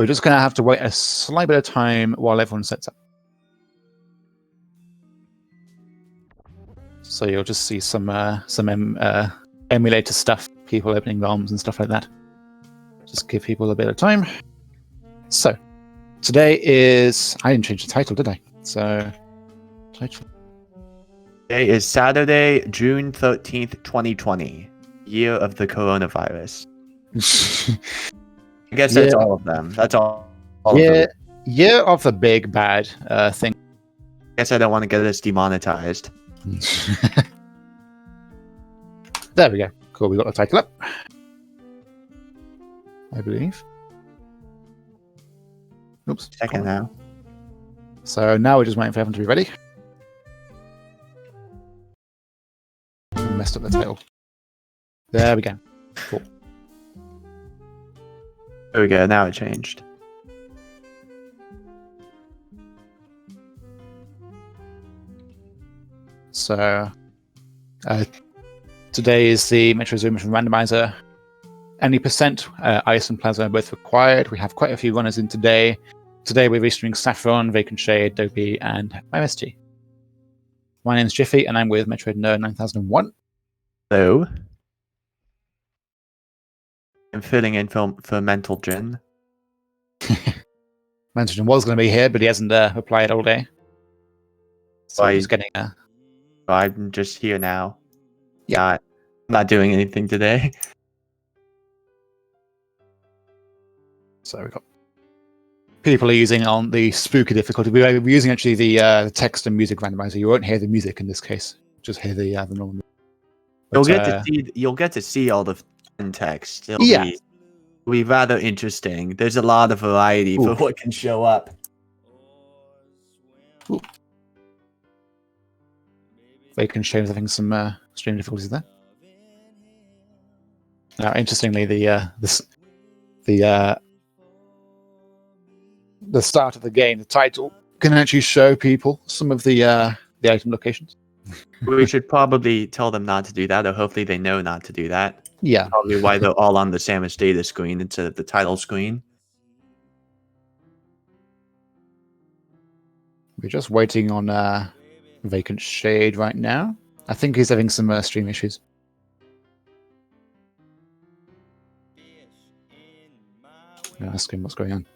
We're just going to have to wait a slight bit of time while everyone sets up. So you'll just see some emulator stuff, people opening ROMs and stuff like that. Just give people a bit of time. So, today is... I didn't change the title, did I? So, title... Today is Saturday, June 13th, 2020. Year of the coronavirus. I guess that's all of them. That's all year of the big bad thing. I guess I don't want to get this demonetized. There we go. Cool, we got the title up. I believe. Oops. Second now. So now we're just waiting for everyone to be ready. Messed up the title. There we go. Cool. There we go. Now it changed. So, today is the Metroid from Randomizer. Any percent ice and plasma are both required. We have quite a few runners in today. Today we're restreaming Saffron, Vacant Shade, Dopey, and MST. My name's Jiffy, and I'm with Metroid Nerd 9001. Hello. I'm filling in for Mental Gin. Mental Gin was going to be here, but he hasn't replied all day. So he's getting I'm just here now. Yeah, I'm not doing anything today. So we've got people are using on the spooky difficulty. We're using actually the text and music randomizer. You won't hear the music in this case. Just hear the normal. But, you'll get to see all the text. It'll be rather interesting. There's a lot of variety for what can show up. Ooh. Vacant Shade having some stream difficulties there. Now, interestingly, the start of the game, the title, can actually show people some of the item locations. We should probably tell them not to do that, or hopefully they know not to do that. Yeah. Probably why they're all on the Samus data screen instead of the title screen. We're just waiting on Vacant Shade right now. I think he's having some stream issues. I'll ask him what's going on.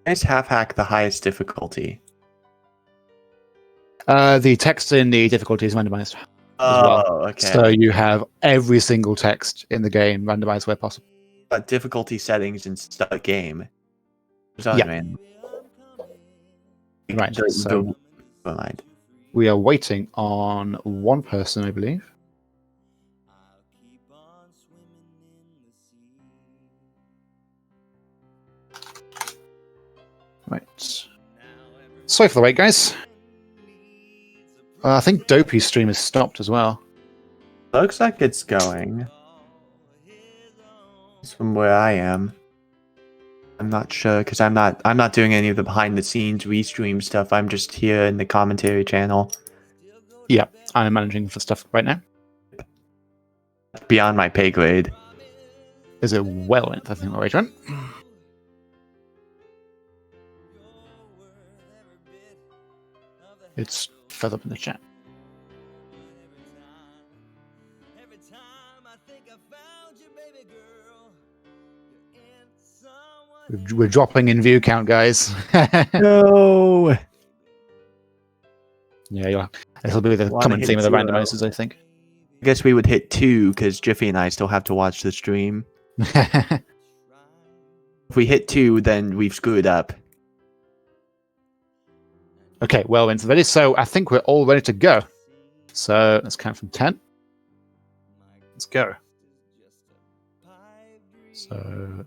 Nice half-hack the highest difficulty. The text in the difficulty is randomized as well. Okay. So you have every single text in the game randomized where possible. But difficulty settings in start game. Random. Right. So mind. We are waiting on one person, I believe. Right. Sorry for the wait, guys. I think Dopey's stream has stopped as well. Looks like it's going. It's from where I am. I'm not sure because I'm not doing any of the behind the scenes restream stuff. I'm just here in the commentary channel. Yeah, I'm managing for stuff right now. Beyond my pay grade. Is it well into the thing already, Trent? It's further up in the chat. We're dropping in view count, guys. No. Yeah, it'll be the common theme of the randomizers, I think. I guess we would hit 2 because Jiffy and I still have to watch the stream. If we hit 2, then we've screwed up. Okay, well, it's ready. So I think we're all ready to go. So let's count from 10. Let's go. So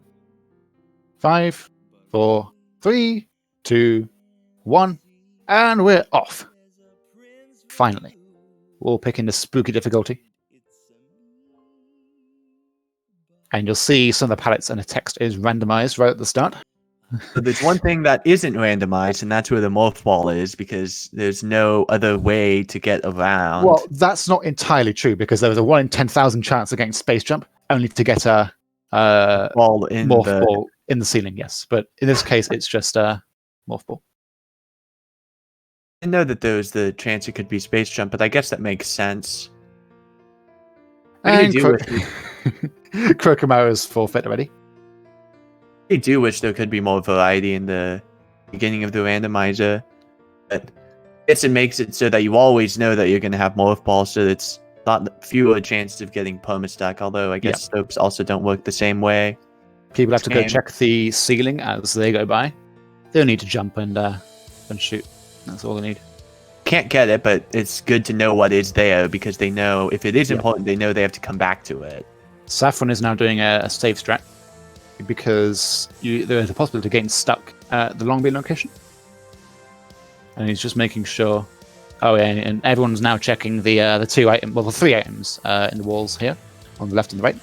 5, 4, 3, 2, 1, and we're off. Finally. We'll pick in the spooky difficulty. And you'll see some of the palettes and the text is randomized right at the start. But there's one thing that isn't randomized, and that's where the morph ball is, because there's no other way to get around. Well, that's not entirely true, because there was a 1 in 10,000 chance against Space Jump, only to get a ball in morph ball in the ceiling, yes. But in this case, it's just a morph ball. I know that there's the chance it could be space jump, but I guess that makes sense. And Crocomaro's forfeit already. I do wish there could be more variety in the beginning of the randomizer, but I guess it makes it so that you always know that you're going to have morph balls, so it's not fewer chances of getting permastuck, although I guess slopes also don't work the same way. People have to go check the ceiling as they go by. They don't need to jump and shoot. That's all they need. Can't get it, but it's good to know what is there, because they know if it is important, they know they have to come back to it. Saffron is now doing a save strat, because there is a possibility of getting stuck at the long beam location. And he's just making sure. Oh yeah, and everyone's now checking the the 3 items in the walls here, on the left and the right.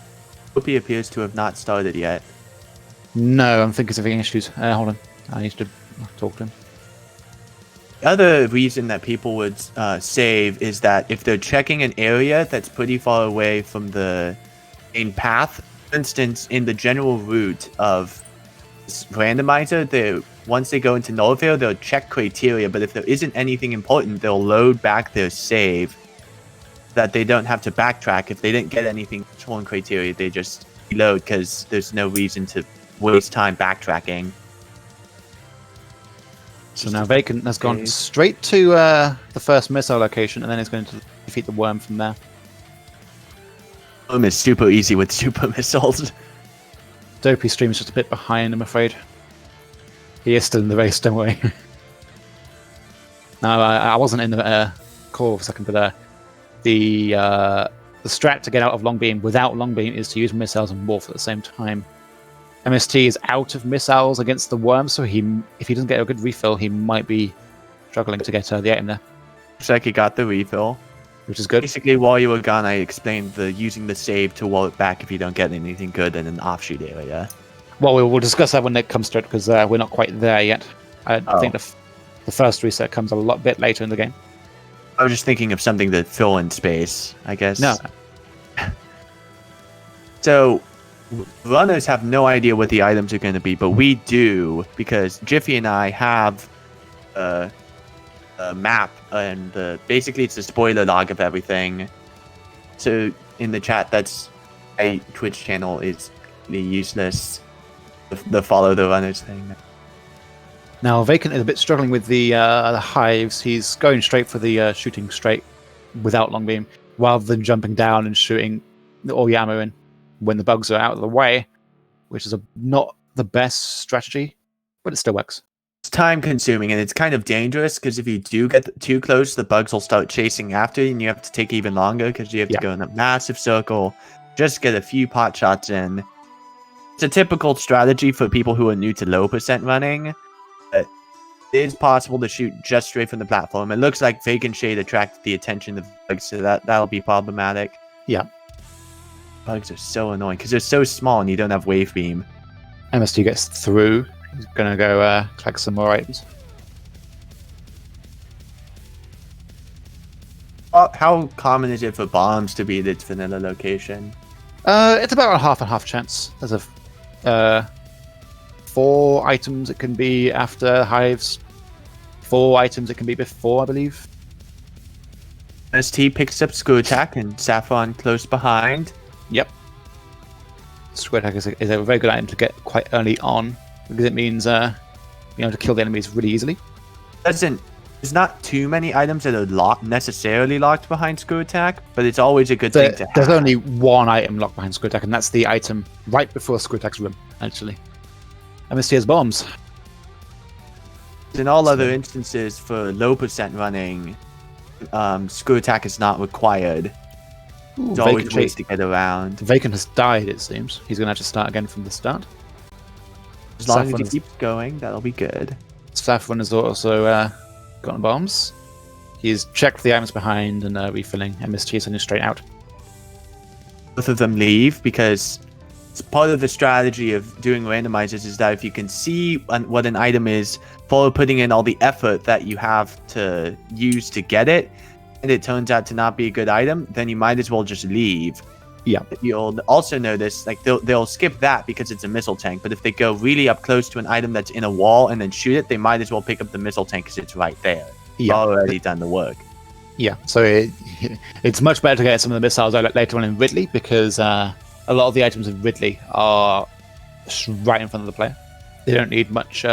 Whoopi appears to have not started yet. No, I'm thinking of having issues. Hold on, I need to talk to him. The other reason that people would save is that if they're checking an area that's pretty far away from the main path, for instance, in the general route of this randomizer, once they go into Nullvale, they'll check criteria, but if there isn't anything important, they'll load back their save so that they don't have to backtrack. If they didn't get anything on criteria, they just reload because there's no reason to waste time backtracking. So now Vacant has gone straight to the first missile location, and then is going to defeat the worm from there. Worm is super easy with super missiles. Dopey Stream's just a bit behind, I'm afraid. He is still in the race, don't worry. No, I wasn't in the call for a second, but the strat to get out of long beam without long beam is to use missiles and morph at the same time. MST is out of missiles against the worm, so if he doesn't get a good refill, he might be struggling to get the item there. Looks like he got the refill, which is good. Basically, while you were gone, I explained using the save to wall it back if you don't get anything good in an offshoot area. Well, we'll discuss that when it comes to it, because we're not quite there yet. I think the first reset comes a bit later in the game. I was just thinking of something to fill in space, I guess. No. So, runners have no idea what the items are going to be, but we do, because Jiffy and I have a map, and basically it's a spoiler log of everything. So, in the chat, that's my Twitch channel is useless. The follow the runners thing. Now, Vacant is a bit struggling with the hives. He's going straight for the shooting straight without long beam, rather than jumping down and shooting all your ammo in when the bugs are out of the way, which is not the best strategy, but it still works. It's time consuming, and it's kind of dangerous, because if you do get too close, the bugs will start chasing after you, and you have to take even longer, because you have to go in a massive circle, just get a few pot shots in. It's a typical strategy for people who are new to low percent running, but it is possible to shoot just straight from the platform. It looks like Vacant Shade attracted the attention of the bugs, so that'll be problematic. Yeah. Bugs are so annoying, because they're so small and you don't have wave beam. MST gets through. He's going to go collect some more items. How common is it for bombs to be its vanilla location? It's about a half and half chance. There's 4 items it can be after hives. 4 items it can be before, I believe. ST picks up Screw Attack and Saffron close behind. Yep. Screw Attack is a very good item to get quite early on, because it means being able to kill the enemies really easily. There's not too many items that are necessarily locked behind Screw Attack, but it's always a good thing to have. There's only one item locked behind Screw Attack, and that's the item right before Screw Attack's room, actually. MST has bombs. In all other instances for low percent running, Screw Attack is not required. There's always ways to get around. Vacant has died, it seems. He's going to have to start again from the start. As long as he keeps going, that'll be good. Saffron has also gotten bombs. He's checked the items behind and refilling. MST is sending straight out. Both of them leave, because it's part of the strategy of doing randomizers is that if you can see what an item is, for putting in all the effort that you have to use to get it, and it turns out to not be a good item, then you might as well just leave. Yeah. You'll also notice like they'll skip that because it's a missile tank. But if they go really up close to an item that's in a wall and then shoot it, they might as well pick up the missile tank because it's right there. Yeah. Already done the work. Yeah, so it's much better to get some of the missiles later on in Ridley because a lot of the items in Ridley are right in front of the player. They don't need much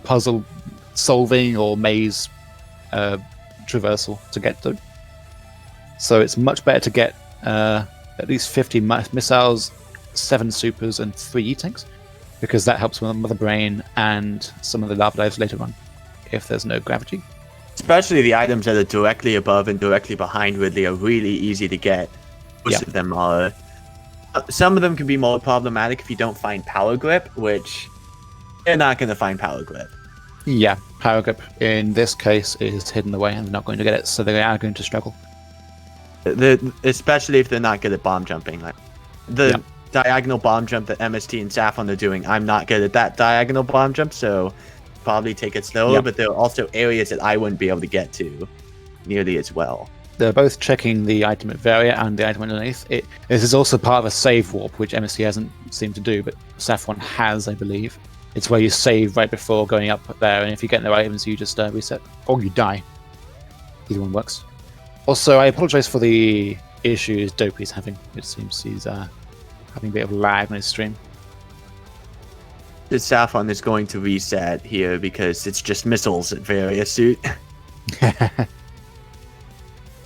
puzzle solving or maze traversal to get to. So it's much better to get at least 50 missiles, 7 supers, and 3 E-tanks because that helps with the Mother Brain and some of the lava dives later on if there's no gravity. Especially the items that are directly above and directly behind Ridley are really easy to get. Most of them are. Some of them can be more problematic if you don't find Power Grip, which you're not going to find Power Grip. Yeah, Power Grip in this case is hidden away and they're not going to get it, so they are going to struggle. Especially if they're not good at bomb jumping. Like the diagonal bomb jump that MST and Saffron are doing, I'm not good at that diagonal bomb jump, so probably take it slower, but there are also areas that I wouldn't be able to get to nearly as well. They're both checking the item at Varia and the item underneath. This is also part of a save warp, which MST hasn't seemed to do, but Saffron has, I believe. It's where you save right before going up there, and if you get no items, you just reset, or you die. Either one works. Also, I apologize for the issues Dopey's having. It seems he's having a bit of lag on his stream. The Saffron is going to reset here because it's just missiles at Varia suit.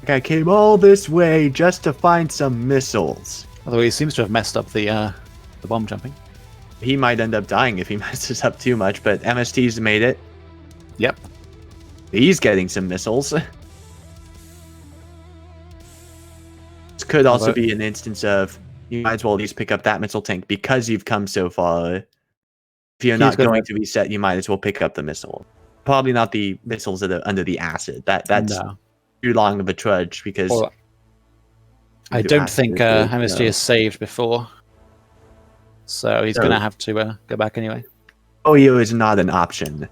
I came all this way just to find some missiles. Although he seems to have messed up the bomb jumping. He might end up dying if he messes up too much, but MST's made it. Yep. He's getting some missiles. This could also be an instance of you might as well at least pick up that missile tank because you've come so far. If you're not going to reset, you might as well pick up the missile. Probably not the missiles that are under the acid. That's too long of a trudge because I don't think MSG is saved before, so he's going to have to go back anyway. OEO is not an option.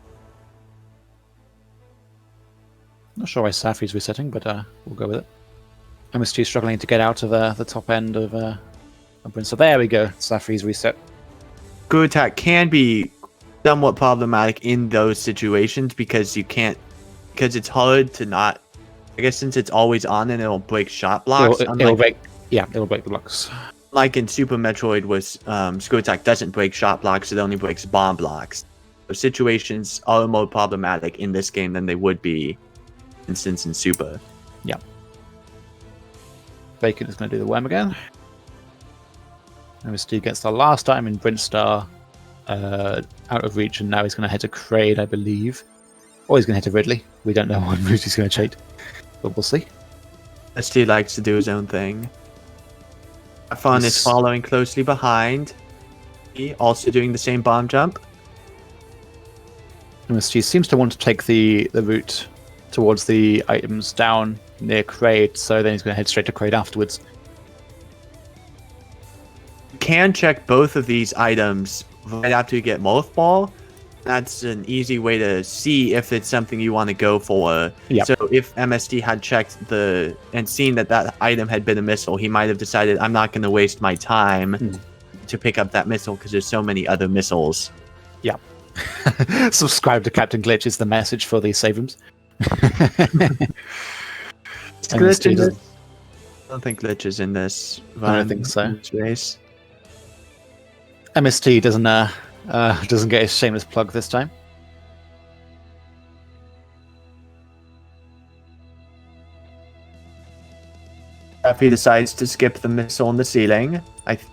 Not sure why Safi's resetting, but we'll go with it. MSG is struggling to get out of the top end of Bryn. So there we go. Safi's reset. Good attack can be somewhat problematic in those situations because it's hard to not. I guess since it's always on and it'll break shot blocks. It'll break the blocks. Like in Super Metroid, was Screw Attack doesn't break shot blocks; it only breaks bomb blocks. Those situations are more problematic in this game than they would be, for instance, in Super. Yeah. Bacon is going to do the worm again. MSD gets the last time in Brintstar out of reach, and now he's going to head to Kraid, I believe. Or he's going to head to Ridley. We don't know what route he's going to take, but we'll see. ST likes to do his own thing. Fun is following closely behind. He also doing the same bomb jump. MSG seems to want to take the route towards the items down near Kraid, so then he's going to head straight to Kraid afterwards. You can check both of these items right after you get Mothball. That's an easy way to see if it's something you want to go for. Yep. So if MSD had checked and seen that item had been a missile, he might have decided, I'm not going to waste my time to pick up that missile because there's so many other missiles. Yeah. Subscribe to Captain Glitch is the message for these save rooms. Glitch in this? I don't think Glitch is in this. I don't think so. Race. MST doesn't get his shameless plug this time. If he decides to skip the missile in the ceiling.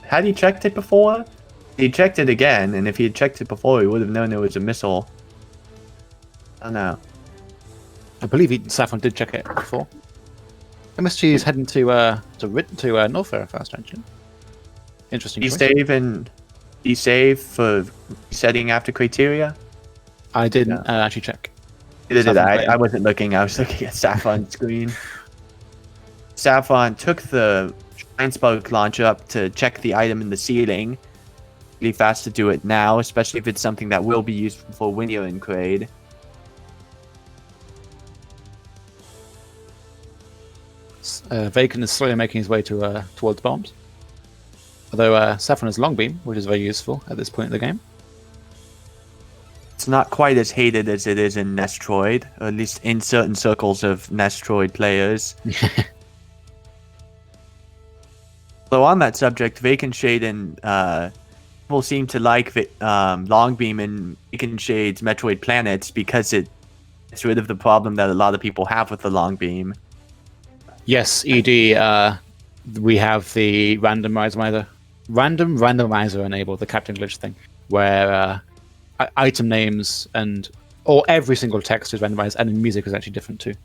Had he checked it before? He checked it again, and if he had checked it before, he would have known there was a missile. I don't know. I believe Saffron did check it before. MSG is heading to Norfair fast engine. Interesting. He save for setting after criteria? I didn't actually check. I wasn't looking. I was looking at Saffron's screen. Saffron took the Giant Spark launcher up to check the item in the ceiling. Really fast to do it now, especially if it's something that will be used for when you're in Kraid. Vacant is slowly making his way towards bombs. Although Saffron has long beam, which is very useful at this point in the game. It's not quite as hated as it is in Metroid, or at least in certain circles of Metroid players. So on that subject, Vacant Shade and people seem to like Longbeam and Vacant Shade's Metroid Planets because it gets rid of the problem that a lot of people have with the Longbeam. Yes, ED. We have the randomizer enabled, the Captain Glitch thing, where item names or every single text is randomized, and the music is actually different too. You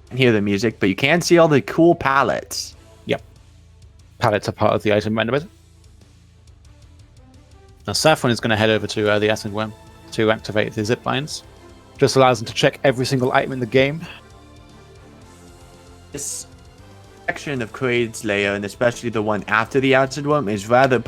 can hear the music, but you can't see all the cool palettes. Yep. Palettes are part of the item randomizer. Now Saffron is going to head over to the Acid Worm to activate the zip lines. Just allows him to check every single item in the game. This section of Kraid's layer, and especially the one after the Acid Worm, is rather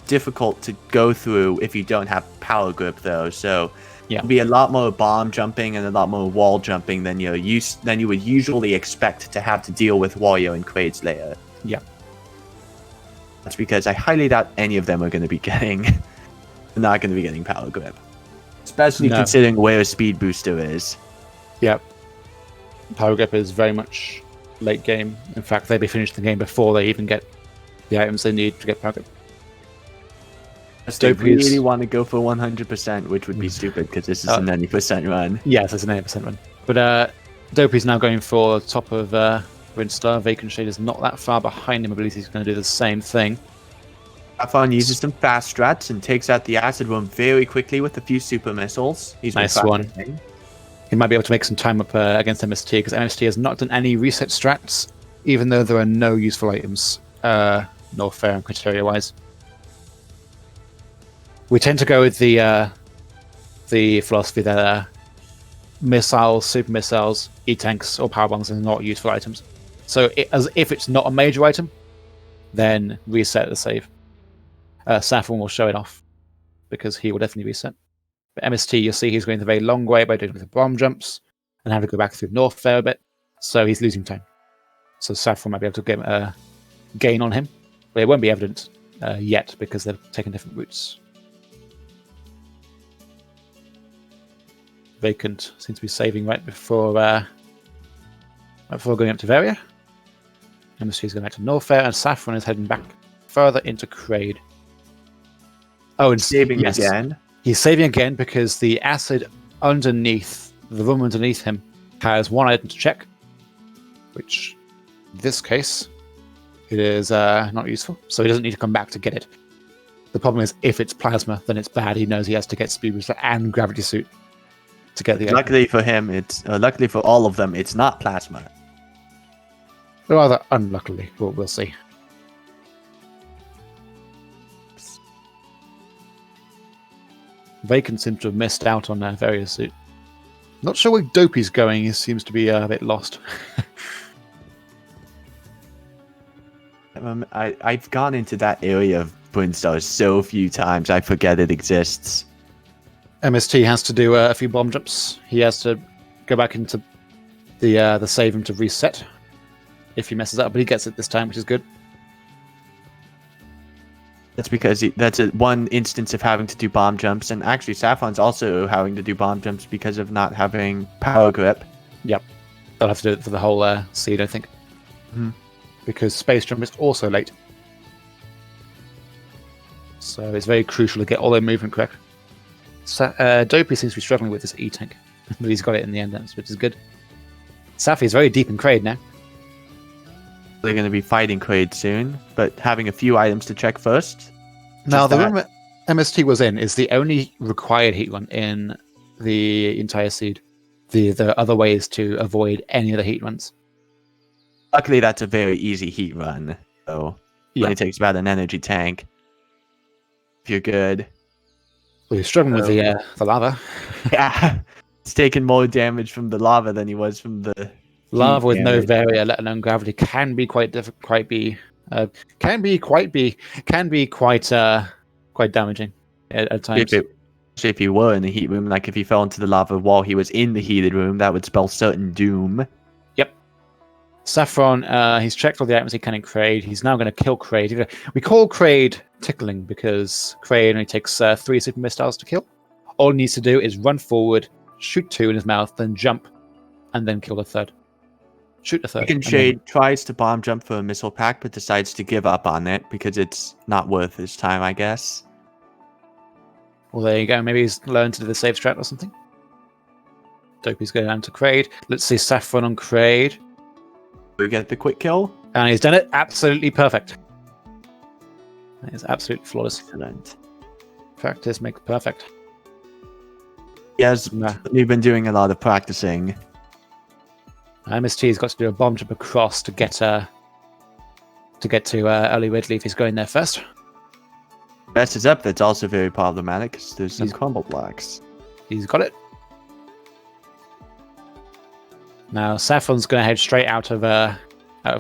difficult to go through if you don't have power grip, though. So it'll be a lot more bomb jumping and a lot more wall jumping than you would usually expect to have to deal with Wario and Kraid's layer. Yeah. That's because I highly doubt any of them are going to be getting not going to be getting power grip, especially considering where a speed booster is. Yep. Power grip is very much late game. In fact, they'll be finished the game before they even get the items they need to get power grip. They really want to go for 100%, which would be stupid because this is a 90% run. Yes, it's a 90% run. But Dopey's now going for the top of Rinstar. Vacant Shade is not that far behind him. I believe he's going to do the same thing. Saffron uses some fast strats and takes out the Acid Worm very quickly with a few super missiles. He's nice one. He might be able to make some time up against MST, because MST has not done any reset strats, even though there are no useful items, nor fair and criteria-wise. We tend to go with the philosophy that missiles, super missiles, E-tanks, or power bombs are not useful items. So as if it's not a major item, then reset the save. Saffron will show it off, because he will definitely reset. But MST, you'll see he's going the very long way by doing the bomb jumps and having to go back through North Fair a bit, so he's losing time. So Saffron might be able to get gain on him, but it won't be evident yet because they've taken different routes. Vacant seems to be saving right before going up to Varia. MST is going back to North Fair, and Saffron is heading back further into Kraid. Oh, and saving again. He's saving again because the acid underneath, the room underneath him, has one item to check, which, in this case, it is not useful, so he doesn't need to come back to get it. The problem is, if it's plasma, then it's bad. He knows he has to get Speed Booster and Gravity Suit to get the item. Luckily for him, luckily for all of them, it's not plasma. Rather unluckily, we'll see. Vacant seems to have missed out on Various Suit. Not sure where Dopey's going. He seems to be a bit lost. I've gone into that area of Brinstar so few times, I forget it exists. MST has to do a few bomb jumps. He has to go back into the save him to reset if he messes up, but he gets it this time, which is good. That's because that's one instance of having to do bomb jumps, and actually Saffron's also having to do bomb jumps because of not having power grip. Yep. They'll have to do it for the whole seed, I think. Mm-hmm. Because Space Jump is also late. So it's very crucial to get all their movement correct. Dopey seems to be struggling with this E-tank, but he's got it in the end, which is good. Safi is very deep in Kraid now. They're going to be fighting Kraid soon, but having a few items to check first. Now, the room MST was in is the only required heat run in the entire seed. The other way is to avoid any of the heat runs. Luckily, that's a very easy heat run, so it only takes about an energy tank. If you're good. Well, you're struggling with the lava. Yeah, it's taking more damage from the lava than he was from the lava with no barrier, let alone gravity, can be quite damaging at times. If he were in the heat room, like if he fell into the lava while he was in the heated room, that would spell certain doom. Yep. Saffron, he's checked all the items he can in Kraid. He's now going to kill Kraid. We call Kraid tickling because Kraid only takes 3 super missiles to kill. All he needs to do is run forward, shoot 2 in his mouth, then jump, and then kill the third. Shoot the third. Shade tries to bomb jump for a missile pack, but decides to give up on it because it's not worth his time, I guess. Well, there you go. Maybe he's learned to do the save strat or something. Dopey's going down to Kraid. Let's see Saffron on Kraid. We get the quick kill. And he's done it absolutely perfect. That is absolutely flawless. Excellent. Practice makes perfect. Yes, we've been doing a lot of practicing. MST's got to do a bomb jump across to get to early Ridley if he's going there first. Messes up, that's also very problematic because there's some crumble blocks. He's got it. Now Saffron's going to head straight out of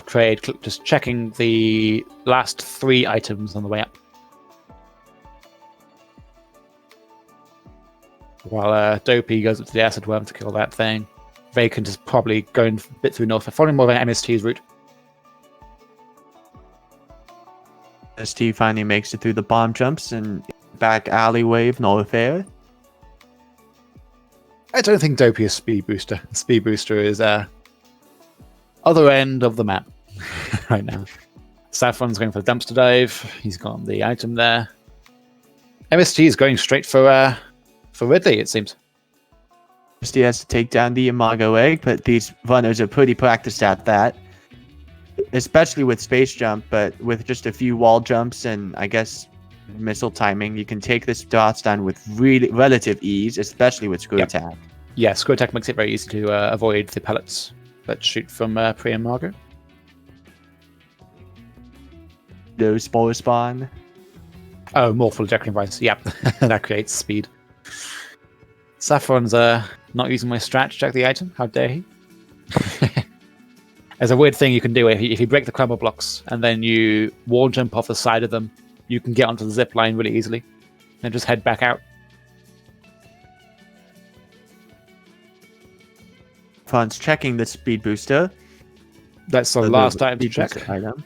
Kraid, just checking the last 3 items on the way up. While Dopey goes up to the acid worm to kill that thing. Vacant is probably going a bit through north, following more of an MST's route. ST finally makes it through the bomb jumps and back alleyway of Norfair. I don't think Dopey is Speed Booster. Speed Booster is other end of the map right now. Saffron's going for the dumpster dive. He's got the item there. MST is going straight for Ridley, it seems. ST has to take down the Imago egg, but these runners are pretty practiced at that. Especially with space jump, but with just a few wall jumps and I guess missile timing, you can take this dots down with really relative ease, especially with screw attack. Yeah, screw attack makes it very easy to avoid the pellets that shoot from Pri and Margot. No spore spawn. Oh, more full ejecting device. Yep, that creates speed. Saffron's not using my strat to check the item. How dare he? There's a weird thing you can do. If you break the crumble blocks and then you wall jump off the side of them, you can get onto the zip line really easily and just head back out. Saffron's checking the speed booster. That's the last item to check. Item.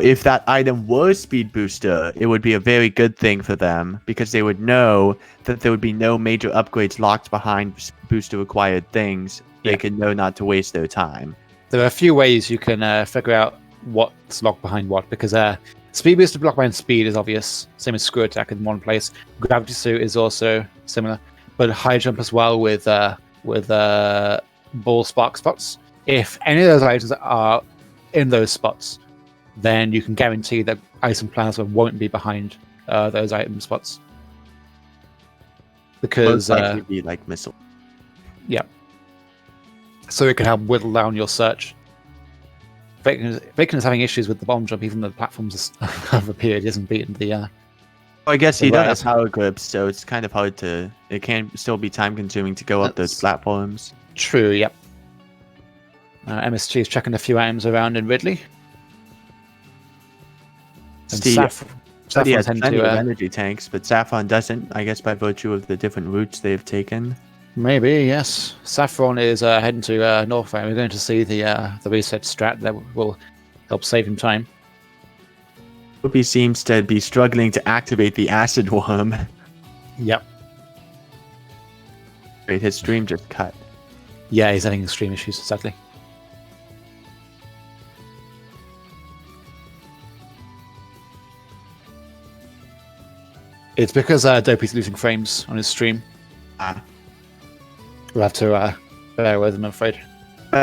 If that item was speed booster, it would be a very good thing for them because they would know that there would be no major upgrades locked behind booster required things. They can know not to waste their time. There are a few ways you can figure out what's locked behind what, because speed booster block behind speed is obvious, same as screw attack in one place. Gravity suit is also similar, but high jump as well with ball spark spots. If any of those items are in those spots, then you can guarantee that ice and plasma won't be behind those item spots. Because most likely be like missile. Yeah. So it can help whittle down your search. Bacon is having issues with the bomb jump, even though the platforms have appeared. He hasn't beaten the. I guess he doesn't have power grips, so it's kind of hard to. It can still be time consuming to go up those platforms. True. Yep. MSG is checking a few items around in Ridley. Saffron has plenty of energy tanks, but Saffron doesn't. I guess by virtue of the different routes they've taken. Maybe, yes. Saffron is heading to Norfair. We're going to see the reset strat that will help save him time. Whoopi seems to be struggling to activate the acid worm. Yep. Wait, his stream just cut. Yeah, he's having stream issues, sadly. It's because Dopey's losing frames on his stream. We'll have to bear with him, I'm afraid.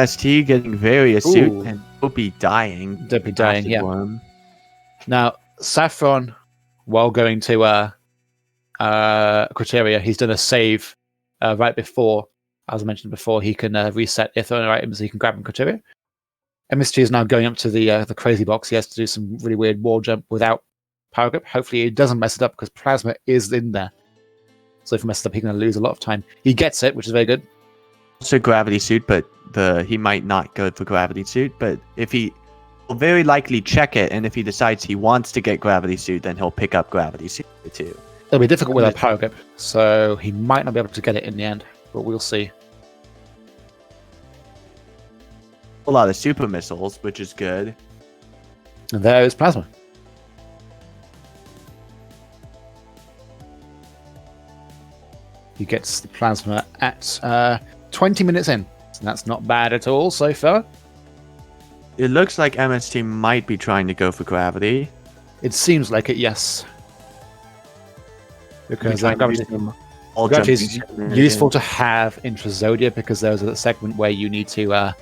ST getting very astute and Dopey dying. Dopey dying, yeah. Now, Saffron, while going to Criteria, he's done a save right before, as I mentioned before, he can reset if there are items he can grab in Criteria. MSG is now going up to the crazy box. He has to do some really weird wall jump without power grip. Hopefully he doesn't mess it up because plasma is in there. So if he messes up, he's going to lose a lot of time. He gets it, which is very good. Also gravity suit, but he might not go for gravity suit. But if he will very likely check it, and if he decides he wants to get gravity suit, then he'll pick up gravity suit too. It'll be difficult with a power grip, so he might not be able to get it in the end, but we'll see. a lot of super missiles, which is good. And there is Plasma. He gets the Plasma at 20 minutes in. So that's not bad at all so far. It looks like MST might be trying to go for gravity. It seems like it, yes. Because gravity is useful to have in Trazodia because there's a segment where you need to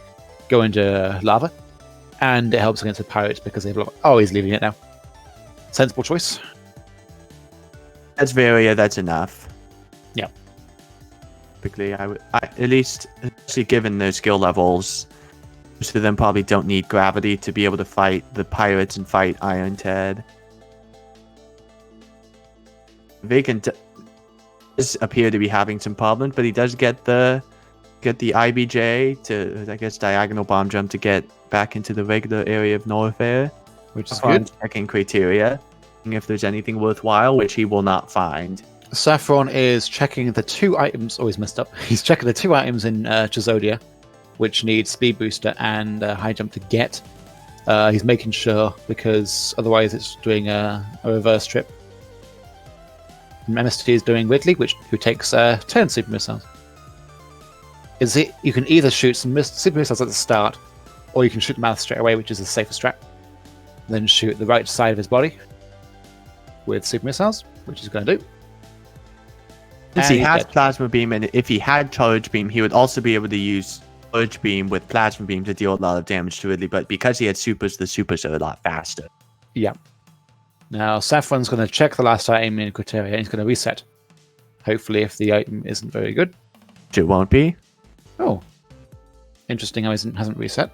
go into lava. And it helps against the pirates because they block. Oh, he's leaving it now. Sensible choice. That's Varia, that's enough. Yeah. Typically, I at least, especially given their skill levels, most of them probably don't need gravity to be able to fight the pirates and fight Iron Ted. Vacant does appear to be having some problems, but he does get the IBJ to, I guess, diagonal bomb jump to get back into the regular area of Norfair, which is good. Checking criteria, if there's anything worthwhile, which he will not find. Saffron is checking the 2 items. Oh, he's messed up. He's checking the 2 items in Trazodia, which need speed booster and high jump to get. He's making sure because otherwise it's doing a reverse trip. And MST is doing Ridley, who takes turn super missiles. You can either shoot some super missiles at the start, or you can shoot them out straight away, which is the safest strat. Then shoot the right side of his body with super missiles, which he's going to do. Since he has Plasma Beam, and if he had Charge Beam, he would also be able to use Charge Beam with Plasma Beam to deal a lot of damage to Ridley, but because he had supers, the supers are a lot faster. Yeah. Now, Saffron's going to check the last item in criteria, and he's going to reset. Hopefully, if the item isn't very good. Which it won't be. Oh. Interesting how he hasn't reset.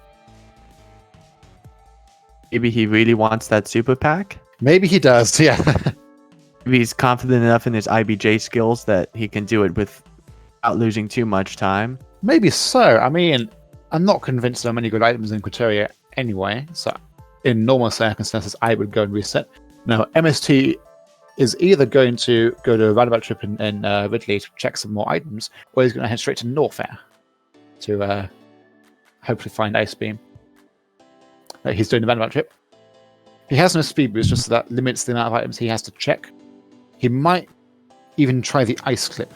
Maybe he really wants that super pack? Maybe he does, yeah. Maybe he's confident enough in his IBJ skills that he can do it without losing too much time. Maybe so. I mean, I'm not convinced there are many good items in criteria anyway, so in normal circumstances, I would go and reset. Now, MST is either going to go to a roundabout trip in Ridley to check some more items, or he's going to head straight to Norfair to hopefully find Ice Beam. He's doing the roundabout trip. He has no speed boost, just so that limits the amount of items he has to check. He might even try the Ice Clip.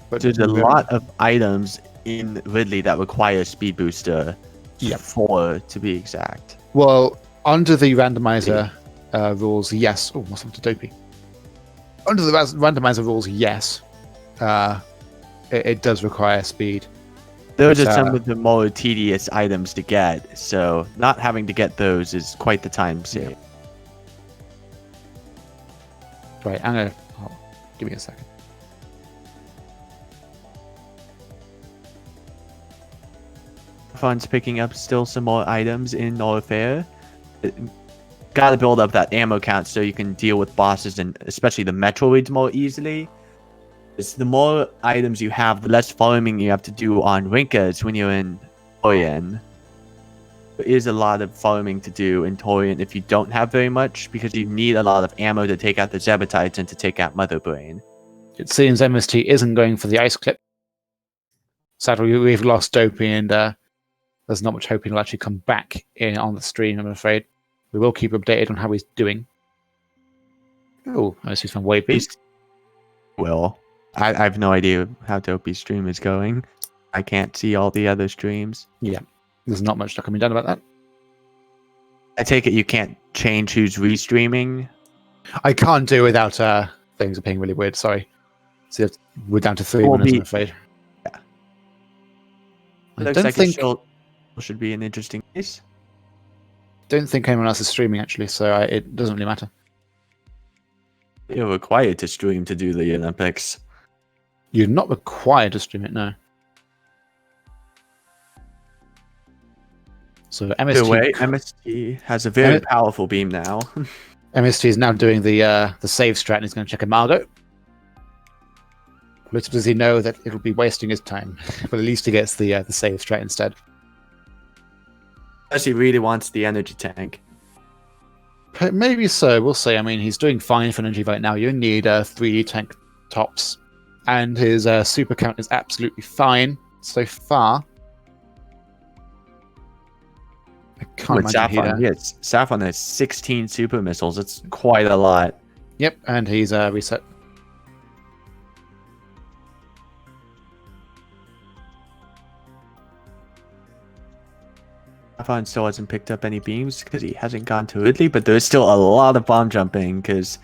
But there's a lot of items in Ridley that require speed booster. Yeah. 4 to be exact. Well, under the randomizer rules, yes. Oh, what's up to Dopey? Under the randomizer rules, yes. It does require speed. Those are some of the more tedious items to get, so not having to get those is quite the time save. Right, I'm gonna... Oh, give me a second. Fun's picking up still some more items in Norfair. Gotta build up that ammo count so you can deal with bosses and especially the Metroids more easily. It's the more items you have, the less farming you have to do on Rinkas when you're in Torian. There is a lot of farming to do in Torian if you don't have very much, because you need a lot of ammo to take out the Zebatites and to take out Mother Brain. It seems MST isn't going for the Ice Clip. Sadly, we've lost Dopey, and there's not much hope he'll actually come back in on the stream, I'm afraid. We will keep updated on how he's doing. Oh, MST's found Waybeast. Well, I have no idea how Dopey's stream is going. I can't see all the other streams. Yeah, there's not much that can be done about that. I take it you can't change who's restreaming? I can't do without things are being really weird, sorry. So we're down to 3 minutes, I'm afraid. Yeah. I Looks don't like think... it should be an interesting case. Don't think anyone else is streaming, actually, so it doesn't really matter. You're required to stream to do the Olympics. You're not required to stream it, no. So MST has a very powerful beam now. MST is now doing the save strat, and he's going to check Imago. Little does he know that it'll be wasting his time, but at least he gets the save strat instead. Unless he really wants the energy tank. Maybe so, we'll see. I mean, he's doing fine for energy right now. You need 3D tank tops, and his super count is absolutely fine so far. Can't With imagine Saffron, yes, Saffron has 16 super missiles. It's quite a lot. Yep, and he's reset. Saffron still hasn't picked up any beams because he hasn't gone to Ridley, but there's still a lot of bomb jumping because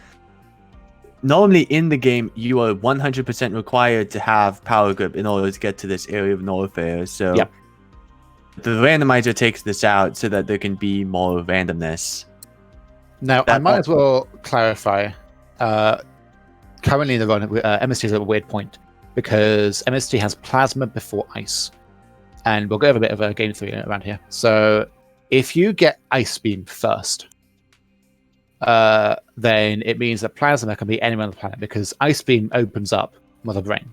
normally in the game you are 100% required to have power grip in order to get to this area of warfare. So Yep. the randomizer takes this out so that there can be more randomness. Now, I might as well clarify. Currently in the run, MST is at a weird point because MST has plasma before ice. And we'll go over a bit of a game theory around here. So if you get Ice Beam first, then it means that plasma can be anywhere on the planet because Ice Beam opens up Mother Brain.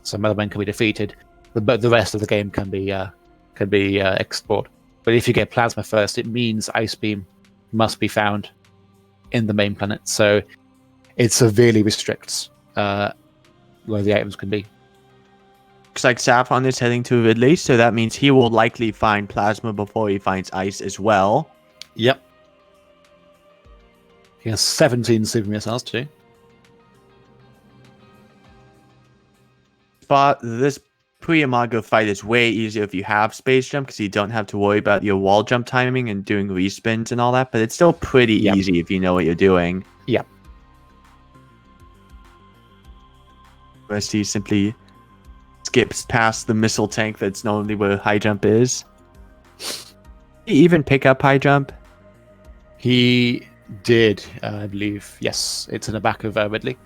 So Mother Brain can be defeated, but the rest of the game can be explored. But if you get plasma first, it means Ice Beam must be found in the main planet. So it severely restricts where the items can be. Looks like Saffron is heading to Ridley, so that means he will likely find plasma before he finds ice as well. Yep. He has 17 super missiles too. But this pre-Imago fight is way easier if you have space jump because you don't have to worry about your wall jump timing and doing respins and all that, but it's still pretty easy if you know what you're doing. Yep. Rusty simply skips past the missile tank that's normally where high jump is. Did he even pick up high jump? He did, I believe. Yes, it's in the back of Ridley.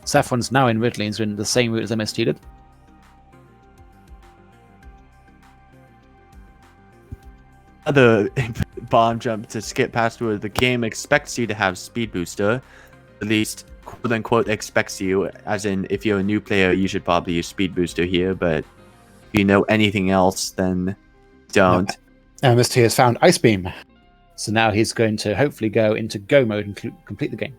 Saffron's now in Ridley and is in the same route as MST did. Other bomb jump to skip past where the game expects you to have speed booster. At least, quote unquote, expects you. As in, if you're a new player, you should probably use speed booster here. But if you know anything else, then don't. No. MST has found Ice Beam. So now he's going to hopefully go into go mode and complete the game.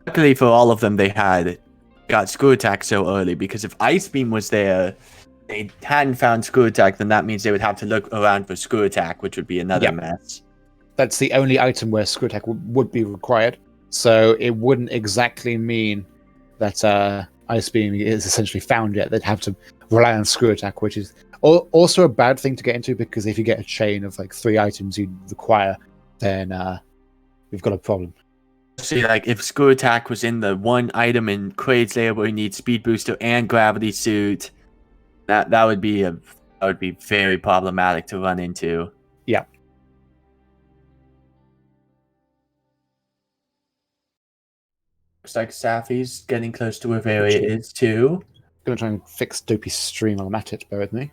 Luckily for all of them, they got Screw Attack so early, because if Ice Beam was there, they hadn't found Screw Attack, then that means they would have to look around for Screw Attack, which would be another mess. That's the only item where Screw Attack would be required. So it wouldn't exactly mean that Ice Beam is essentially found yet. They'd have to rely on Screw Attack, which is also a bad thing to get into, because if you get a chain of like 3 items you require, then we've got a problem. See, like if Screw Attack was in the one item in Kraid's layer where you need Speed Booster and Gravity Suit, that would be very problematic to run into. Yeah. Looks like Safi's getting close to where Varia is too. I'm gonna try and fix Dopey's stream while I'm at it. Bear with me.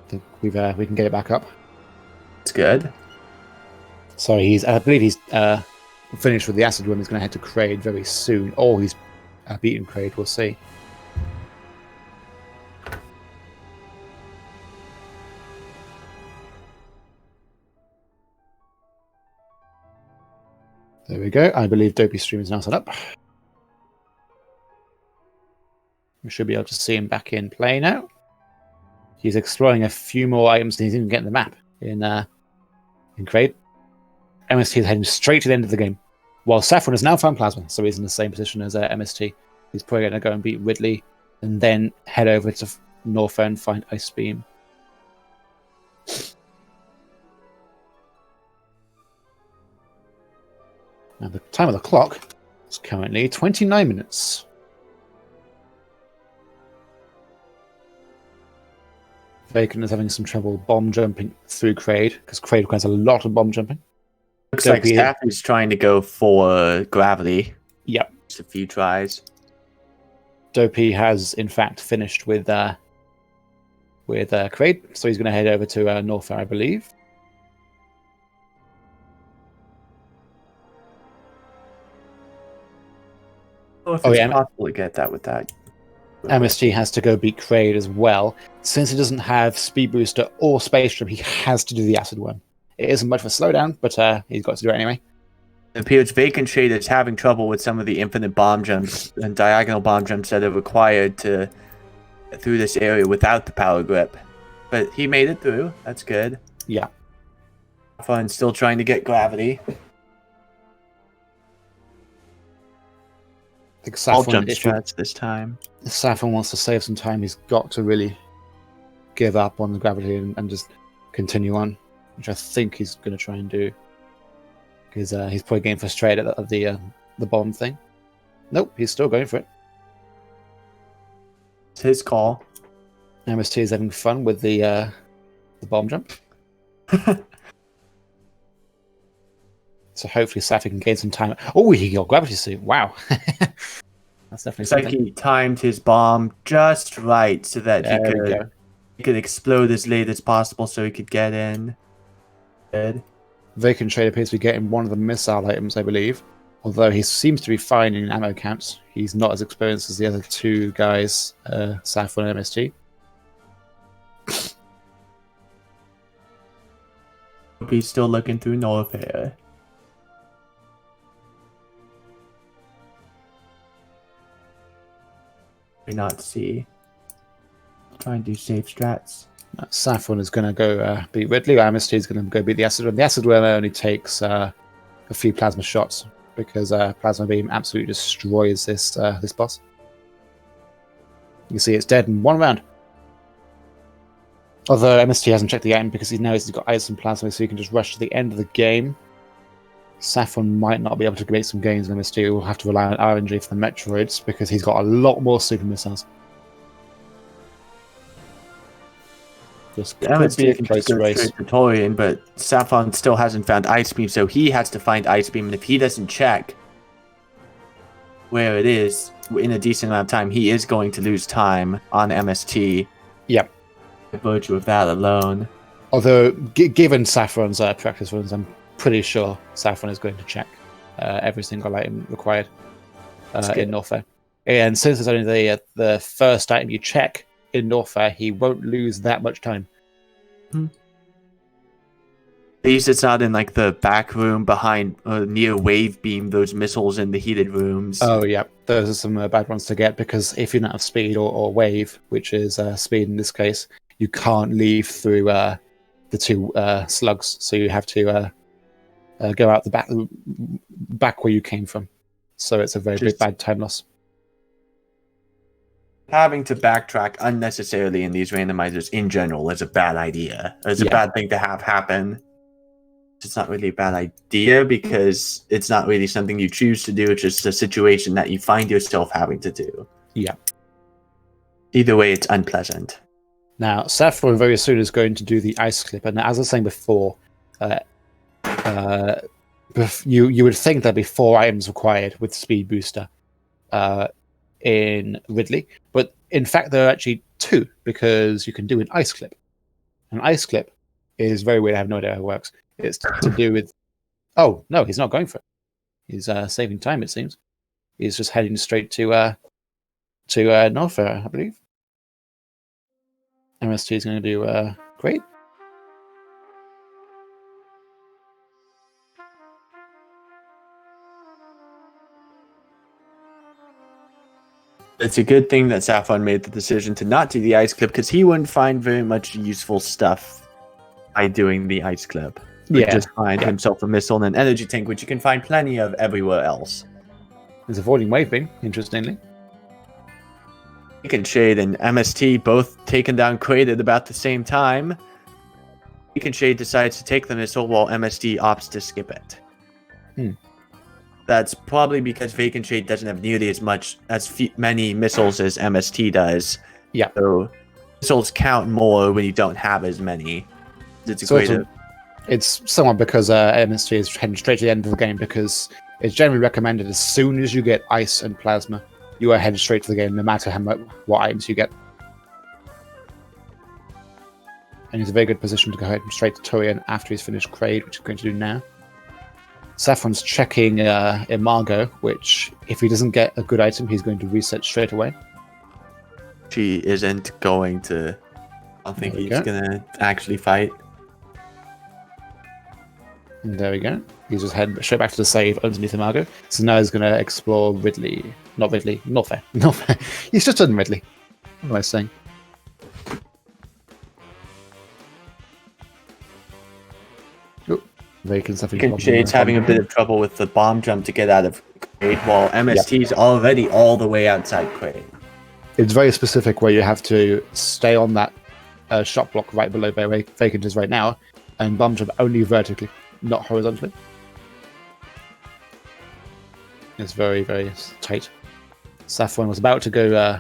I think we can get it back up. It's good. Sorry, I believe he's finished with the acid one. He's going to head to Kraid very soon, or he's beaten Kraid. We'll see. There we go. I believe Dopey's stream is now set up. We should be able to see him back in play now. He's exploring a few more items than he's even getting the map in Kraid. MST is heading straight to the end of the game, while Saffron has now found Plasma, so he's in the same position as MST. He's probably going to go and beat Ridley, and then head over to Norfair and find Ice Beam. Now the time of the clock is currently 29 minutes. Vacant is having some trouble bomb jumping through Kraid, because Kraid requires a lot of bomb jumping. Looks like Safi's trying to go for Gravity. Yep. Just a few tries. Dopey has, in fact, finished with Kraid, so he's going to head over to Norfair, I believe. Oh, if it's possible to get that with that. MST has to go beat Kraid as well. Since he doesn't have Speed Booster or Space Jump, he has to do the Acid Worm. It isn't much of a slowdown, but he's got to do it anyway. It appears Vacant Shade is having trouble with some of the infinite bomb jumps and diagonal bomb jumps that are required to get through this area without the power grip. But he made it through. That's good. Yeah. Saffron's still trying to get gravity. I think All Saffron, jump strats this time. if Saffron wants to save some time, he's got to really give up on the gravity and just continue on, which I think he's going to try and do. Because he's probably getting frustrated at the bomb thing. Nope, he's still going for it. It's his call. MST is having fun with the bomb jump. So hopefully Safi can gain some time. Oh, he got gravity suit. Wow. That's definitely It's like something. he timed his bomb just right so that he could explode as late as possible so he could get in. Good. Vacant Shade appears to be getting one of the missile items, I believe. Although he seems to be fine in ammo counts. He's not as experienced as the other two guys, Saffron and MST. He's still looking through North here. May not see. Try and do safe strats. Saffron is going to go beat Ridley. MST is going to go beat the Acid Worm. The Acid Worm only takes a few plasma shots because Plasma Beam absolutely destroys this boss. You can see it's dead in one round. Although MST hasn't checked the item because he knows he's got ice and plasma, so he can just rush to the end of the game. Saffron might not be able to make some gains, and MST will have to rely on RNG for the Metroids because he's got a lot more super missiles. This could be a close race. Torian, but Saffron still hasn't found Ice Beam, so he has to find Ice Beam, and if he doesn't check where it is in a decent amount of time, he is going to lose time on MST. Yep. By virtue of that alone. Although, given Saffron's practice runs, I'm pretty sure Saffron is going to check every single item required in Norfair. And since it's only the first item you check in Norfair, he won't lose that much time. At least it's not in like the back room behind near Wave Beam, those missiles in the heated rooms. Oh yeah, those are some bad ones to get because if you don't have speed or wave, which is speed in this case, you can't leave through the two slugs, so you have to go out the back where you came from. So it's a very big bad time loss. Having to backtrack unnecessarily in these randomizers in general is a bad idea. It's a bad thing to have happen. It's not really a bad idea because it's not really something you choose to do. It's just a situation that you find yourself having to do. Yeah. Either way, it's unpleasant. Now, Saffron very soon is going to do the ice clip, and as I was saying before, you would think there'd be 4 items required with Speed Booster in Ridley, but in fact there are actually 2 because you can do an ice clip. An ice clip is very weird. I have no idea how it works. It's to do with. Oh no, he's not going for it. He's saving time. It seems he's just heading straight to Norfair, I believe. MST is going to do great. It's a good thing that Saffron made the decision to not do the ice clip because he wouldn't find very much useful stuff by doing the ice clip. He'd just find himself a missile and an energy tank, which you can find plenty of everywhere else. He's avoiding Wave Beam, interestingly. Vacant Shade and MST both taken down Kraid at about the same time. Vacant Shade decides to take the missile while MST opts to skip it. That's probably because Vacant Shade doesn't have nearly as many missiles as MST does. Yeah. So missiles count more when you don't have as many. It's somewhat because MST is heading straight to the end of the game because it's generally recommended as soon as you get ice and plasma, you are headed straight to the game no matter what items you get. And he's in a very good position to go ahead straight to Torian after he's finished Kraid, which he's going to do now. Saffron's checking Imago, which if he doesn't get a good item, he's going to reset straight away. She isn't going to. I don't think he's going to actually fight. And there we go. He's just heading straight back to the save underneath Imago. So now he's going to explore Ridley. Not Ridley. Norfair. Norfair. He's just done Ridley. What am I saying? Shade's having a bit of trouble with the bomb jump to get out of Crate, while MST's already all the way outside Crate. It's very specific where you have to stay on that shot block right below where Vacant is right now, and bomb jump only vertically, not horizontally. It's very, very tight. Saffron was about to go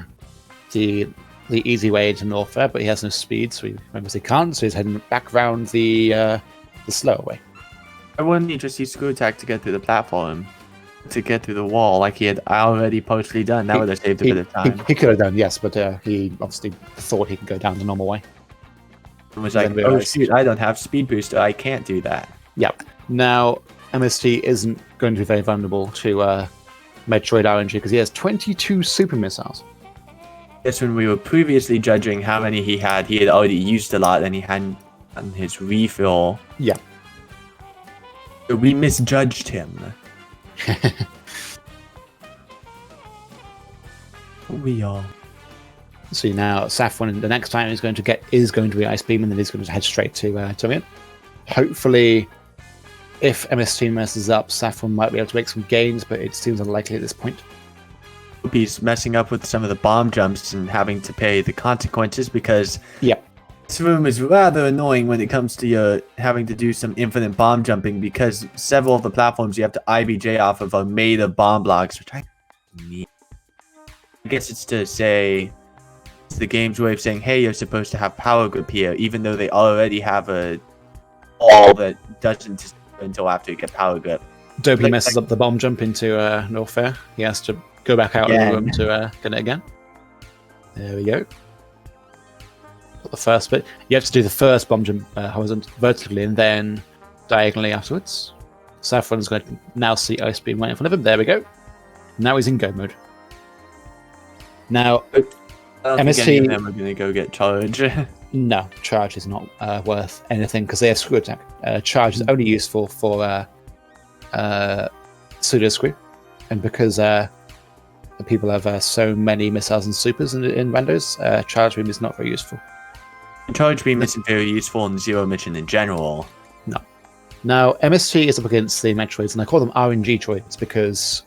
the easy way into Norfair, but he has no speed, so he remembers he can't, so he's heading back round the slower way. Why wouldn't he just use screw attack to get through the platform? To get through the wall like he had already partially done? That would have saved a bit of time. He could have done, yes, but he obviously thought he could go down the normal way. It was like, oh shoot, I don't have speed booster, I can't do that. Yep. Now, MST isn't going to be very vulnerable to Metroid RNG because he has 22 super missiles. Yes, when we were previously judging how many he had already used a lot and he hadn't done his refill. Yeah. So we misjudged him. We all. See now, Saffron, the next time is going to be Ice Beam, and then he's going to head straight to Tomian. Hopefully, if MST messes up, Saffron might be able to make some gains, but it seems unlikely at this point. Hope he's messing up with some of the bomb jumps and having to pay the consequences because this room is rather annoying when it comes to your having to do some infinite bomb jumping because several of the platforms you have to IBJ off of are made of bomb blocks, which I need. I guess it's to say it's the game's way of saying, hey, you're supposed to have power grip here, even though they already have a wall that doesn't until after you get power grip. Dopey messes up the bomb jump into Norfair. He has to go back out of the room to get it again. There we go. Got the first bit. You have to do the first bomb jump horizontally, vertically, and then diagonally afterwards. Saffron's going to now see Ice Beam right in front of him. There we go. Now he's in go mode. Now, MST... Think them are going to go get charge. No, charge is not worth anything because they have screw attack. Charge is only useful for pseudo screw, and because the people have so many missiles and supers in randos, charge beam is not very useful. Charge beam isn't very useful in Zero Mission in general. No. Now, MST is up against the Metroids, and I call them RNG droids because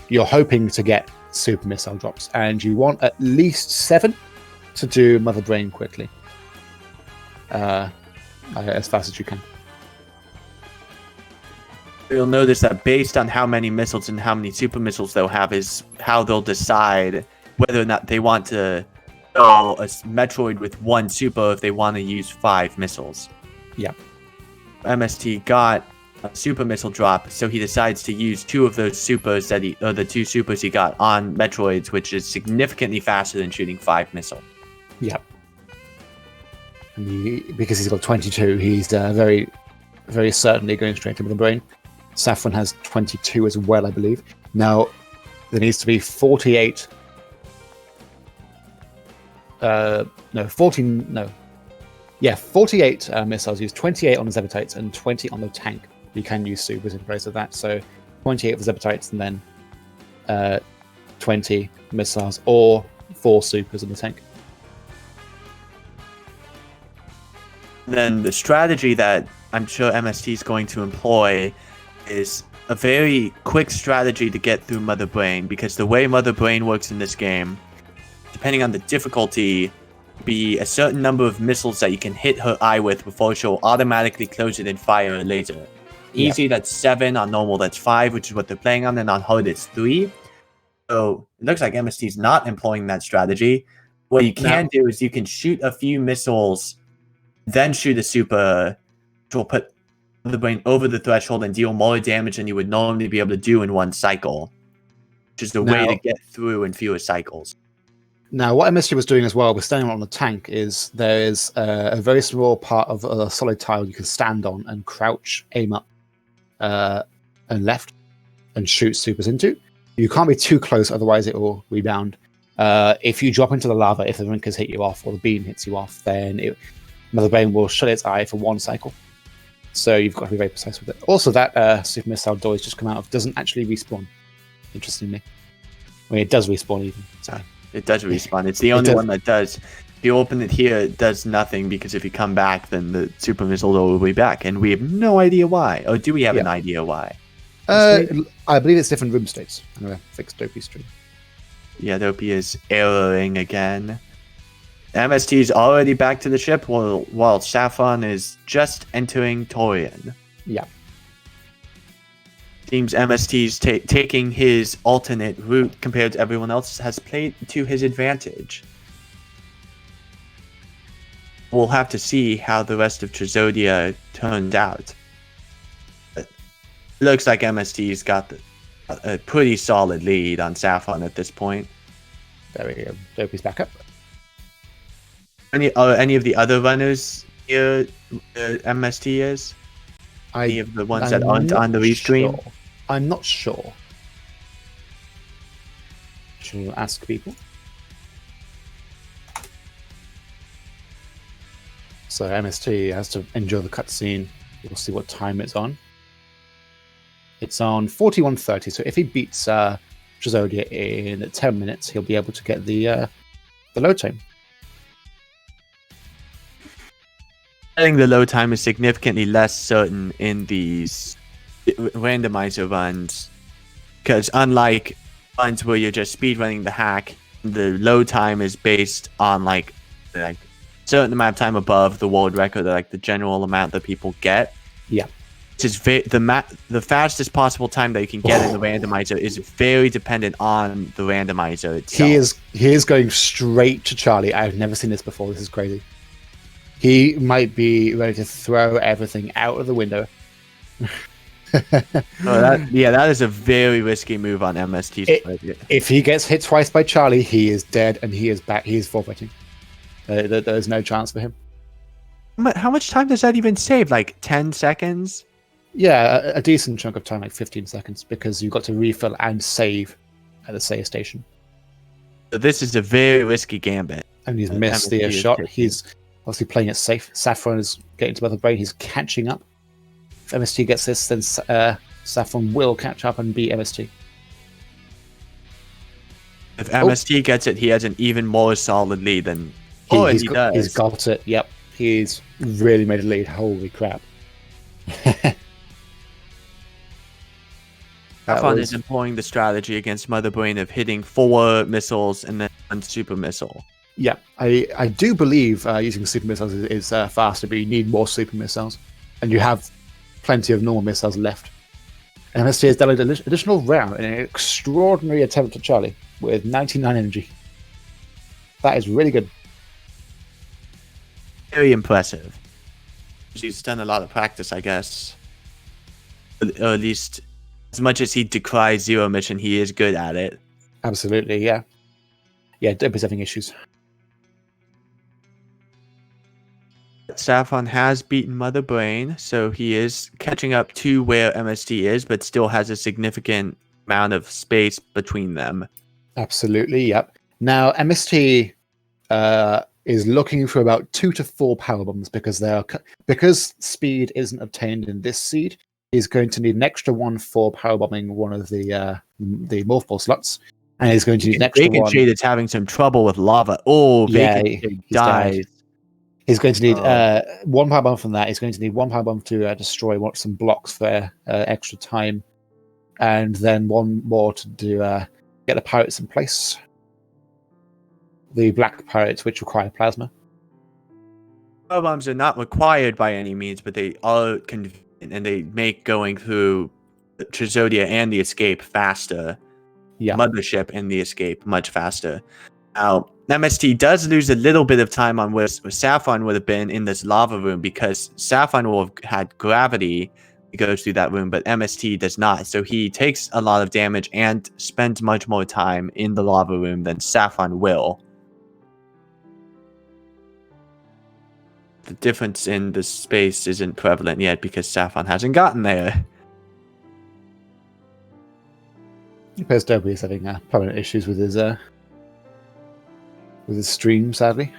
you're hoping to get super missile drops, and you want at least 7 to do Mother Brain quickly. As fast as you can. You'll notice that based on how many missiles and how many super missiles they'll have is how they'll decide whether or not they want to go a Metroid with 1 super if they want to use 5 missiles. Yeah. MST got a super missile drop, so he decides to use 2 of those supers the 2 supers he got on Metroids, which is significantly faster than shooting 5 missiles. Yeah. And because he's got 22, he's very, very certainly going straight to the brain. Saffron has 22 as well, I believe. Now, there needs to be 48... 48 missiles used, 28 on the Zepatites and 20 on the tank. You can use supers in place of that, so 28 for Zepatites and then 20 missiles or 4 supers in the tank. Then the strategy that I'm sure MST is going to employ is a very quick strategy to get through Mother Brain, because the way Mother Brain works in this game, depending on the difficulty, be a certain number of missiles that you can hit her eye with before she'll automatically close it and fire a laser. Easy, that's 7. On normal, that's 5, which is what they're playing on, and on hard, it's 3. So it looks like MST's not employing that strategy. What you can do is you can shoot a few missiles, then shoot a super, which will put the brain over the threshold and deal more damage than you would normally be able to do in 1 cycle, which is the way to get through in fewer cycles. Now, what MST was doing as well, with standing on the tank, is there is a very small part of a solid tile you can stand on and crouch, aim up, and left, and shoot supers into. You can't be too close, otherwise it will rebound. If you drop into the lava, if the rink has hit you off or the beam hits you off, then Mother Brain will shut its eye for 1 cycle. So you've got to be very precise with it. Also, that super missile door has just come out of doesn't actually respawn. Interestingly, I mean it does respawn even. So it does respawn. It's the only one that does. If you open it here, it does nothing because if you come back, then the super missile door will be back, and we have no idea why. Or do we have an idea why? I believe it's different room states. I'm gonna fix Dopey's stream. Yeah, Dopey is erroring again. MST is already back to the ship while Saffron is just entering Torian. Yeah. Seems MST's taking his alternate route compared to everyone else has played to his advantage. We'll have to see how the rest of Trezodia turns out. But looks like MST's got a pretty solid lead on Saffron at this point. There we go. Dopey's back up. Any of the other runners here MST is? Any of the ones that aren't on the restream? Sure. I'm not sure. Should we ask people? So MST has to enjoy the cutscene. We'll see what time it's on. It's on 41:30. So if he beats Trezodia in 10 minutes, he'll be able to get the load time. I think the load time is significantly less certain in these randomizer runs, because unlike runs where you're just speedrunning the hack, the load time is based on like certain amount of time above the world record, like the general amount that people get. Yeah, which is the fastest possible time that you can get in the randomizer is very dependent on the randomizer itself. He is going straight to Charlie. I've never seen this before. This is crazy. He might be ready to throw everything out of the window. That is a very risky move on MST's part. If he gets hit twice by Charlie, he is dead and he is back. He is forfeiting. There's no chance for him. How much time does that even save? Like 10 seconds? Yeah, a decent chunk of time, like 15 seconds, because you've got to refill and save at the save station. So this is a very risky gambit. And he's missed the shot. He's obviously playing it safe. Saffron is getting to Mother Brain. He's catching up. If MST gets this, then Saffron will catch up and beat MST. If MST gets it, he has an even more solid lead than he does. He's got it. Yep. He's really made a lead. Holy crap. Saffron is employing the strategy against Mother Brain of hitting 4 missiles and then 1 super missile. Yeah, I do believe using super missiles is faster, but you need more super missiles. And you have plenty of normal missiles left. MST has done an additional round in an extraordinary attempt at Charlie with 99 energy. That is really good. Very impressive. He's done a lot of practice, I guess. Or at least, as much as he decries zero mission, he is good at it. Absolutely, yeah. Yeah, Dope is having issues. Saffron has beaten Mother Brain, so he is catching up to where MST is, but still has a significant amount of space between them. Absolutely, yep. Now, MST is looking for about 2 to 4 power bombs because speed isn't obtained in this seed. He's going to need an extra one for power bombing one of the morph ball slots, and he's going to need an extra one. Shade is having some trouble with lava. Oh, yeah, he dies. Dead. He's going to need 1 power bomb from that. He's going to need 1 power bomb to destroy some blocks for extra time, and then 1 more to get the pirates in place. The black pirates, which require plasma. Power bombs are not required by any means, but they are convenient, and they make going through Trezodia and the escape faster. Yeah. Mothership and the escape much faster. Now, MST does lose a little bit of time on where Saffron would have been in this lava room, because Saffron will have had gravity to go through that room, but MST does not. So he takes a lot of damage and spends much more time in the lava room than Saffron will. The difference in the space isn't prevalent yet because Saffron hasn't gotten there. Because Dobby is having permanent issues with his stream, sadly.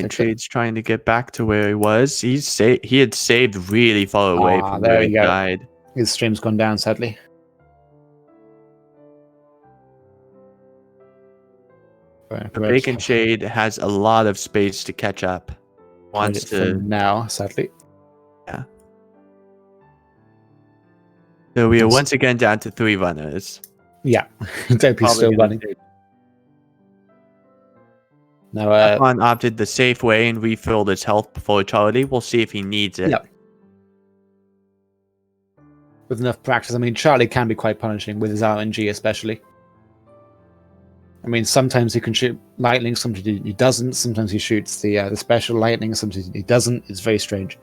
Trade's trying to get back to where he was. He had saved really far away from where he died. His stream's gone down, sadly. Vacant Shade has a lot of space to catch up. Wants to now, sadly. Yeah. So we are once again down to 3 runners. Yeah, Dopey's still running. Now, F1 opted the safe way and refilled his health before Charlie. We'll see if he needs it. Yep. With enough practice, I mean, Charlie can be quite punishing with his RNG, especially. I mean, sometimes he can shoot lightning, sometimes he doesn't. Sometimes he shoots the special lightning, sometimes he doesn't. It's very strange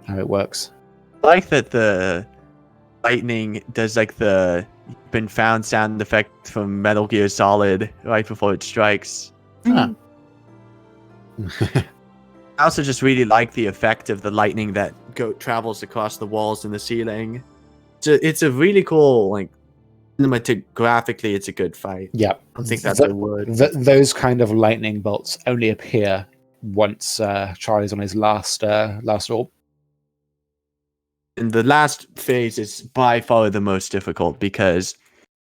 how it works. I like that the lightning does like the been found sound effect from Metal Gear Solid right before it strikes. Huh. I also just really like the effect of the lightning that travels across the walls and the ceiling. It's a really cool, like, cinematographically, it's a good fight. Yeah, I don't think that's a word. Those kind of lightning bolts only appear once Charlie's on his last orb. And the last phase is by far the most difficult because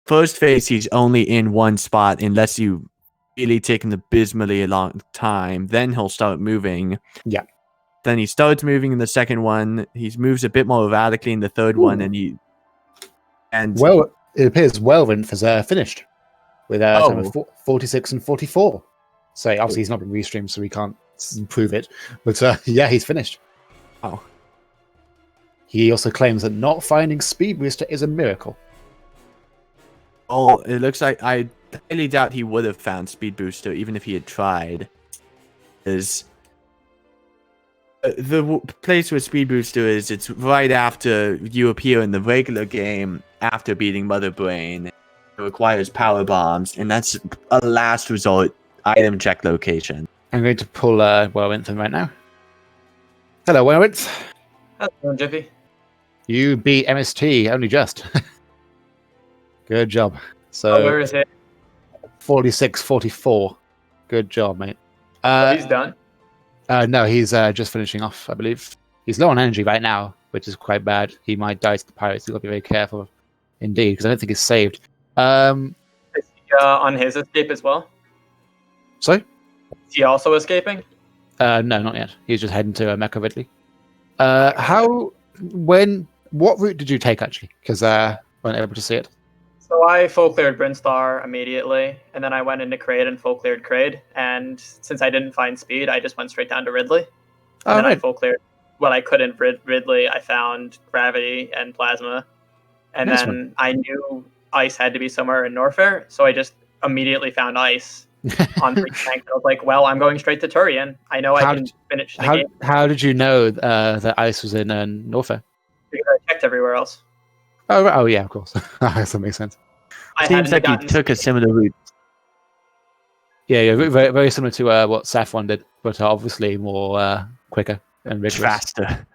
first phase he's only in one spot unless you really take an abysmally long time. Then he'll start moving. Yeah. Then he starts moving in the second one. He moves a bit more erratically in the third one, well, it appears Welrinth has finished with time of 46 and 44. So obviously he's not been restreamed, so we can't prove it. But yeah, he's finished. Oh. He also claims that not finding Speed Booster is a miracle. Oh, it looks like I highly doubt he would have found Speed Booster even if he had tried. Because the place where Speed Booster is, it's right after you appear in the regular game after beating Mother Brain. It requires power bombs, and that's a last resort item check location. I'm going to pull Welrinth in right now. Hello, Welrinth. How's it going, Jiffy? You beat MST, only just. Good job. So, where is it? 46-44. Good job, mate. He's done? No, he's just finishing off, I believe. He's low on energy right now, which is quite bad. He might die to the pirates. You've got to be very careful, indeed, because I don't think he's saved. Is he on his escape as well? Sorry? Is he also escaping? No, not yet. He's just heading to Mecha Ridley. What route did you take, actually? Because I wasn't able to see it. So I full cleared Brinstar immediately, and then I went into Kraid and full cleared Kraid. And since I didn't find Speed, I just went straight down to Ridley. And then I full cleared what I couldn't Ridley. I found Gravity and Plasma. And then I knew Ice had to be somewhere in Norfair, so I just immediatally found Ice on 3 tanks. I was like, well, I'm going straight to Turian. I know I can finish the game. How did you know that Ice was in Norfair? Because I checked everywhere else. Oh yeah, of course. That makes sense. Seems like he took a similar route. Yeah, very, very similar to what Saffron did, but obviously more quicker and rigorous. Faster.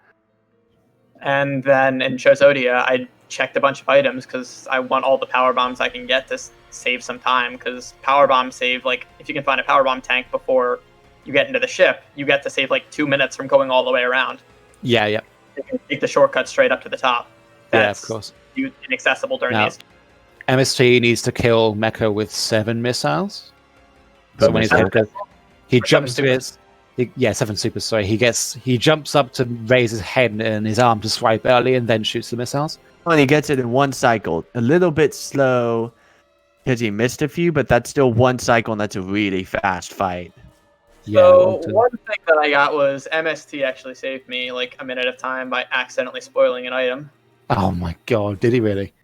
And then in Chozodia, I checked a bunch of items because I want all the power bombs I can get to save some time. Because power bombs save, like, if you can find a power bomb tank before you get into the ship, you get to save like 2 minutes from going all the way around. Yeah. You can take the shortcut straight up to the top. That's, of course. Inaccessible during these. MST needs to kill Mecha with 7 missiles. So when he jumps to his 7 supers. Sorry, he jumps up to raise his head and his arm to swipe early, and then shoots the missiles. Well, he gets it in one cycle. A little bit slow because he missed a few, but that's still one cycle, and that's a really fast fight. So one thing that I got was MST actually saved me like a minute of time by accidentally spoiling an item. Oh my god, did he really?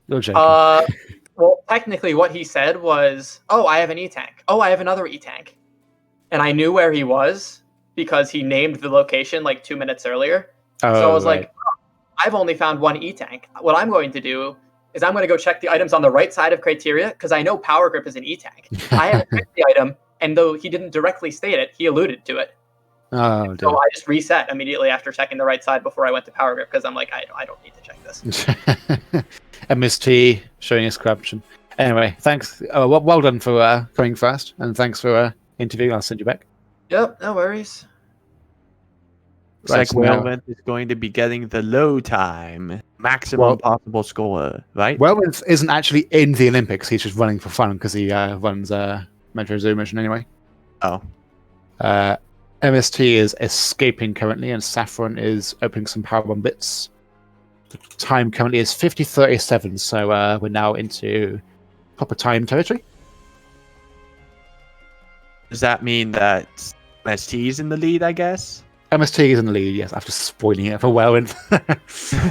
You're joking. Well, technically what he said was, oh, I have an E-Tank. Oh, I have another E-Tank. And I knew where he was because he named the location like 2 minutes earlier. So I was like, oh, I've only found one E-Tank. What I'm going to do is I'm going to go check the items on the right side of Criteria because I know Power Grip is an E-Tank. I haven't checked the item, and though he didn't directly state it, he alluded to it. Oh, dear. So I just reset immediately after checking the right side before I went to Power Grip because I'm like, I don't need to check this. MST showing us corruption. Anyway, thanks. Well done for coming fast, and thanks for interviewing. I'll send you back. Yep, no worries. Looks Right, like so now- Wellman is going to be getting the low time, maximum possible score, right? Wellman isn't actually in the Olympics. He's just running for fun because he runs Metro Zoo mission anyway. Oh, MST is escaping currently, and Saffron is opening some powerbomb bits. The time currently is 50:37, so we're now into proper time territory. does that mean that ST is in the lead, I guess? MST is in the lead, yes, after spoiling it for Wellman.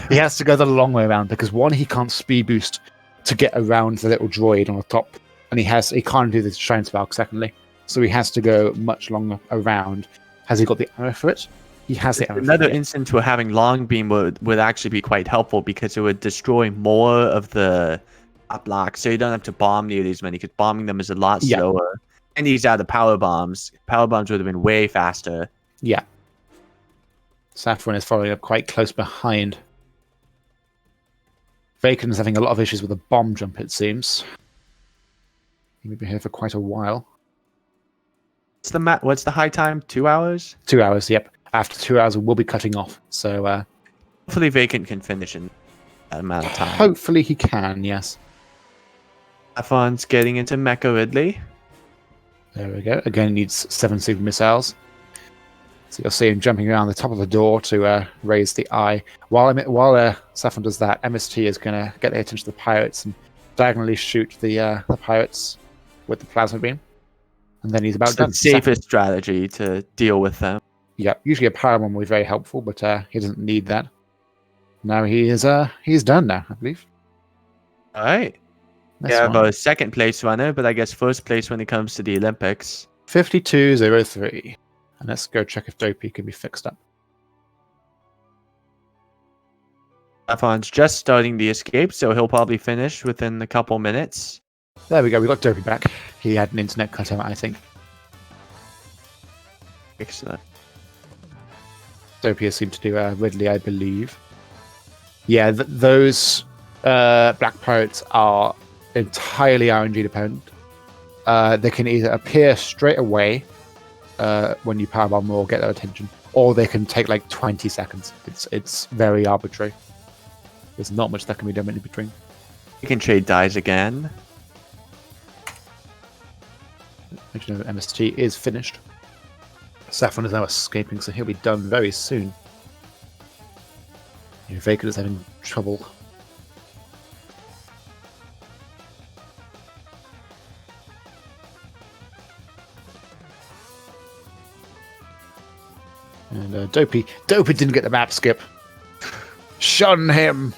He has to go the long way around because one, he can't speed boost to get around the little droid on the top, and he can't do the Shine Spark, secondly. So he has to go much longer around. Has he got the arrow for it? He has the arrow. Another instance where having long beam would actually be quite helpful because it would destroy more of the top blocks, so you don't have to bomb nearly as many, because bombing them is a lot slower. And he's out of power bombs. Power bombs would have been way faster. Yeah. Saffron is following up quite close behind. Bacon is having a lot of issues with the bomb jump, it seems. He may be here for quite a while. What's the high time? 2 hours? 2 hours, yep. After 2 hours, we'll be cutting off. So hopefully Vacant can finish in that amount of time. Hopefully he can, yes. Afon's getting into Mecha Ridley. There we go. Again, he needs 7 super missiles. So you'll see him jumping around the top of the door to raise the eye. While Saffron does that, MST is going to get the attention of the pirates and diagonally shoot the pirates with the plasma beam. And then he's about done. The safest strategy to deal with them. Yeah, usually a power bomb would be very helpful, but he doesn't need that. Now he's done now, I believe. All right. We have a second place runner, but I guess first place when it comes to the Olympics. 52:03. And let's go check if Dopey can be fixed up. Afon's just starting the escape, so he'll probably finish within a couple minutes. There we go, we got Dopey back. He had an internet cutout, I think. Excellent. Dopey has seemed to do Ridley, I believe. Yeah, those Black Pirates are entirely RNG dependent. They can either appear straight away when you powerbomb or get their attention, or they can take like 20 seconds. It's very arbitrary. There's not much that can be done in between. You can trade dies again. Mention of MST is finished. Saffron is now escaping, so he'll be done very soon. Vacant is having trouble. And Dopey didn't get the map skip. Shun him!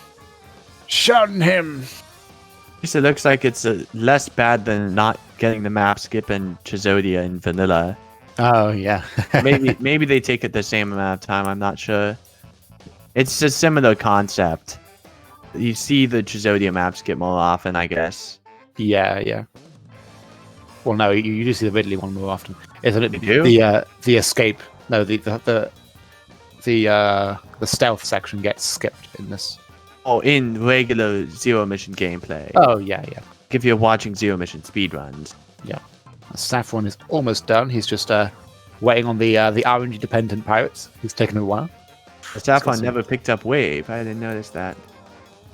Shun him! At least it looks like it's less bad than not getting the map skip in Chizodia in vanilla. Oh yeah. maybe they take it the same amount of time. I'm not sure. It's a similar concept. You see the Chizodia map skip more often, I guess. Yeah. Well, no, you do see the Ridley one more often. Isn't it? You do? The escape. No, the stealth section gets skipped in this. Oh, in regular Zero Mission gameplay. Oh yeah. If you're watching Zero Mission speedruns. Yeah. Saffron is almost done. He's just waiting on the RNG dependent pirates. He's taken a while. Saffron never picked up wave. I didn't notice that.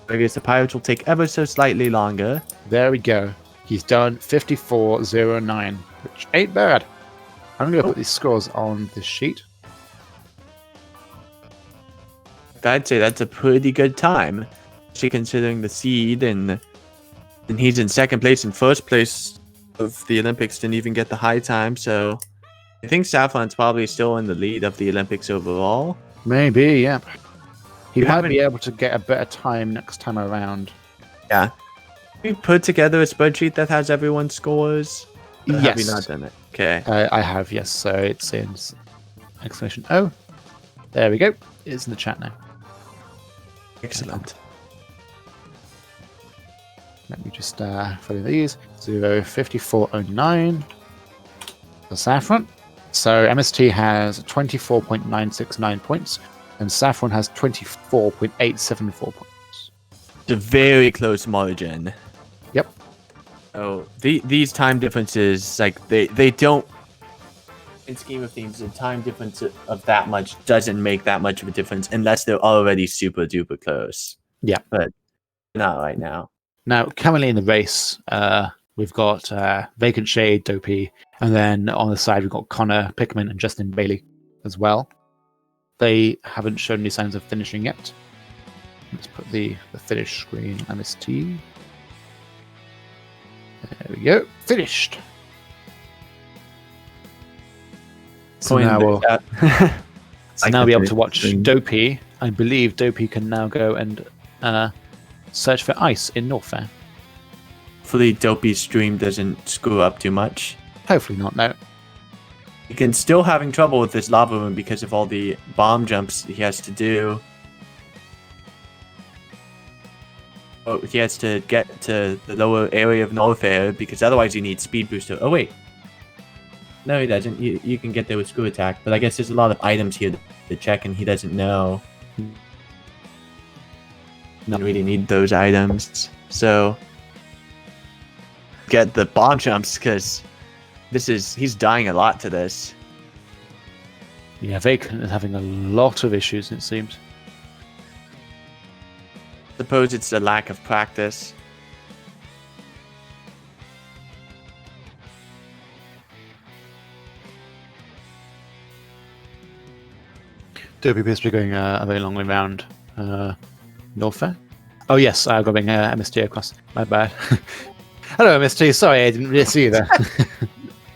I guess the pirates will take ever so slightly longer. There we go. He's done 54:09, which ain't bad. I'm going to put these scores on this sheet. I'd say that's a pretty good time, especially considering the seed, and he's in second place and first place of the Olympics, didn't even get the high time, so I think Saffron's probably still in the lead of the Olympics overall. Maybe, yeah. He might be able to get a better time next time around. Yeah. We put together a spreadsheet that has everyone's scores. Yes. Have you not done it? Okay. I have, yes. So it's in exclamation. Oh, there we go. It's in the chat now. Excellent. Let me just fill in these. 5409 for Saffron. So MST has 24.969 points, and Saffron has 24.874 points. It's a very close margin. Yep. Oh, these time differences, like they don't in scheme of things, the time difference of that much doesn't make that much of a difference unless they're already super duper close. Yeah. But not right now. Now, currently in the race, we've got Vacant Shade, Dopey, and then on the side we've got Connor, Pickman, and Justin Bailey as well. They haven't shown any signs of finishing yet. Let's put the finish screen MST. There we go. Finished. So now we'll be able to watch Dopey. I believe Dopey can now go and search for ice in Norfair. Hopefully Dopey's stream doesn't screw up too much. Hopefully not, no. He can still having trouble with this lava room because of all the bomb jumps he has to do. Oh, he has to get to the lower area of Norfair because otherwise he needs speed booster. Oh wait. No, he doesn't. You can get there with screw attack, but I guess there's a lot of items here to check and he doesn't know. Don't really need those items. So get the bomb jumps because he's dying a lot to this. Yeah, Vacant is having a lot of issues, it seems. Suppose it's the lack of practice. Dopey appears to be going a very long way round Norfair. Oh yes, I'm going MST across. My bad. Hello, MST. Sorry, I didn't really see you there.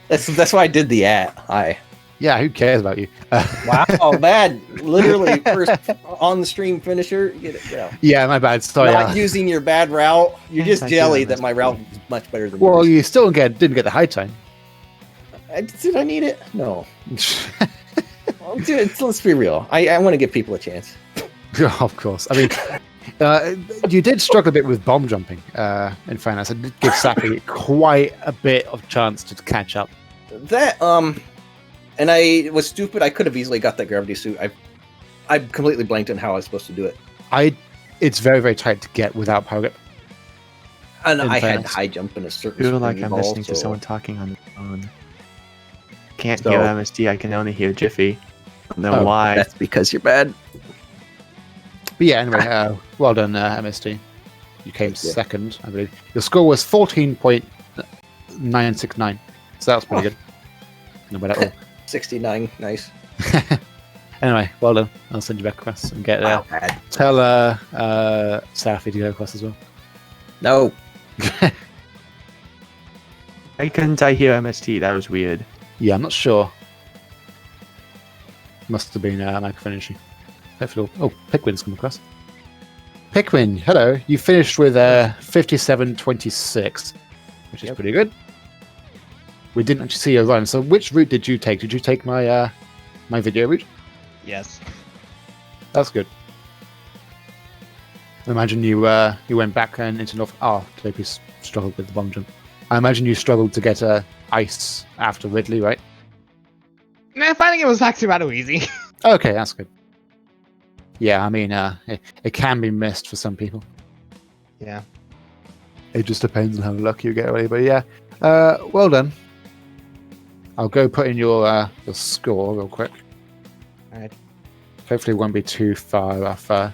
That's why I did the Hi. Yeah, who cares about you? Wow, bad. Literally first on the stream finisher. Get it. Yeah, my bad. Sorry. Not using your bad route. You're just jelly that my route is much better than yours. Well, you still didn't get the high time. Did I need it? No. Dude, let's be real. I want to give people a chance. Of course. I mean, you did struggle a bit with bomb jumping. In fairness, I did give Sappy quite a bit of chance to catch up. That and I was stupid. I could have easily got that gravity suit. I completely blanked on how I was supposed to do it. It's very, very tight to get without power grip. And I had high jump in a certain. I feel like I'm listening to someone talking on the phone. Can't hear MST. I can only hear Jiffy. I don't know why. That's because you're bad. But yeah, anyway, well done, MST. You came second, I believe. Your score was 14.969. So that was pretty good. No bad at all. 69, nice. Anyway, well done. I'll send you back across and get tell Safi to go across as well. No. Why couldn't I hear MST? That was weird. Yeah, I'm not sure. Must have been a microphone issue. Hopefully, Pickwin's come across. Pickwin, hello. You finished with 57.26, which is pretty good. We didn't actually see your run. So, which route did you take? Did you take my my video route? Yes. That's good. I imagine you went back and into North. Oh, Dopey struggled with the bomb jump. I imagine you struggled to get ice after Ridley, right? Nah, finding it was actually rather easy. Okay, that's good. Yeah, I mean, it can be missed for some people. Yeah. It just depends on how lucky you get, really. But yeah, well done. I'll go put in your score real quick. All right. Hopefully, it won't be too far off. All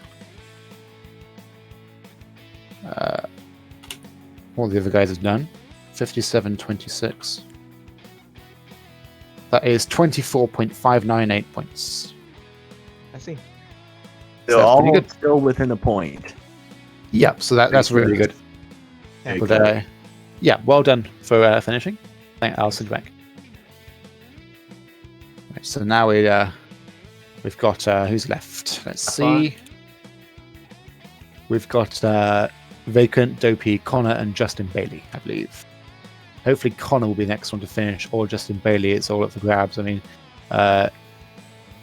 the other guys have done. 57.26. That is 24.598 points. I see. They're all still within a point. Yep, so that's really good. Yeah, but, yeah, well done for finishing. I'll send you back. Right, so now we've got who's left. Let's see. We've got Vacant, Dopey, Connor, and Justin Bailey, I believe. Hopefully Connor will be the next one to finish, or Justin Bailey. It's all up for grabs. I mean,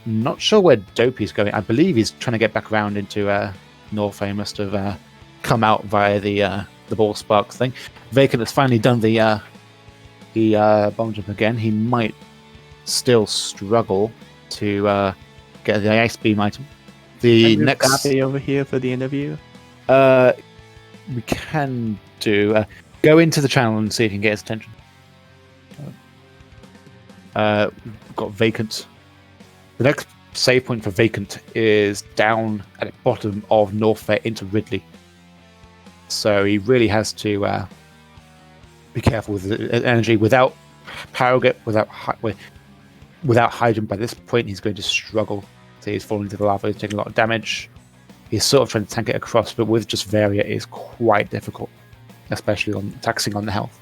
not sure where Dopey's going. I believe he's trying to get back around into Norfair. He must have come out via the ball sparks thing. Vacant has finally done the bomb jump again. He might still struggle to get the ice beam item. The next copy over here for the interview. We can do. Go into the channel and see if you can get his attention. got Vacant. The next save point for Vacant is down at the bottom of Norfair into Ridley. So he really has to be careful with the energy. Without Power Grip, without high jump by this point, he's going to struggle. So he's falling into the lava, he's taking a lot of damage. He's sort of trying to tank it across, but with just Varia, it is quite difficult, especially on taxing on the health.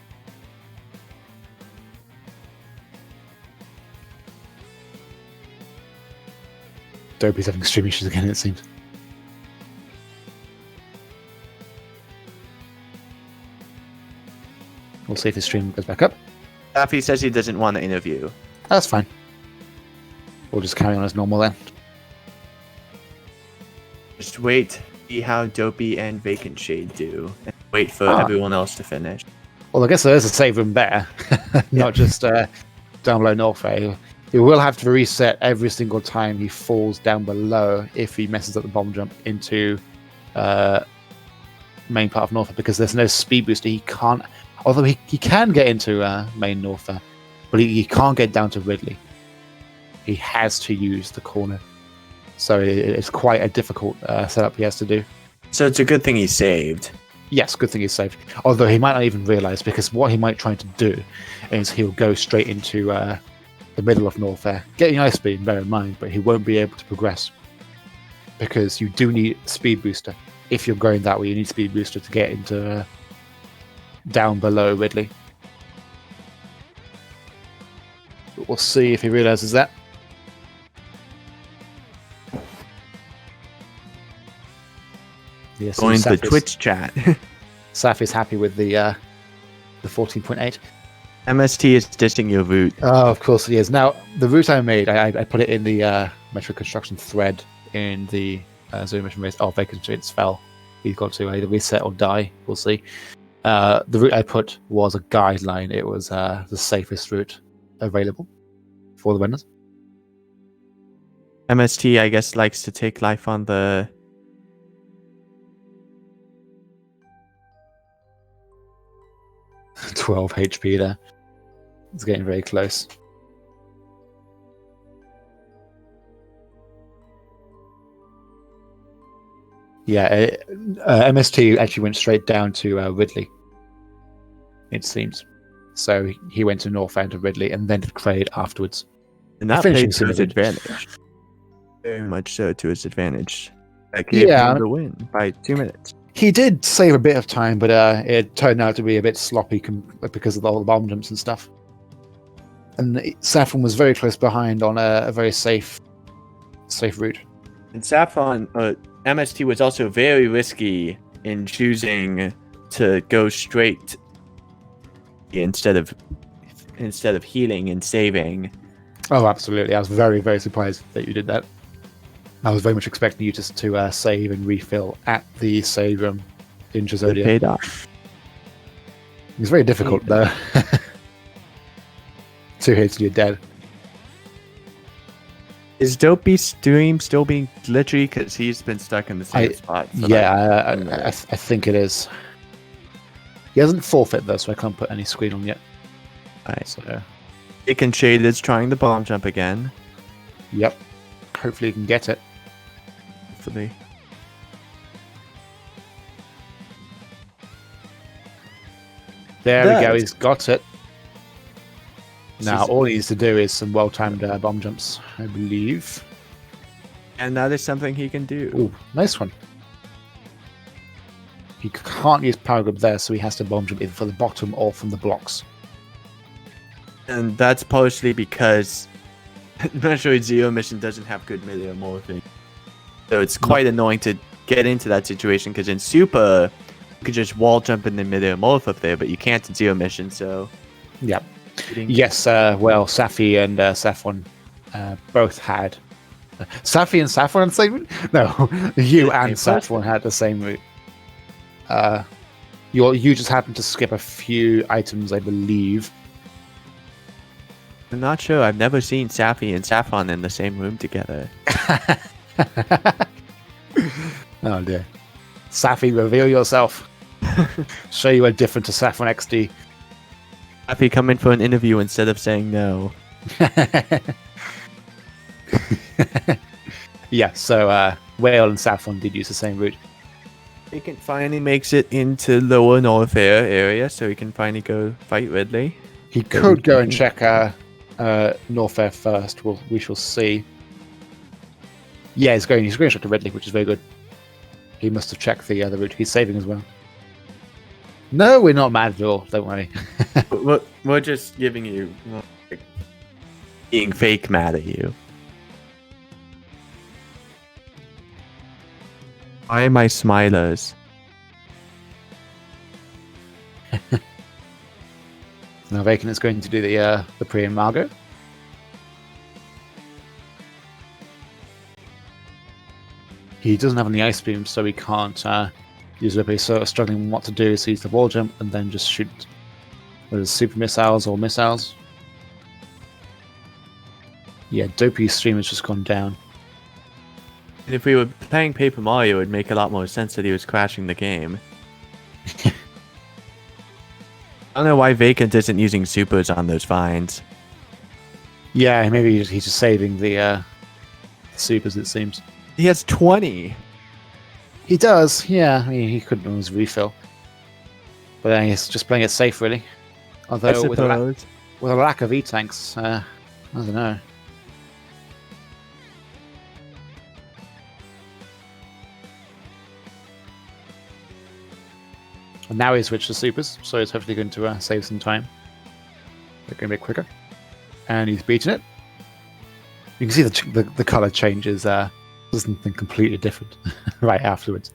Dopey's having extreme issues again, it seems. We'll see if his stream goes back up. Safi says he doesn't want to interview. That's fine. We'll just carry on as normal then. Just wait, see how Dopey and Vacant Shade do, and wait for everyone else to finish. Well, I guess there is a save room there, not just down below Norfair. He will have to reset every single time he falls down below if he messes up the bomb jump into main part of Norfair, because there's no speed booster. He can't, although he can get into main Norfair, but he can't get down to Ridley. He has to use the corner. So it's quite a difficult setup he has to do. So it's a good thing he saved. Yes, good thing he's saved. Although he might not even realise, because what he might try to do is he'll go straight into the middle of Norfair, getting ice beam, bear in mind, but he won't be able to progress because you do need speed booster. If you're going that way, you need speed booster to get into down below Ridley. But we'll see if he realises that. Yes, Going to Twitch chat. Saf is happy with the 14.8. MST is dissing your route. Oh, of course he is. Now, the route I made, I put it in the Metroid construction thread in the Zero Mission race. Oh, Vacant Shades fell. He's got to either reset or die. We'll see. The route I put was a guideline. It was the safest route available for the winners. MST, I guess, likes to take life on the... — 12 HP there. It's getting very close. Yeah, MST actually went straight down to Ridley, it seems. So he went to North End of Ridley and then did Kraid afterwards. And that played to his advantage. Very much so to his advantage. That gave him the win by 2 minutes. He did save a bit of time, but it turned out to be a bit sloppy because of all the bomb jumps and stuff. And Saffron was very close behind on a very safe route. And Saffron, MST was also very risky in choosing to go straight instead of healing and saving. Oh, absolutely! I was very, very surprised that you did that. I was very much expecting you just to save and refill at the save room in Chazodia. It paid off. It's very difficult though. 2 hits and you're dead. Is Dopey's stream still being glitchy because he's been stuck in the same spot? I think it is. He hasn't forfeit though, so I can't put any screen on yet. Alright. So. Chicken Shade is trying the bomb jump again. Yep. Hopefully you can get it. Hopefully. There we go, he's got it. Now all he needs to do is some well-timed bomb jumps, I believe. And that is something he can do. Ooh, nice one. He can't use power grip there, so he has to bomb jump either from the bottom or from the blocks. And that's partially because Metroid Zero Mission doesn't have good melee morphing. So it's quite annoying to get into that situation, because in Super, you could just wall jump in the melee morph up there, but you can't in Zero Mission, so... Yeah. Yes, well, Safi and Saffron both had... Safi and Saffron the same route? No, you and Saffron had the same route. You just happened to skip a few items, I believe. I'm not sure. I've never seen Safi and Saffron in the same room together. Oh dear. Safi, reveal yourself. Show you are different to Saffron XD. Safi, come in for an interview instead of saying no. Yeah, so Whale and Saffron did use the same route. Vacant finally makes it into lower Norfair area, so he can finally go fight Ridley. He could go and check Norfair first. We shall see. Yeah, he's going straight to Ridley, which is very good. He must have checked the other route. He's saving as well. No, we're not mad at all. Don't worry. We're just giving you being fake mad at you. Why am I smilers? Now Vacant is going to do the pre-Margot. He doesn't have any ice beams, so he can't use it. He's sort of struggling what to do, so he's the wall jump and then just shoot with super missiles or missiles. Yeah, Dopey's stream has just gone down. And if we were playing Paper Mario, it would make a lot more sense that he was crashing the game. I don't know why Vacant isn't using supers on those finds. Yeah, maybe he's just saving the supers, it seems. He has 20. He does, yeah. I mean, he could always refill. But then he's just playing it safe, really. Although, with a lack of E-tanks, I don't know. And now he's switched to supers, so he's hopefully going to save some time. They're going to be quicker. And he's beaten it. You can see the colour changes. Something completely different right afterwards.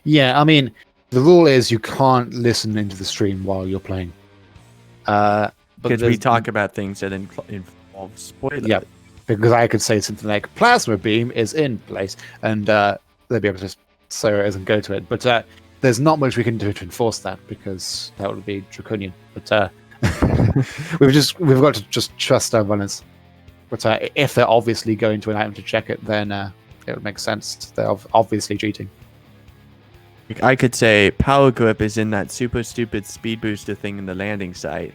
Yeah, I mean, the rule is you can't listen into the stream while you're playing. Because we talk about things that involve spoilers. Yeah, because I could say something like plasma beam is in place, and they'll be able to just say where it is and go to it. But there's not much we can do to enforce that because that would be draconian. But we've got to just trust our runners. But if they're obviously going to an item to check it, then it would make sense. They're obviously cheating. I could say Power Grip is in that super stupid speed booster thing in the landing site.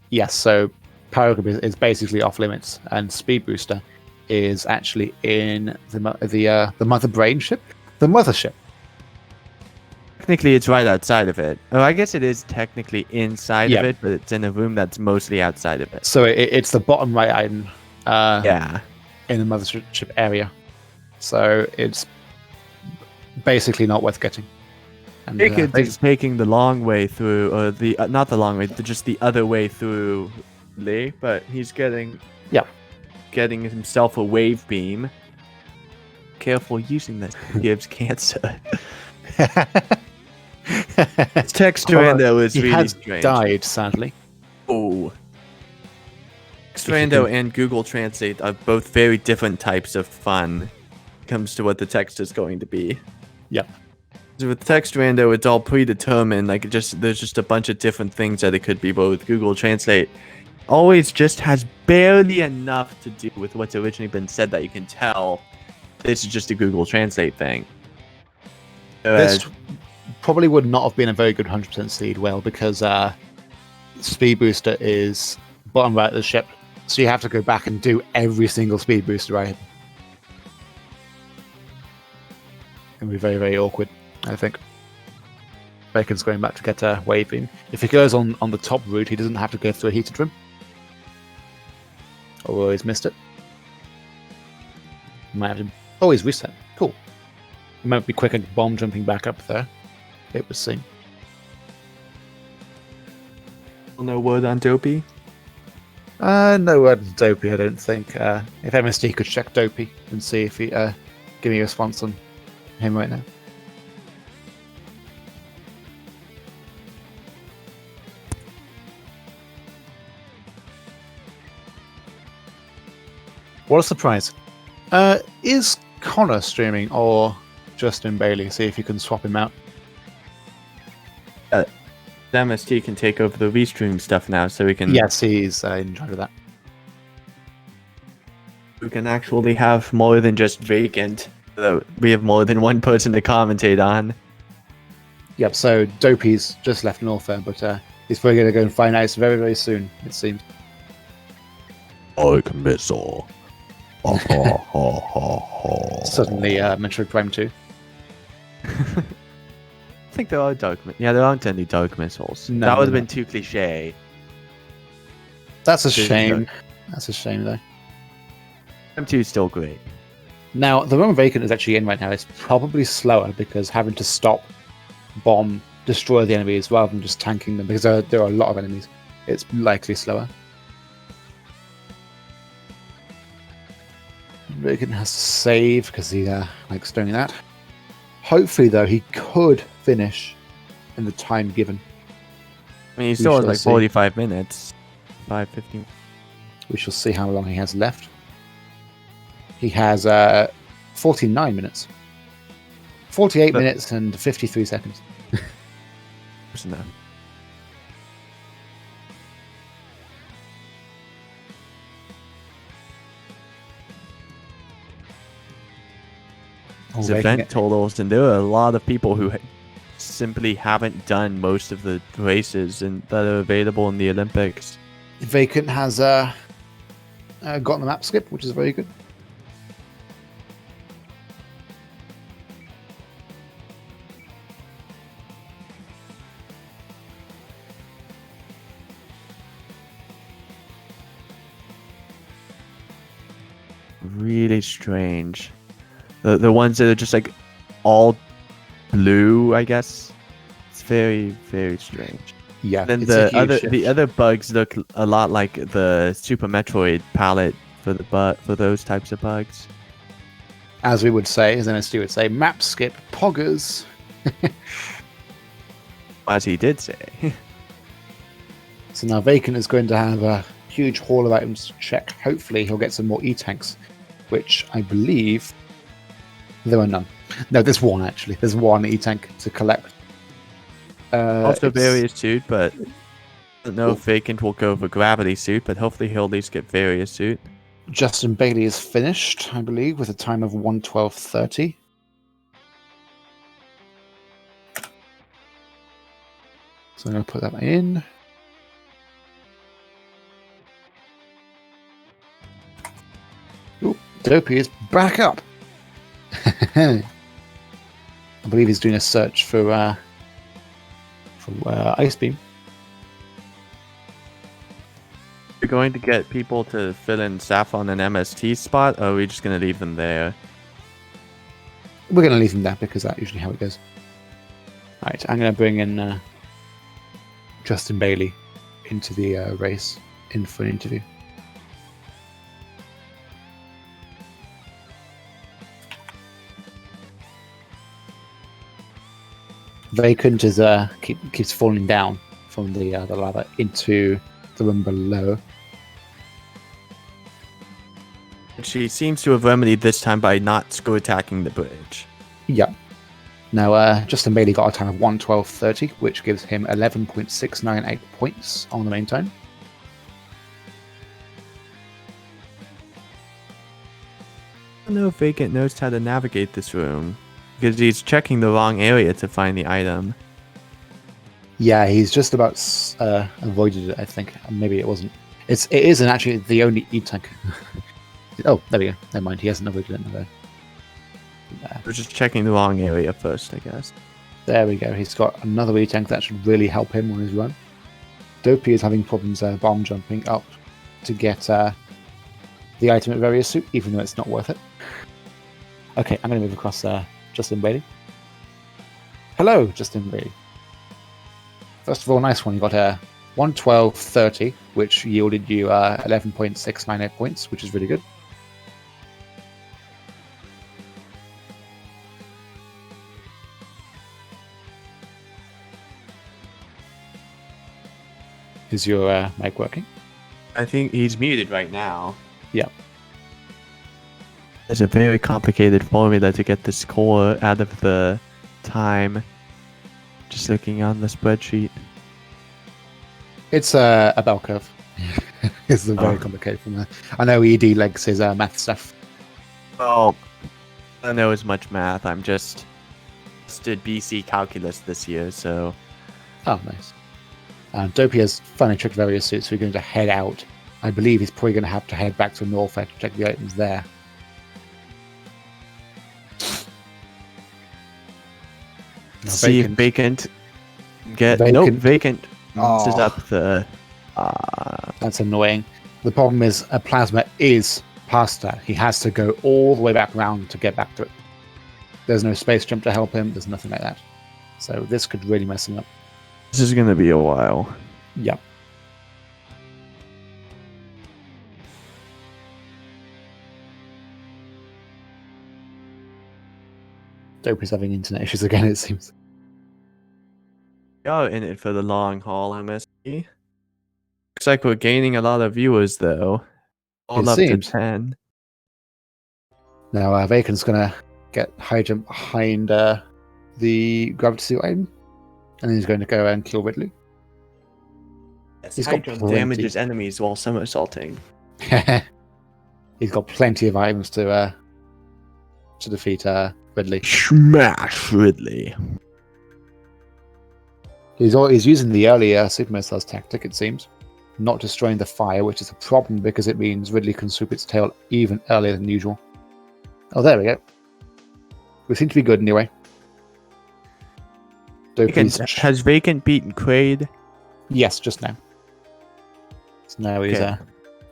Yes, so Power Grip is basically off limits, and Speed Booster is actually in the Mother Brain ship, the Mothership. Technically, it's right outside of it. Oh, I guess it is technically inside of it, but it's in a room that's mostly outside of it. So it's the bottom right item. Yeah. In the Mothership area. So it's basically not worth getting. And, He's taking the long way through, or the not the long way, just the other way through Lee, but he's getting himself a wave beam. Careful using this gives cancer. Text Rando is really strange. Died, sadly. Oh. Rando and Google Translate are both very different types of fun when it comes to what the text is going to be. Yep. So with Text Rando, it's all predetermined. Like there's just a bunch of different things that it could be. But with Google Translate, always just has barely enough to do with what's originally been said that you can tell this is just a Google Translate thing. This probably would not have been a very good 100% seed well because Speed Booster is bottom right of the ship, so you have to go back and do every single Speed Booster item. It can be very, very awkward, I think. Bacon's going back to get a wave beam. If he goes on the top route, he doesn't have to go through a heated room. Although he's missed it. Might have to... Oh, he's reset. Cool. It might be quicker bomb jumping back up there. It would seem. No word on Dopey? No word on Dopey, I don't think. If MSD could check Dopey and see if he give me a response on him right now. What a surprise. Is Connor streaming or Justin Bailey? See if you can swap him out. MST can take over the restream stuff now, so we can... Yes, he's in charge of that. We can actually have more than just Vacant. So we have more than one person to commentate on. Yep, so Dopey's just left Norfair, but he's probably going to go and find ice very, very soon, it seems. Dark Missile. Suddenly, Metroid Prime 2. I think there are there aren't any dark missiles. No, that would have no. been too cliche. That's a There's shame. no- That's a shame, though. Prime 2 is still great. Now, the room Vacant is actually in right now is probably slower because having to stop, bomb, destroy the enemies rather than just tanking them, because there are a lot of enemies, it's likely slower. Vacant has to save because he likes doing that. Hopefully, though, he could finish in the time given. I mean, he We still has shall like see. 45 minutes. 5:15. We shall see how long he has left. He has 49 minutes. 48 But- minutes and 53 seconds. No. These event totals, and there are a lot of people who simply haven't done most of the races and that are available in the Olympics. Vacant has gotten the map skip, which is very good. Really strange. The ones that are just like all blue, I guess. It's very, very strange. Yeah. Then it's a huge the shift. other bugs look a lot like the Super Metroid palette for for those types of bugs. As we would say, as MSD would say, map skip, poggers. As he did say. So now Vacant is going to have a huge haul of items to check. Hopefully he'll get some more E-tanks, which I believe there are none. No, there's one actually. There's one E-tank to collect. Also it's- various suit, but I don't know if Vacant will go for gravity suit, but hopefully he'll at least get various suit. Justin Bailey is finished, I believe, with a time of 1:12:30. So I'm going to put that in. Ooh, Dopey is back up. I believe he's doing a search for Ice Beam. We're going to get people to fill in Saffron and MST spot, or are we just going to leave them there? We're going to leave him there because that's usually how it goes. Right, I'm going to bring in Justin Bailey into the race in for an interview. Vacant is keeps falling down from the ladder into the room below. She seems to have remedied this time by not screw attacking the bridge. Yeah. Now, Justin Bailey got a time of 1:12:30, which gives him 11.698 points on the main time. I don't know if Vacant knows how to navigate this room, because he's checking the wrong area to find the item. Yeah, he's just about avoided it, I think. Maybe it wasn't. It isn't actually the only E-tank. Oh, there we go. Never mind, he hasn't avoided it. No. We're just checking the wrong area first, I guess. There we go. He's got another E-tank that should really help him on his run. Dopey is having problems bomb jumping up to get the item at various suit, even though it's not worth it. Okay, I'm going to move across Justin Bailey. Hello, Justin Bailey. First of all, nice one. You got a 1:12:30, which yielded you 11.698 points, which is really good. Is your mic working? I think he's muted right now. Yeah. There's a very complicated formula to get the score out of the time. Just looking on the spreadsheet. It's a bell curve. It's a very complicated formula. I know ED likes his math stuff. Well, I don't know as much math. I'm just did BC calculus this year, so Oh, nice. Dopey has finally checked various suits, so we're going to head out. I believe he's probably going to have to head back to Norfolk to check the items there. Now, see if vacant get vacant messes up the. That's annoying. The problem is a plasma is past that. He has to go all the way back around to get back to it. There's no space jump to help him. There's nothing like that. So this could really mess him up. This is gonna be a while. Yep. Dopey's having internet issues again, it seems. We are in it for the long haul, MSP. Looks like we're gaining a lot of viewers, though. All It up seems. to 10. Now, Vacan's going to get high jump behind the gravity suit item. And then he's going to go and kill Ridley. Yes, He's high got jump plenty. damages enemies while somersaulting. He's got plenty of items to defeat Ridley. Smash Ridley. He's using the earlier Super Missile's tactic, it seems. Not destroying the fire, which is a problem because it means Ridley can swoop its tail even earlier than usual. Oh, there we go. We seem to be good anyway. Has Vacant beaten Kraid? Yes, just now. So now he's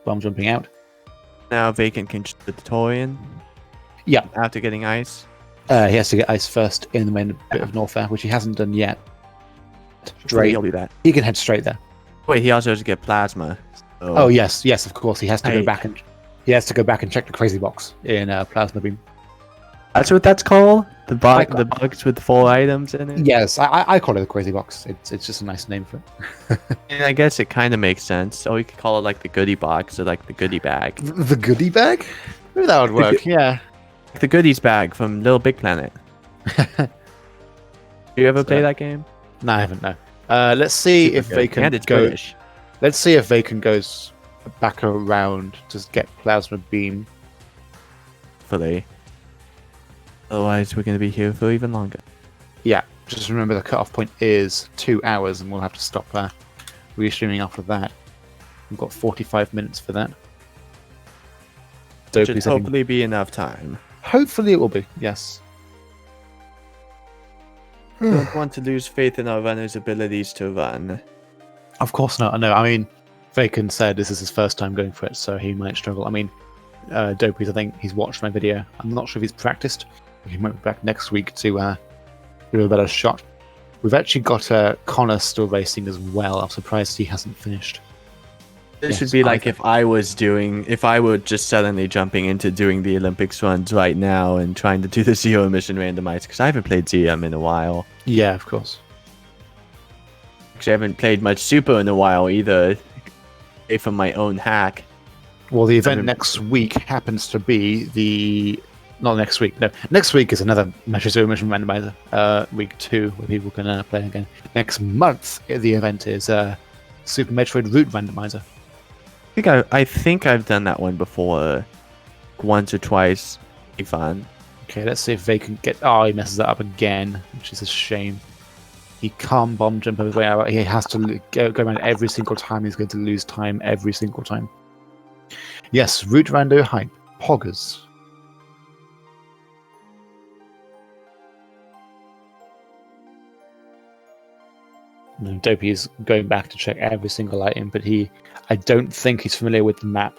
bomb jumping out. Now Vacant can shoot the Torian. Yeah. After getting ice. He has to get ice first in the main bit of Norfair, which he hasn't done yet. Straight. He'll do that. He can head straight there. Wait, he also has to get plasma. So. Oh yes, of course. He has to go back and check the crazy box in Plasma Beam. That's what that's called? The box with 4 items in it? Yes, I call it the crazy box. It's just a nice name for it. And I guess it kind of makes sense. Or you could call it like the goodie box or like the goodie bag. The goodie bag? Maybe that would work. Yeah. The goodies bag from Little Big Planet. You ever play that game? No, I haven't. No. Let's see if Vacant goes. Let's see if Vacant goes back around to get Plasma Beam. Fully. Otherwise, we're going to be here for even longer. Yeah, just remember the cutoff point is 2 hours, and we'll have to stop restreaming after that. We've got 45 minutes for that. Should hopefully be enough time. Hopefully it will be, yes. Don't want to lose faith in our runners' abilities to run. Of course not. No, I mean, Vacant said this is his first time going for it, so he might struggle. I mean, Dopey's, I think he's watched my video. I'm not sure if he's practiced. He might be back next week to give a better shot. We've actually got Connor still racing as well. I'm surprised he hasn't finished. This would be like if I were just suddenly jumping into doing the Olympics runs right now and trying to do the Zero Mission Randomizer, because I haven't played ZM in a while. Yeah, of course. Actually, I haven't played much Super in a while either, away from my own hack. Well, the event next week happens to be not next week. No, next week is another Metroid Zero Mission Randomizer, week 2, where people can play again. Next month, the event is Super Metroid Route Randomizer. I think I've done that one before, once or twice. Be fun. Okay, let's see if they can get. Oh, he messes that up again, which is a shame. He can't bomb jump his way out. He has to go around every single time. He's going to lose time every single time. Yes, Route Rando hype. Poggers. Dopey is going back to check every single item, but I don't think he's familiar with the map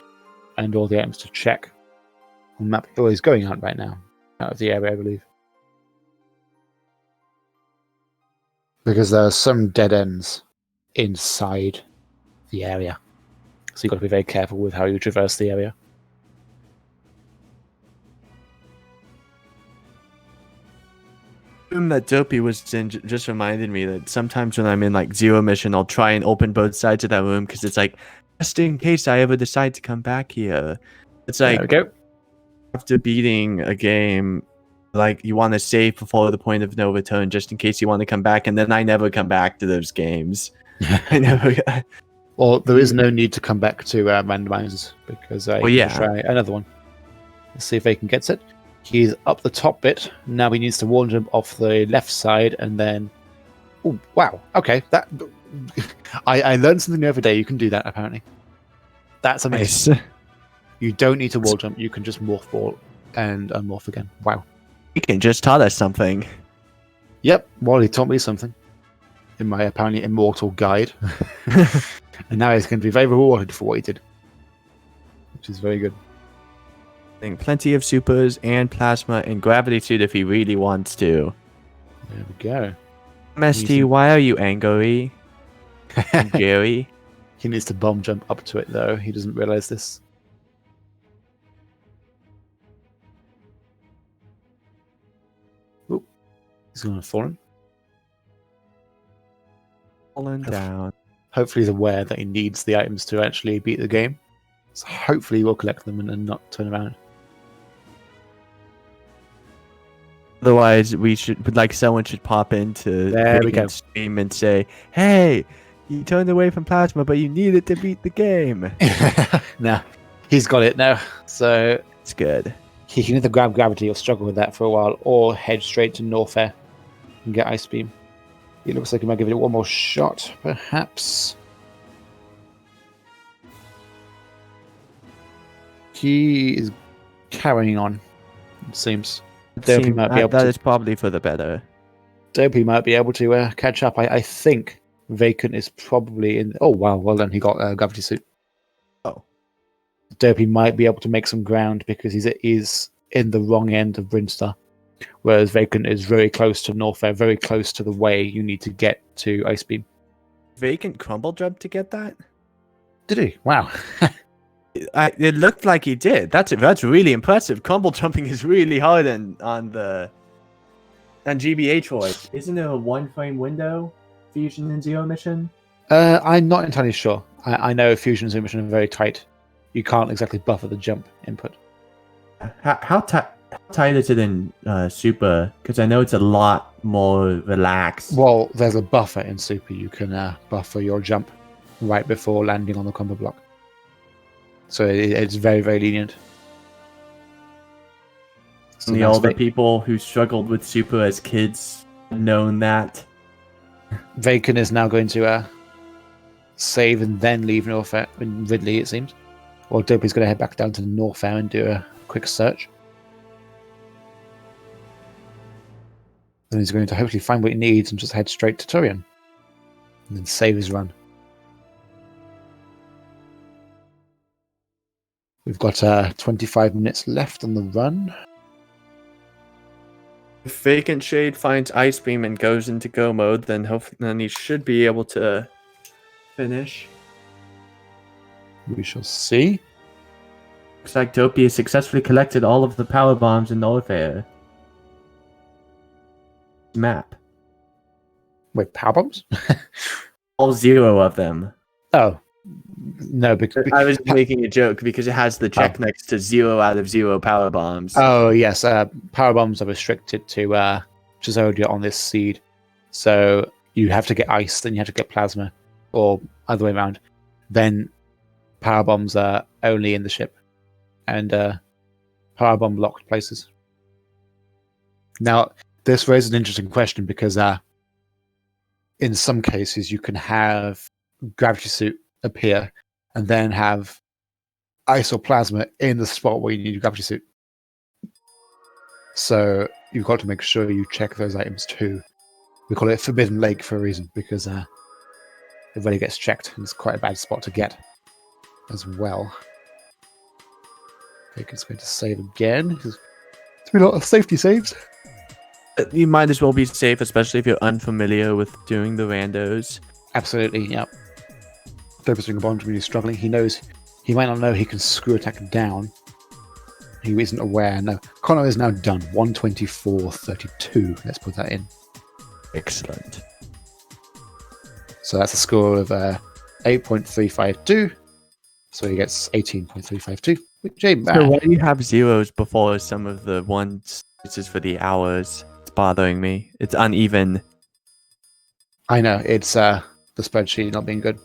and all the items to check on the map. Oh, he's going out right now, out of the area, I believe. Because there are some dead ends inside the area. So you've got to be very careful with how you traverse the area. That Dopey was in just reminded me that sometimes when I'm in like Zero Mission, I'll try and open both sides of that room because it's like, just in case I ever decide to come back here. It's like, there we go. After beating a game, like you want to save before the point of no return just in case you want to come back, and then I never come back to those games. I never. Well, there is no need to come back to randomizers because I can try another one. Let's see if Vacant gets it. He's up the top bit. Now he needs to wall jump off the left side and then... Oh, wow. Okay. That I learned something new every day. You can do that, apparently. That's amazing. Nice. You don't need to wall jump. You can just morph ball and unmorph again. Wow. You can just taught us something. Yep. Well, he taught me something in my apparently immortal guide. And now he's going to be very rewarded for what he did. Which is very good. Plenty of supers and plasma and gravity suit if he really wants to. There we go. MST, why are you angry? Jerry? He needs to bomb jump up to it, though. He doesn't realize this. Oop. He's going to fall in. Falling down. Hopefully he's aware that he needs the items to actually beat the game. So hopefully he will collect them and not turn around. Otherwise, someone should pop into the stream and say, "Hey, you turned away from plasma, but you needed to beat the game." Nah, he's got it now. So it's good. He can either grab gravity or struggle with that for a while, or head straight to North Air and get Ice Beam. It looks like he might give it one more shot, perhaps. He is carrying on, it seems. That is probably for the better. Dopey might be able to catch up. I think Vacant is probably in... Oh, wow, well done. He got a gravity suit. Oh. Dopey might be able to make some ground because he is in the wrong end of Brinstar, whereas Vacant is very close to Norfair, very close to the way you need to get to Ice Beam. Vacant crumble jump to get that? Did he? Wow. It looked like he did. That's really impressive. Crumble jumping is really hard on GBH. Isn't there a 1-frame window Fusion and Zero mission? I'm not entirely sure. I know Fusion and Zero mission are very tight. You can't exactly buffer the jump input. How tight is it in Super? Because I know it's a lot more relaxed. Well, there's a buffer in Super. You can buffer your jump right before landing on the combo block. So it's very, very lenient. So all the people who struggled with Super as kids known that. Vacant is now going to save and then leave Norfair in Ridley, it seems. Or Dopey's going to head back down to Norfair and do a quick search. Then he's going to hopefully find what he needs and just head straight to Turian. And then save his run. We've got 25 minutes left on the run. If Vacant Shade finds Ice Beam and goes into go mode, then he should be able to finish. We shall see. Looks like Dopey has successfully collected all of the power bombs in Norfair map. Wait, power bombs? All 0 of them. Oh. No, because I was making a joke because it has the check next to 0 out of 0 power bombs. Oh yes, power bombs are restricted to Chizodia on this seed, so you have to get ice, then you have to get plasma, or other way around. Then power bombs are only in the ship, and power bomb locked places. Now, this raises an interesting question because in some cases you can have gravity suit appear and then have ice or plasma in the spot where you need your gravity suit. So you've got to make sure you check those items too. We call it Forbidden Lake for a reason, because it really gets checked and it's quite a bad spot to get as well. Vacant's going to save again. There's been a lot of safety saves. You might as well be safe, especially if you're unfamiliar with doing the randos. Absolutely, yeah. Doing a bomb really struggling. He might not know he can screw attack down. He isn't aware. No, Connor is now done. 124.32. Let's put that in. Excellent. So that's a score of 8.352. So he gets 18.352. Which ain't bad. So why do you have zeros before some of the ones? This is for the hours. It's bothering me. It's uneven. I know. It's the spreadsheet not being good.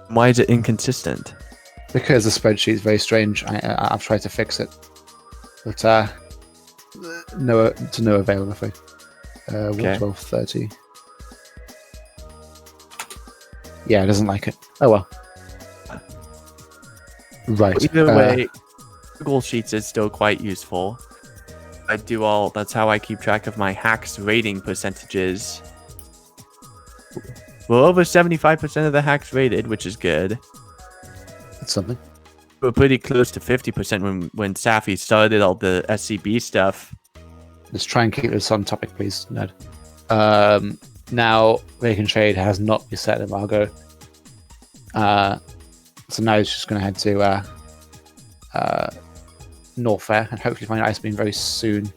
Why is it inconsistent? Because the spreadsheet is very strange. I've tried to fix it. but no to no avail, I'm afraid. Okay. 112.30. Yeah, it doesn't like it. Oh well. Right. Either way, Google Sheets is still quite useful. That's how I keep track of my hacks rating percentages. We're over 75% of the hacks rated, which is good. That's something. We're pretty close to 50% when Safi started all the SCB stuff. Let's try and keep this on topic, please, Ned. Now, Vacant Shade has not reset embargo. So now he's just going to head to Norfair and hopefully find Ice Beam very soon.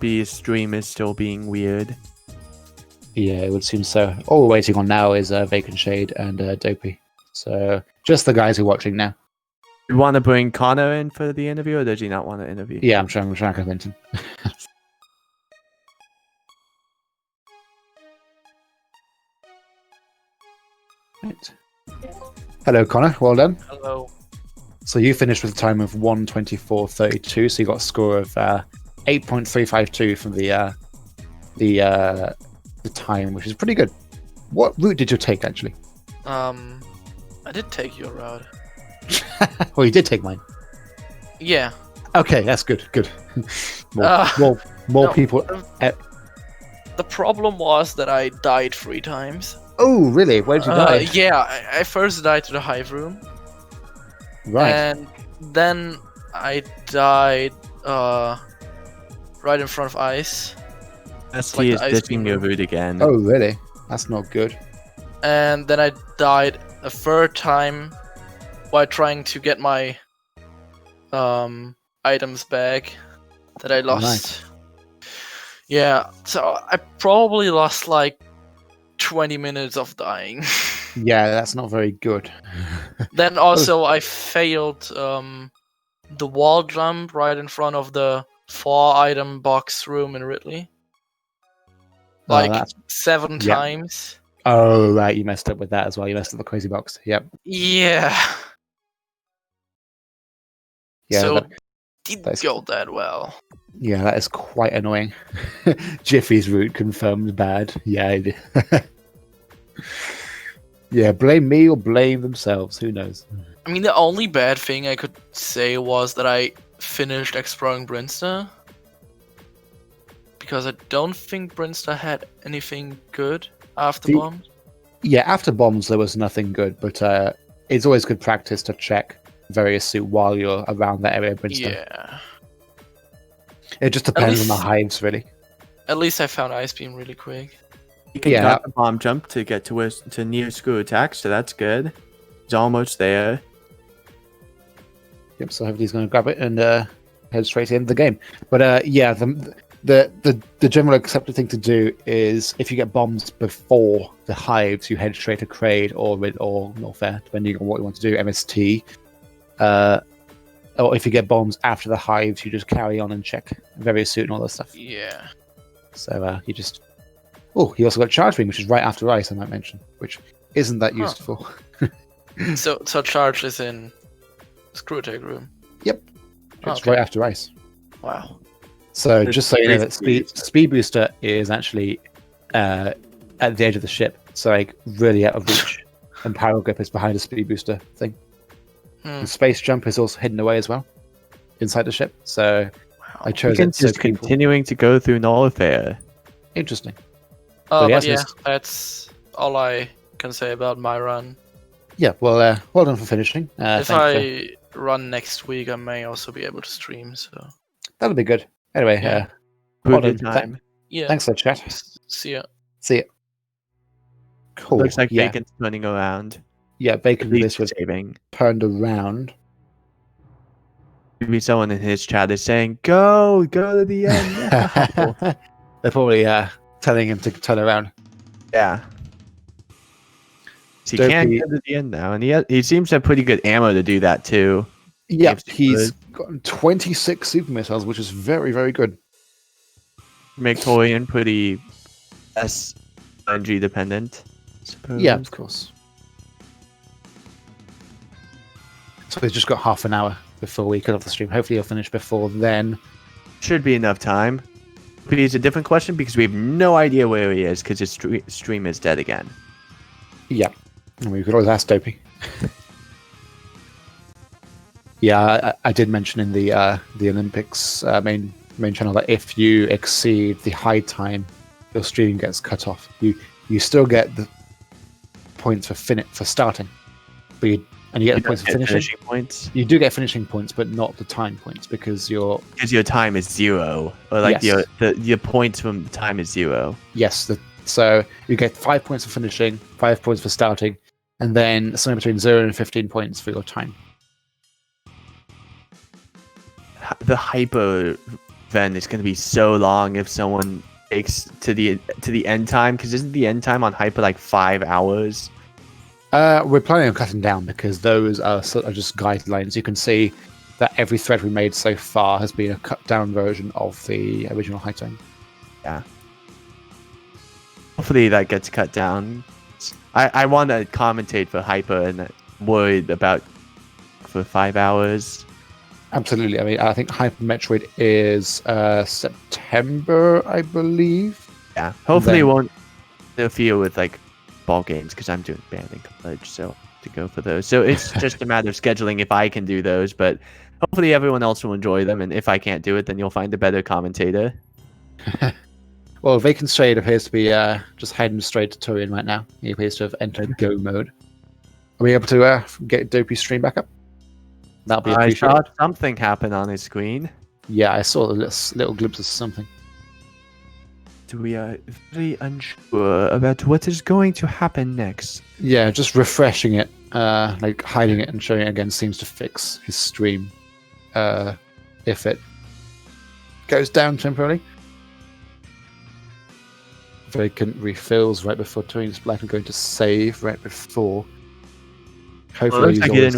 His stream is still being weird. Yeah, it would seem so. All we're waiting on now is Vacant Shade and Dopey. So just the guys who are watching now. You want to bring Connor in for the interview, or does he not want to interview? Yeah, I'm trying to convince him. Right. Hello, Connor. Well done. Hello. So you finished with a time of 1:24.32. So you got a score of 8.352 from the time, which is pretty good. What route did you take, actually? I did take your route. Well, you did take mine. Yeah. Okay, that's good. Good. No, More people. The problem was that I died 3 times. Oh, really? Where did you die? Yeah, I first died to the hive room. Right. And then I died right in front of ice. ST like is the ice ditching beam your room. route again. Oh, really? That's not good. And then I died a 3rd time while trying to get my items back that I lost. Right. Yeah, so I probably lost like 20 minutes of dying. Yeah, that's not very good. Then also I failed the wall jump right in front of the 4-item box room in Ridley. Oh, Like that's- 7 yeah. times. Oh, right. You messed up with that as well. You messed up the crazy box. Yep. Yeah. Yeah. So that- didn't that's- go that well. Yeah, that is quite annoying. Jiffy's route confirmed bad. Yeah, I did. Yeah, blame me or blame themselves. Who knows? I mean, the only bad thing I could say was that I finished exploring Brinster. Because I don't think Brinster had anything good after The- bombs. Yeah, after bombs there was nothing good, but it's always good practice to check various suit while you're around that area of Brimstone. Yeah. It just depends on the least- hives, really. At least I found Ice Beam really quick. You can Yeah. drop the bomb jump to get to near screw attack, so that's good. He's almost there. Yep. So hopefully he's going to grab it and head straight into the game. But yeah, the general accepted thing to do is if you get bombs before the hives, you head straight to Kraid or Norfair, depending on what you want to do. MST. Or if you get bombs after the hives, you just carry on and check various suit and all that stuff. Yeah. So you just. Oh, he also got charge beam, which is right after ice. I might mention, which isn't that Huh. useful. So charge is in screw attack room. Yep, it's Okay. right after ice. Wow. So It's just so you know, that basically- speed booster is actually at the edge of the ship, so like really out of reach, and power grip is behind the speed booster thing. And space jump is also hidden away as well inside the ship. So I Wow. chose You can it so just people. continuing to go through Norfair. Interesting. But yes, yeah, miss- that's all I can say about my run. Yeah. Well, well done for finishing. If thanks for- I run next week, I may also be able to stream. So That'll be good. Anyway, Yeah. well Good done. time. yeah. Thanks for the chat. See ya. See ya. Cool. Looks like yeah. Bacon's running around. Yeah, Bacon At for least this was saving. turned around. Maybe someone in his chat is saying, go to the end. now." They're probably telling him to turn around. Yeah. He Dopey- can get to the end now, and he seems to have pretty good ammo to do that too. Yeah, Gives you he's got 26 super missiles, which is very, very good. Victorian pretty SNG dependent. I suppose. Yeah, of course. So we've just got half an hour before we cut off the stream. Hopefully you'll finish before then. Should be enough time. But it's a different question because we have no idea where he is because his stream is dead again. Yeah. And we could always ask Dopey. Yeah, I did mention in the Olympics main channel that if you exceed the high time, your stream gets cut off. You still get the points for starting, but you get the points for finishing. Points. You do get finishing points, but not the time points because your time is 0, or like Yes. your points from the time is 0. yes. So you get 5 points for finishing, 5 points for starting, and then somewhere between 0 and 15 points for your time. The hyper event is going to be so long if someone takes to the end time, because isn't the end time on hyper like 5 hours? We're planning on cutting down because those are just guidelines. You can see that every thread we made so far has been a cut down version of the original high time. Yeah. Hopefully that gets cut down. I want to commentate for hyper and worried about for 5 hours. Absolutely. I mean, I think Hyper Metroid is September, I believe. Yeah. Hopefully it Then- won't interfere with like ball games because I'm doing band in college, so to go for those. So it's just a matter of scheduling if I can do those, but hopefully everyone else will enjoy them. And if I can't do it, then you'll find a better commentator. Well, Vacant Shade appears to be just heading straight to Torian right now. He appears to have entered go mode. Are we able to get Dopey's stream back up? That'll be I appreciated. saw something happen on his screen. Yeah, I saw the little glimpses of something. We are very unsure about what is going to happen next. Yeah, just refreshing it, like hiding it and showing it again seems to fix his stream. If it goes down temporarily. Vacant refills right before Torian's Black and going to save right before. Well, Hopefully looks like he's he always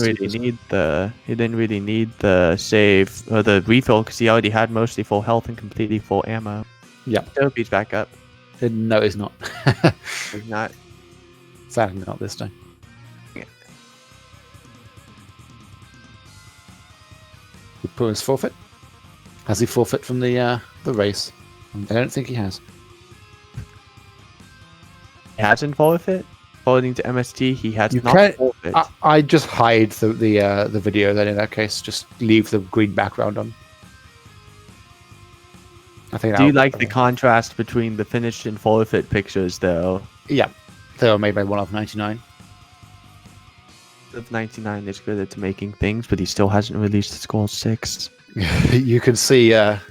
didn't really need the save or the refill because he already had mostly full health and completely full ammo. Yeah. Dopey's back up. No, he's not. He's not. Sadly not this time. We put his forfeit. Has he forfeit from the race? I don't think he has. He hasn't forfeit. According to MST, he has You not can't- forfeit. I just hide the video then in that case. Just leave the green background on. I think. Do you that'll- like the contrast between the finished and forfeit pictures, though? Yeah, they were made by one of 99. Of 99 is good at making things, but he still hasn't released the Skull 6. You can see that.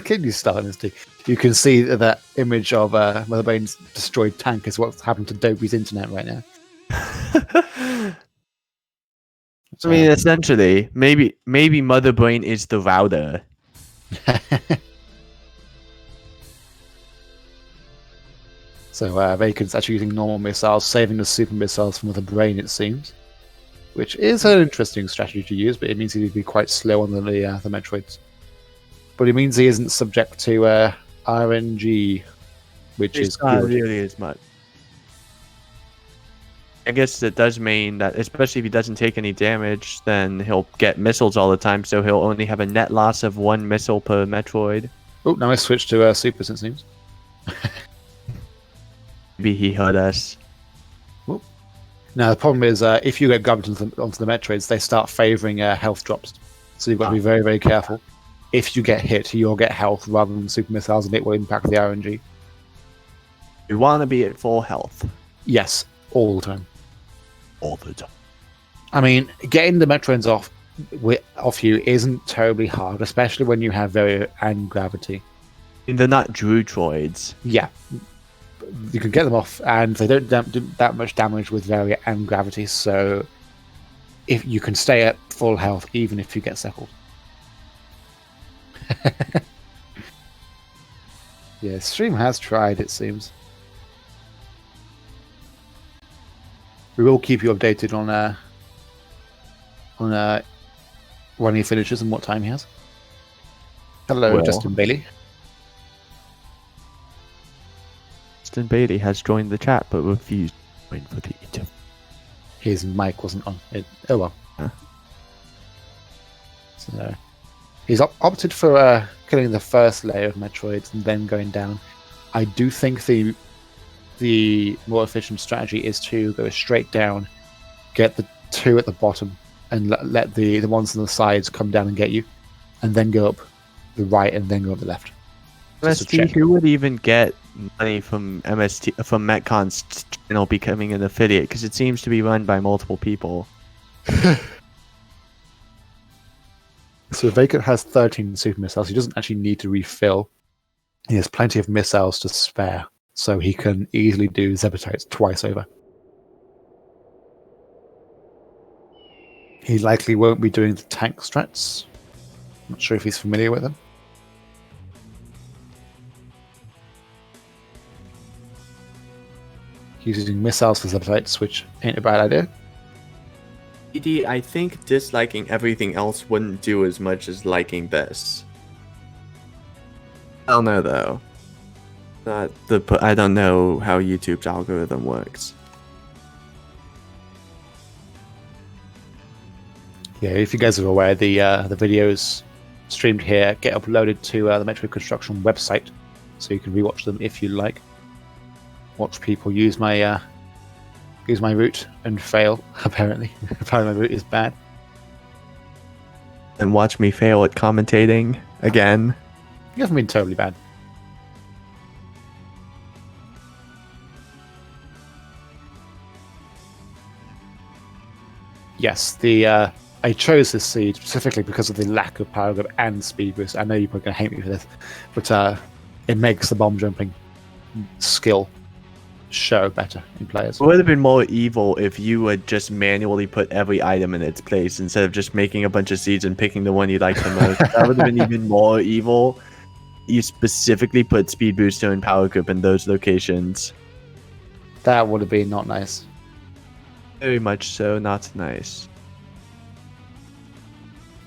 Can you start this? You can see that image of Motherbrain's destroyed tank is what's happened to Dopey's internet right now. I mean, essentially, maybe Motherbrain is the router. So Vacant's actually using normal missiles, saving the super missiles from the brain, it seems. Which is an interesting strategy to use, but it means he'd be quite slow on the Metroids. But it means he isn't subject to RNG, which is It's not good. really as much. I guess that does mean that, especially if he doesn't take any damage, then he'll get missiles all the time, so he'll only have a net loss of 1 missile per Metroid. Oh, now I switched to Super, it seems. Maybe he heard us. Now, the problem is, if you get grabbed onto the Metroids, they start favouring health drops. So you've got to be very, very careful. If you get hit, you'll get health rather than super missiles, and it will impact the RNG. We want to be at full health. Yes, all the time. All the time. I mean, getting the Metroids off you isn't terribly hard, especially when you have very and gravity. And they're not Drutroids. Yeah, you can get them off, and they don't do that much damage with Varia and Gravity, so if you can stay at full health even if you get circled. Yeah, Stream has tried, it seems. We will keep you updated on when he finishes and what time he has. Hello, Well. Justin Bailey. Justin Bailey has joined the chat but refused to join for the interview. His mic wasn't on. Oh well. Huh. So he's opted for killing the first layer of Metroids and then going down. I do think the more efficient strategy is to go straight down, get the two at the bottom, and let the ones on the sides come down and get you, and then go up the right and then go up the left. Just to MST, check. who would even get money from MetConst's channel becoming an affiliate? Because it seems to be run by multiple people. So Vacant has 13 super missiles. He doesn't actually need to refill. He has plenty of missiles to spare, so he can easily do Zepatites twice over. He likely won't be doing the tank strats. Not sure if he's familiar with them. He's using missiles for Zepatites, which ain't a bad idea. ED, I think disliking everything else wouldn't do as much as liking this. I don't know though. I don't know how YouTube's algorithm works. Yeah, if you guys are aware, the videos streamed here get uploaded to the Metroid Construction website, so you can rewatch them if you like. Watch people use my route and fail. Apparently my route is bad. And watch me fail at commentating again. You haven't been totally bad. Yes, I chose this seed specifically because of the lack of power grip and speed boost. I know you're probably going to hate me for this, but it makes the bomb jumping skill show better in players. It would have been more evil if you would just manually put every item in its place instead of just making a bunch of seeds and picking the one you like the most. That would have been even more evil. You specifically put speed booster and power grip in those locations. That would have been not nice. Very much so, not nice.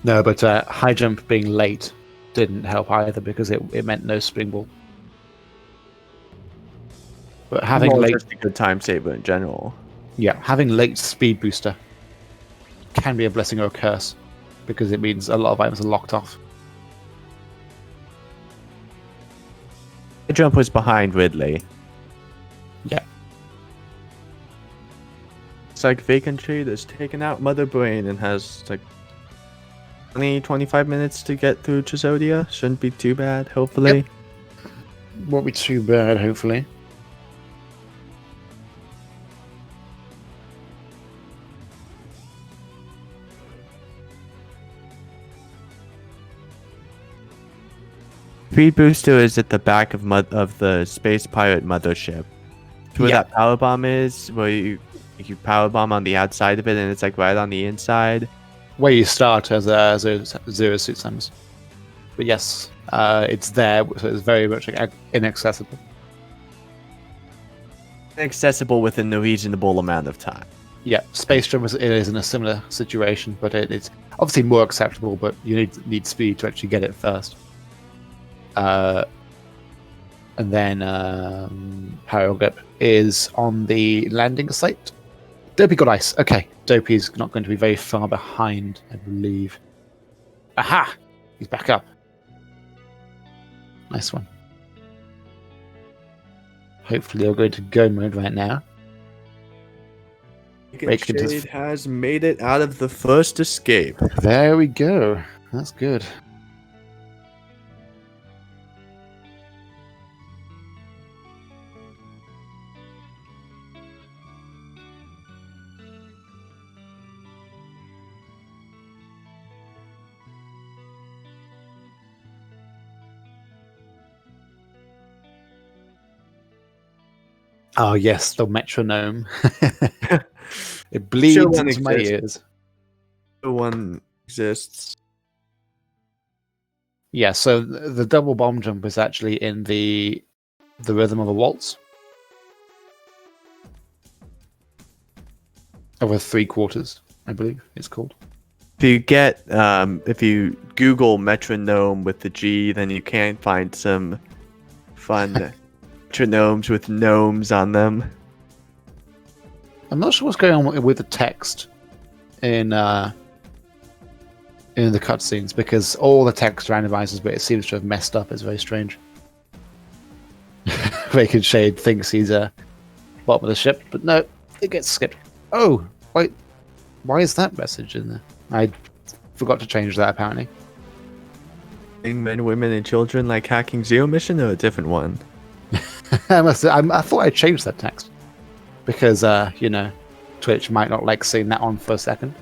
No, but high jump being late didn't help either because it meant no springboard. But having Well, late, just a good time saver in general. yeah, having late speed booster can be a blessing or a curse because it means a lot of items are locked off. The jump was behind Ridley. Yeah. It's like Vacant Shade has taken out Mother Brain and has like 20-25 minutes to get through Chisodia. Shouldn't be too bad, hopefully. Yep. Won't be too bad, hopefully. Speed booster is at the back of the space pirate mothership. It's where that power bomb is, where you power bomb on the outside of it, and it's like right on the inside. Where you start as zero suit Samus. But yes, it's there, so it's very much inaccessible. Accessible within a reasonable amount of time. Yeah, Space Drum is in a similar situation, but it's obviously more acceptable. But you need speed to actually get it first. And then Power Grip is on the landing site. Dopey got ice. Okay, Dopey's not going to be very far behind, I believe. Aha! He's back up. Nice one. Hopefully they'll go to go mode right now. Vacant Shade has made it out of the first escape. There we go. That's good. Oh yes, the metronome. It bleeds into my ears. The one exists. Yeah, so the double bomb jump is actually in the rhythm of a waltz. Over 3/4, I believe it's called. If you Google metronome with the G, then you can find some fun metronomes with gnomes on them. I'm not sure what's going on with the text in the cutscenes, because all the text randomizes, but it seems to have messed up. It's very strange. Vacant Shade thinks he's bottom of the ship, but no, it gets skipped. Oh, wait, why is that message in there? I forgot to change that, apparently. Men, women, and children like hacking Zero Mission, or a different one? I thought I changed that text because Twitch might not like seeing that on for a second.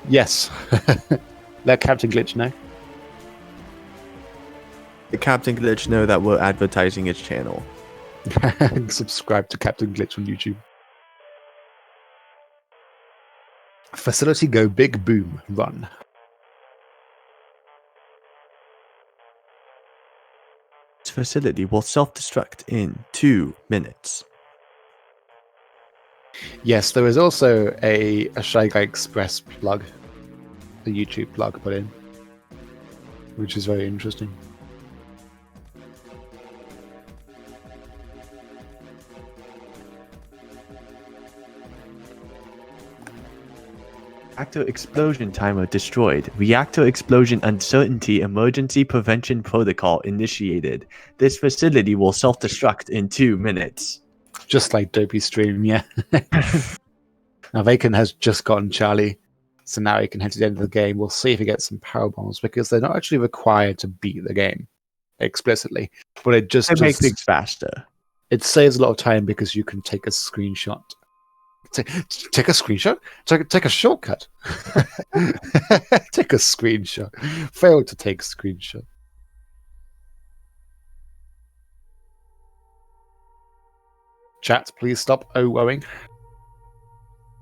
Yes. Let Captain Glitch know. The Captain Glitch know that we're advertising his channel. Subscribe to Captain Glitch on YouTube. Facility go big boom run. This facility will self-destruct in 2 minutes. Yes, there is also a Shy Guy Express plug, a YouTube plug put in, which is very interesting. Reactor explosion timer destroyed. Reactor explosion uncertainty emergency prevention protocol initiated. This facility will self-destruct in 2 minutes. Just like Dopey Stream, yeah. Now Vacant has just gotten Charlie, so now he can head to the end of the game. We'll see if he gets some power bombs, because they're not actually required to beat the game explicitly, but it just makes things faster. It saves a lot of time because you can take a screenshot. Take a screenshot? Take a shortcut. Take a screenshot. Failed to take a screenshot. Chat, please stop oh-ohing.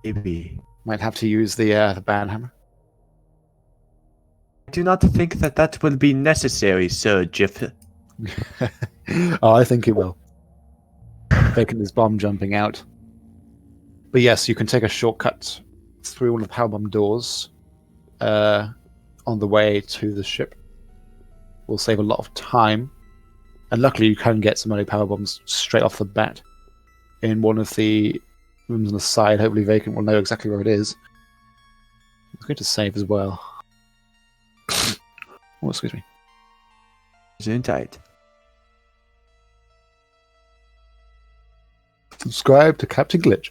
Maybe. Might have to use the ban hammer. I do not think that will be necessary, Sir Jiff. Oh, I think it will. Vacant is bomb jumping out. But yes, you can take a shortcut through one of the powerbomb doors on the way to the ship. Will save a lot of time. And luckily you can get some early powerbombs straight off the bat in one of the rooms on the side. Hopefully Vacant will know exactly where it is. It's going to save as well. Oh, excuse me. Zoom tight. Subscribe to Captain Glitch.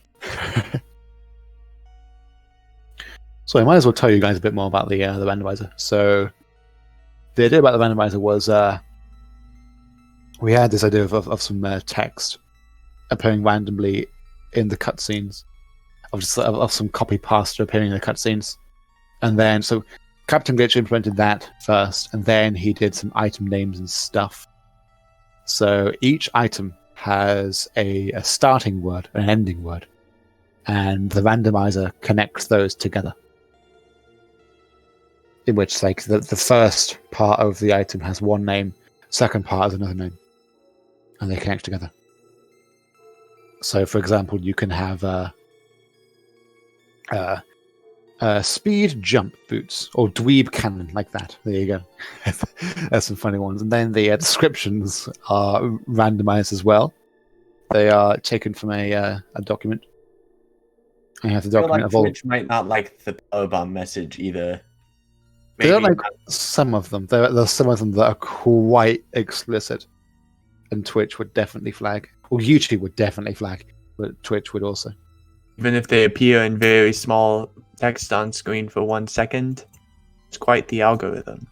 So I might as well tell you guys a bit more about the randomizer. So the idea about the randomizer was we had this idea of some text appearing randomly in the cutscenes, of some copy pasta appearing in the cutscenes, and then so Captain Glitch implemented that first, and then he did some item names and stuff. So each item has a starting word and an ending word, and the randomizer connects those together. In which, like, the first part of the item has one name, second part has another name, and they connect together. So, for example, you can have speed jump boots or dweeb cannon, like that. There you go. That's some funny ones. And then the descriptions are randomized as well. They are taken from a document. And you have the document of all. Twitch might not like the powerbomb message either. They don't like some of them. There's some of them that are quite explicit, and Twitch would definitely flag. Well, YouTube would definitely flag, but Twitch would also. Even if they appear in very small text on screen for 1 second, it's quite the algorithm.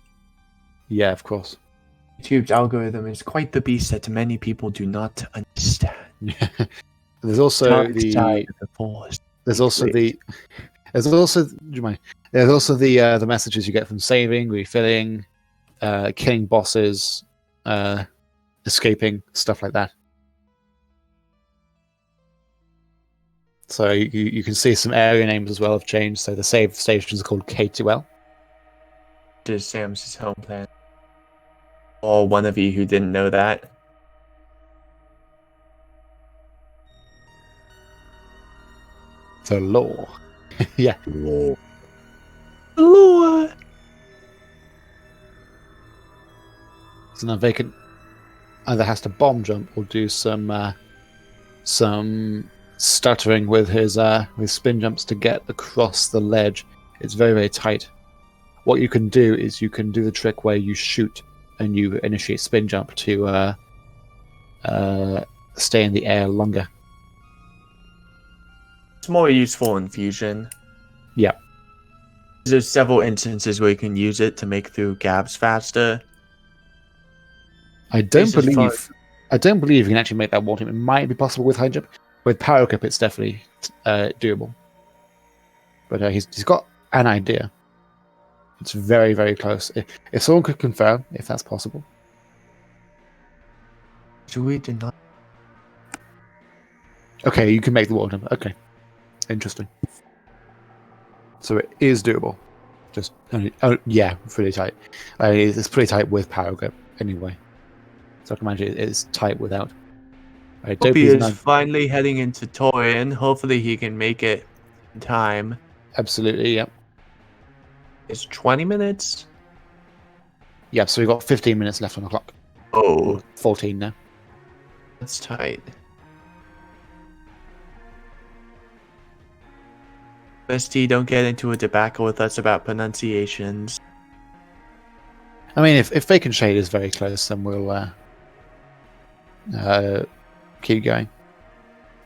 Yeah, of course. YouTube's algorithm is quite the beast that many people do not understand. There's also Dark the. side of the force. There's also the. There's also. Do you mind? There's also the messages you get from saving, refilling, killing bosses, escaping, stuff like that. So you can see some area names as well have changed. So the save stations are called K2L. Just Sam's home planet. Or one of you who didn't know that. The lore. Yeah. Lore. So now Vacant either has to bomb jump or do some stuttering with his spin jumps to get across the ledge. It's very, very tight. What you can do is you can do the trick where you shoot and you initiate spin jump to stay in the air longer. It's more useful in Fusion. Yeah. There's several instances where you can use it to make through gaps faster. I don't This is fun. believe you can actually make that wall jump. It might be possible with high jump. With power grip, it's definitely doable. But he's got an idea. It's very, very close. If someone could confirm if that's possible. We did not. Okay, you can make the wall jump. Okay. Interesting. So it is doable. Just, yeah, pretty tight. It's pretty tight with power grip anyway. So I can imagine it's tight without. Right, Dopey is finally heading into Torian. Hopefully he can make it in time. Absolutely, yep. It's 20 minutes? Yeah, so we've got 15 minutes left on the clock. Oh. 14 now. That's tight. Bestie, don't get into a debacle with us about pronunciations. I mean, if Fake and Shade is very close, then we'll keep going.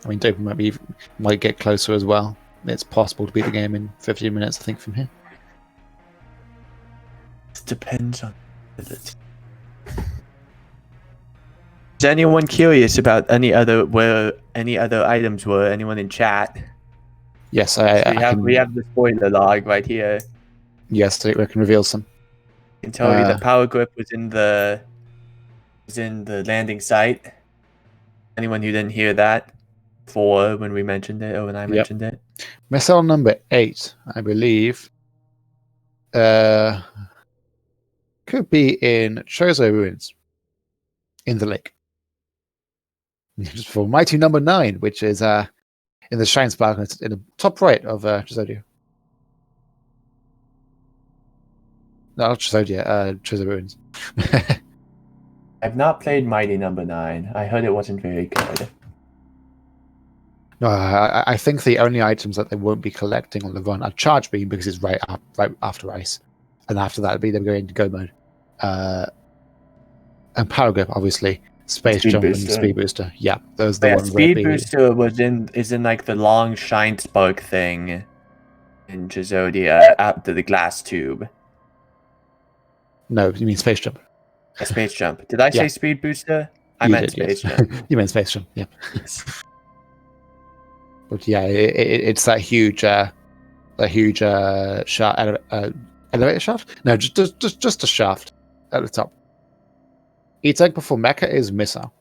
I mean, Dopey might get closer as well. It's possible to beat the game in 15 minutes, I think, from here. It depends on it. Is anyone curious about where any other items were? Anyone in chat? Yes, we have the spoiler log right here. Yes, we can reveal some. I can tell you that power grip was in the landing site. Anyone who didn't hear that before when we mentioned it or when I mentioned it. Missile number 8, I believe, could be in Chozo Ruins in the lake. Just for Mighty number 9, which is in the Shine Sparkle in the top right of Chozodia. No, not Chozodia, Chozo Ruins. I've not played Mighty number 9. I heard it wasn't very good. No, I think the only items that they won't be collecting on the run are Charge Beam because it's right after Ice, and after that, they're going to go mode, and Power Grip, obviously, Space Jump and Speed Booster. Yeah, those are the ones. Speed Booster is in like the long Shine Spark thing in Chozodia after the glass tube. No, you mean Space Jump. A Space Jump. Did I say Speed Booster? I meant Space Jump. You meant Space Jump. Yeah. But yeah, it's that huge shaft, elevator shaft. No, just a shaft at the top. Each egg before Mecha is missile,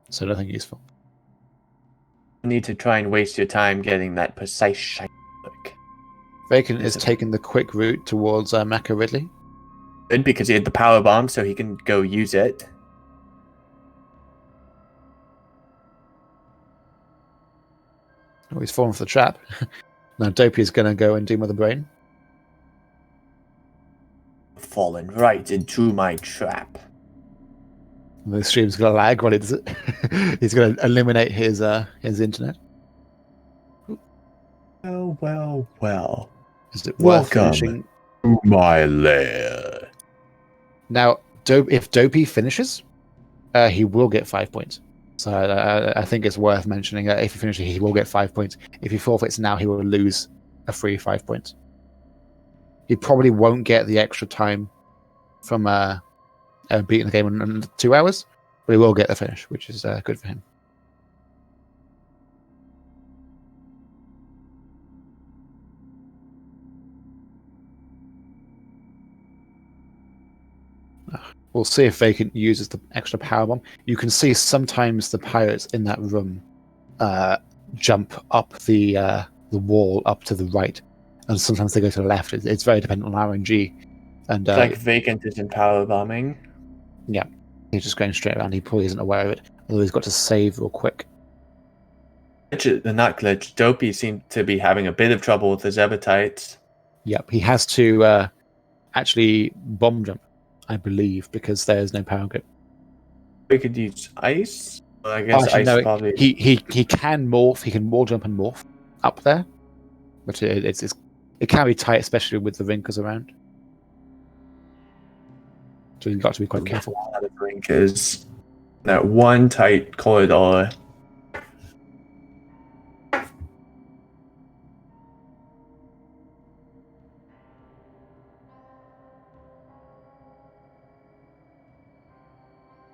so nothing useful. You need to try and waste your time getting that precise shine look. Vacant is taking the quick route towards Mecha Ridley. Good, because he had the power bomb, so he can go use it. Oh, he's fallen for the trap. Now Dopey is going to go and do Mother Brain. Fallen right into my trap. The stream's going to lag while he does it. He's going to eliminate his internet. Well. Is it worth Welcome finishing? to my lair. Now, if Dopey finishes, he will get 5 points. So I think it's worth mentioning that if he finishes, he will get 5 points. If he forfeits now, he will lose a free 5 points. He probably won't get the extra time from beating the game in 2 hours, but he will get the finish, which is good for him. We'll see if Vacant uses the extra power bomb. You can see sometimes the pirates in that room jump up the wall up to the right, and sometimes they go to the left. It's very dependent on RNG. And It's like Vacant is in power bombing. Yeah, he's just going straight around. He probably isn't aware of it, although he's got to save real quick. Not glitch. Dopey seemed to be having a bit of trouble with his appetites. Yep, he has to actually bomb jump, I believe, because there's no power grip. We could use ice. Well, I guess Actually, Ice no, probably. he can morph. He can wall jump and morph up there, but it can be tight, especially with the Rinkers around. So you've got to be quite careful. A lot of Rinkers. That one tight corridor.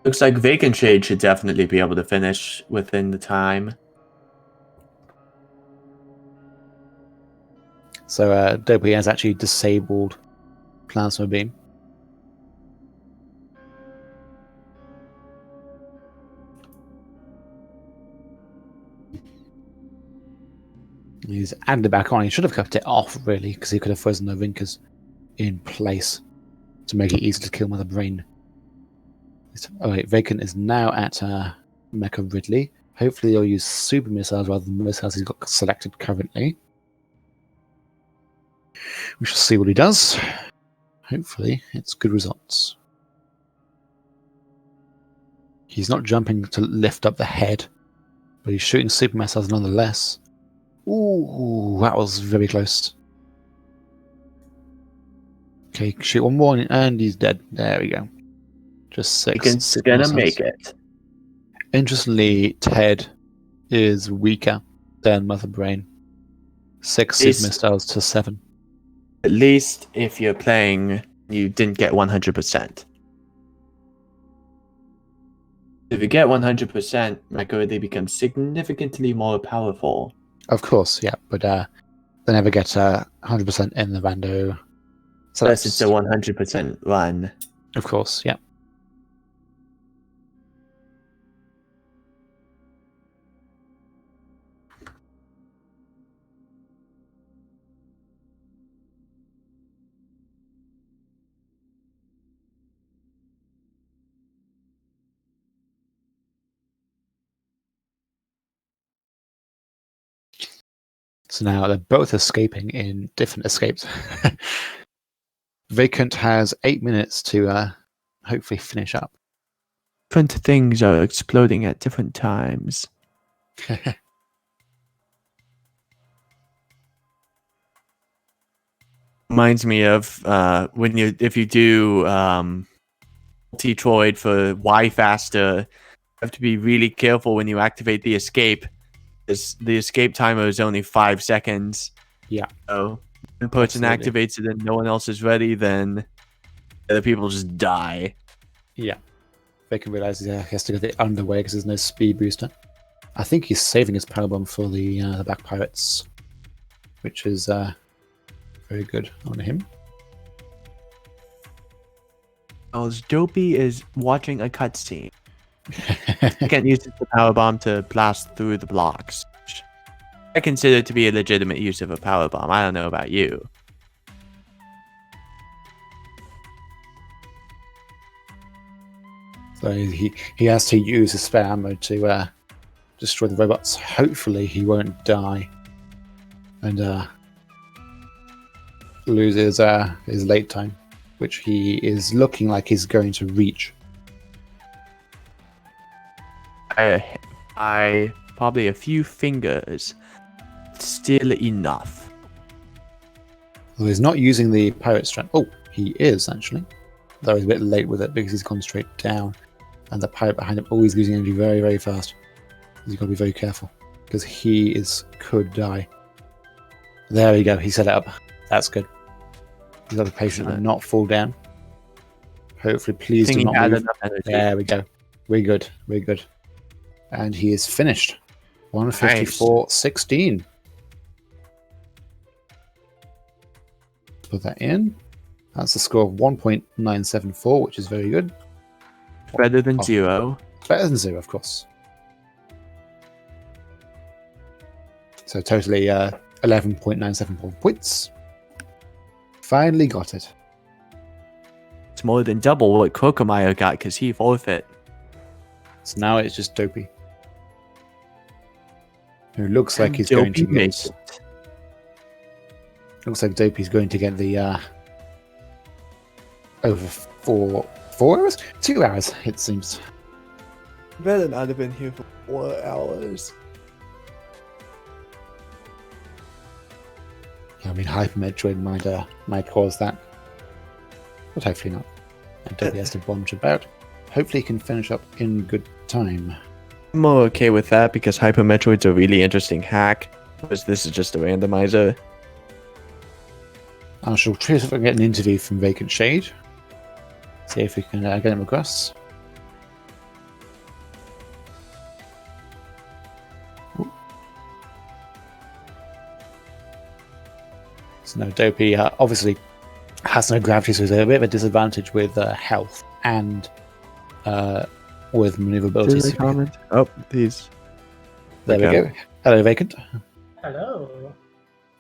Looks like Vacant Shade should definitely be able to finish within the time. So Dopey has actually disabled Plasma Beam. He's added it back on. He should have kept it off, really, because he could have frozen the Rinkers in place to make it easy to kill Mother Brain. Oh wait, Vacant is now at Mecha Ridley. Hopefully he'll use super missiles rather than missiles he's got selected currently. We shall see what he does. Hopefully it's good results. He's not jumping to lift up the head, but he's shooting super missiles nonetheless. Ooh, that was very close. Okay, shoot one more and he's dead. There we go. Just 6. Vacant's gonna missiles. make it. Interestingly, Ted is weaker than Mother Brain. 6 super missiles to 7. At least if you're playing, you didn't get 100%. If you get 100%, Mecha they become significantly more powerful. Of course, yeah, but they never get 100% in the rando. So Unless it's a 100% run. Of course, yeah. So now they're both escaping in different escapes. Vacant has 8 minutes to hopefully finish up. Different things are exploding at different times. Reminds me of if you do Metroid for Y faster, you have to be really careful when you activate the escape. The escape timer is only 5 seconds. Yeah. So when a person activates it and no one else is ready, then other people just die. Yeah. Vacant realizes he has to go the underway because there's no speed booster. I think he's saving his power bomb for the back pirates, which is very good on him. As Dopey is watching a cutscene. He can't use the power bomb to blast through the blocks. I consider it to be a legitimate use of a power bomb. I don't know about you. So he has to use his spare ammo to destroy the robots. Hopefully he won't die and lose his late time, which he is looking like he's going to reach. I probably a few fingers. Still enough. Well, he's not using the pirate strength. Oh, he is actually. Though he's a bit late with it because he's gone straight down. And the pirate behind him always losing energy very, very fast. You've got to be very careful because he could die. There we go. He set it up. That's good. He's got to be patient and not fall down. Hopefully, please do not move. There we go. We're good. We're good. And he is finished. 154.16. Put that in. That's a score of 1.974, which is very good. Better than 0. Better than 0, of course. So totally 11.974 points. Finally got it. It's more than double what Krokomeyer got because he forfeit. So now it's just Dopey. Who looks like he's going to get... Looks like Dopey's going to get the over 4 hours? 2 hours, it seems. Better not have been here for 4 hours. Yeah, I mean, Hyper Metroid might cause that, but hopefully not. And Dobby has to bomb jump out. Hopefully, he can finish up in good time. I'm more okay with that because Hyper Metroid's a really interesting hack. Because this is just a randomizer. I shall try to get an interview from Vacant Shade. See if we can get him across. Ooh. So no, Dopey obviously has no gravity, so he's a bit of a disadvantage with health and with maneuverability. Did I comment? Oh, these. There we go. Hello, Vacant. Hello.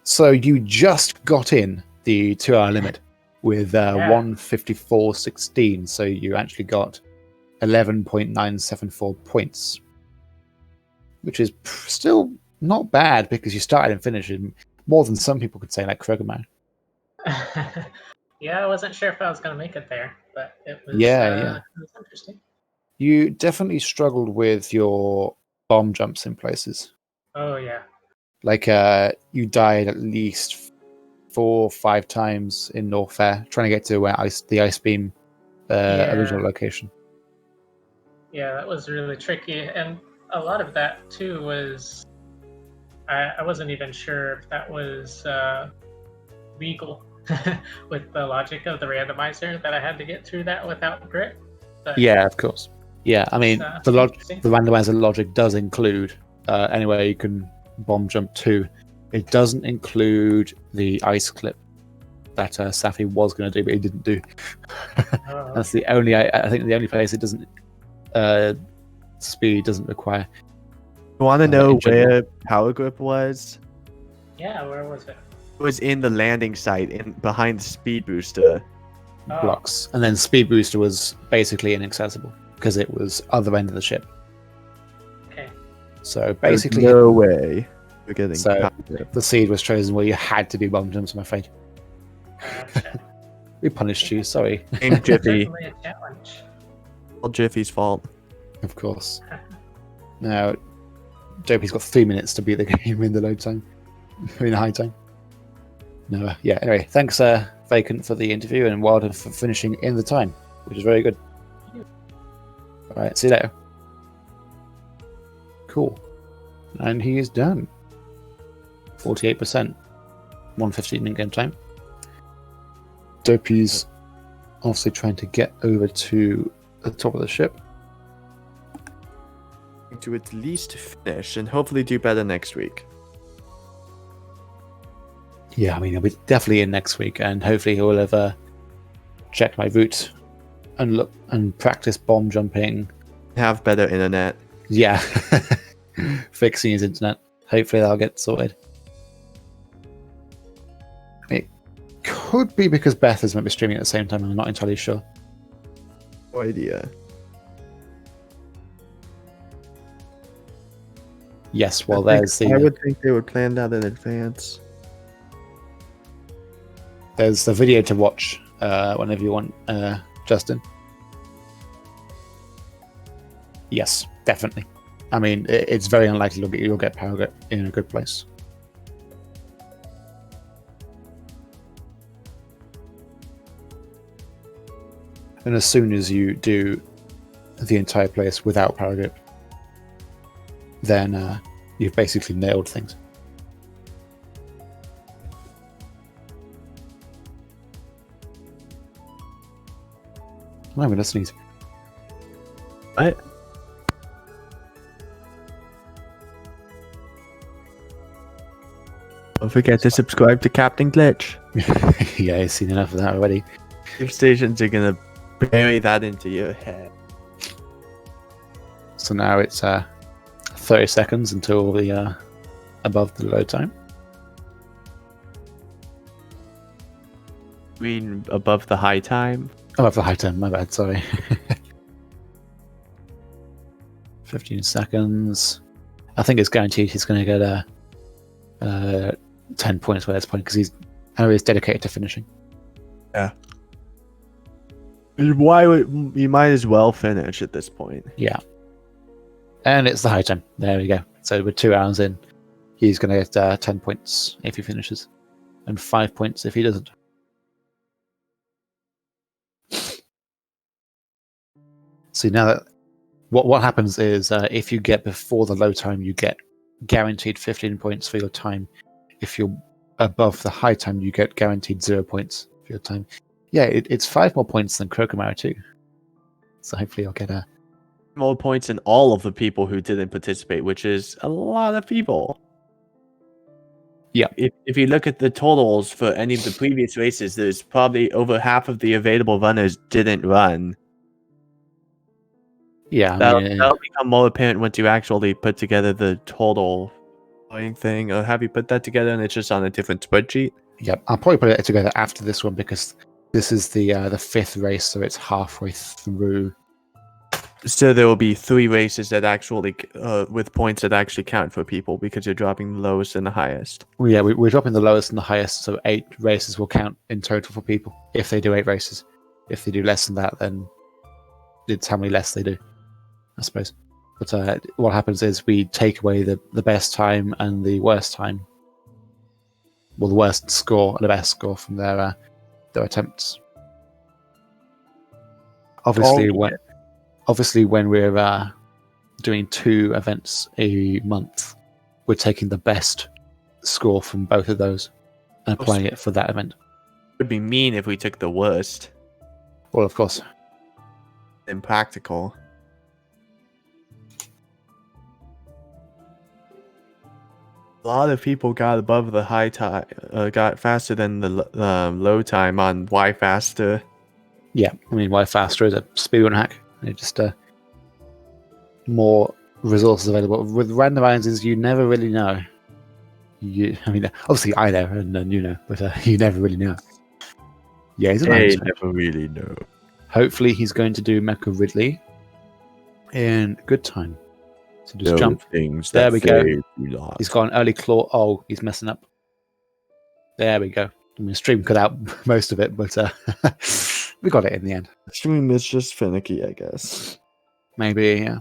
So you just got in the 2-hour limit with 154.16, so you actually got 11.974 points, which is still not bad because you started and finished in more than some people could say, like Krogerman. Yeah, I wasn't sure if I was going to make it there, but it was, Yeah. It was interesting. You definitely struggled with your bomb jumps in places. Oh, yeah. Like, you died at least 4 or 5 times in Norfair trying to get to where the ice beam original location. Yeah, that was really tricky. And a lot of that, too, was... I wasn't even sure if that was legal with the logic of the randomizer, that I had to get through that without grit. But Yeah, of course. Yeah, I mean, the randomizer logic does include anywhere you can bomb jump to. It doesn't include the ice clip that Safi was going to do, but he didn't do. That's the only. I think the only place it doesn't. Speed doesn't require. You want to know where Power Grip was? Yeah, where was it? It was in the landing site, behind the Speed Booster. Blocks, and then Speed Booster was basically inaccessible because it was other end of the ship. Okay. So basically, there's no way we're getting. So the seed was chosen where you had to do bomb jumps. I'm afraid. Gotcha. We punished you. Sorry. Aim Jiffy. Definitely a challenge. All Jiffy's fault. Of course. Now, Dopey's got 3 minutes to beat the game in the load time, in the high time. No, yeah. Anyway, thanks, Vacant, for the interview, and well done for finishing in the time, which is very good. All right, see you later. Cool. And he is done. 48%, 115 in game time. Dopey's obviously trying to get over to the top of the ship. To at least finish and hopefully do better next week. Yeah, I mean, he'll be definitely in next week, and hopefully he'll have checked my route and look and practice bomb jumping. Have better internet. Yeah, fixing his internet. Hopefully that'll get sorted. It could be because Beth is maybe streaming at the same time. I'm not entirely sure. No idea. Yes, well, there's I would think they would plan that in advance. There's the video to watch whenever you want, Justin. Yes, definitely. I mean, it's very unlikely you'll get Power Grip in a good place. And as soon as you do the entire place without Power Grip, then you've basically nailed things. I'm going to sneeze. What? Don't forget to subscribe to Captain Glitch. Yeah, I've seen enough of that already. Your stations are gonna bury that into your head. So now it's 30 seconds until the above the load time. Green above the high time. Above the high time, my bad, sorry. 15 seconds. I think it's guaranteed he's going to get 10 points by this point because he's dedicated to finishing. Yeah. Why would you might as well finish at this point? Yeah. And it's the high time. There we go. So we're 2 hours in. He's going to get 10 points if he finishes, and 5 points if he doesn't. See, now that what happens is if you get before the low time, you get guaranteed 15 points for your time. If you're above the high time, you get guaranteed 0 points for your time. Yeah, it's 5 more points than Krokomaro too. So hopefully I'll get more points than all of the people who didn't participate, which is a lot of people. Yeah. If you look at the totals for any of the previous races, there's probably over half of the available runners didn't run. Yeah, That'll become more apparent once you actually put together the total thing. Or have you put that together and it's just on a different spreadsheet? Yep, I'll probably put it together after this one because this is the 5th race, so it's halfway through. So there will be 3 races that actually, with points that actually count for people because you're dropping the lowest and the highest. Well, yeah, we're dropping the lowest and the highest, so 8 races will count in total for people if they do 8 races. If they do less than that, then it's how many less they do, I suppose. But what happens is we take away the best time and the worst time. Well, the worst score and the best score from their attempts. Obviously, when we're doing 2 events a month, we're taking the best score from both of those and applying it for that event. It would be mean if we took the worst. Well, of course. Impractical. A lot of people got above the high time, got faster than the low time on Why Faster. Yeah, I mean, Why Faster is a speedrun hack. It just more resources available. With randomizers, you never really know. Obviously I know, and you know, but you never really know. Yeah, he's a They never really know. Hopefully he's going to do Mecha Ridley in good time. So just jump. There we go. He's got an early claw. Oh, he's messing up. There we go. I mean, stream cut out most of it, but we got it in the end. Stream is just finicky, I guess. Maybe, yeah.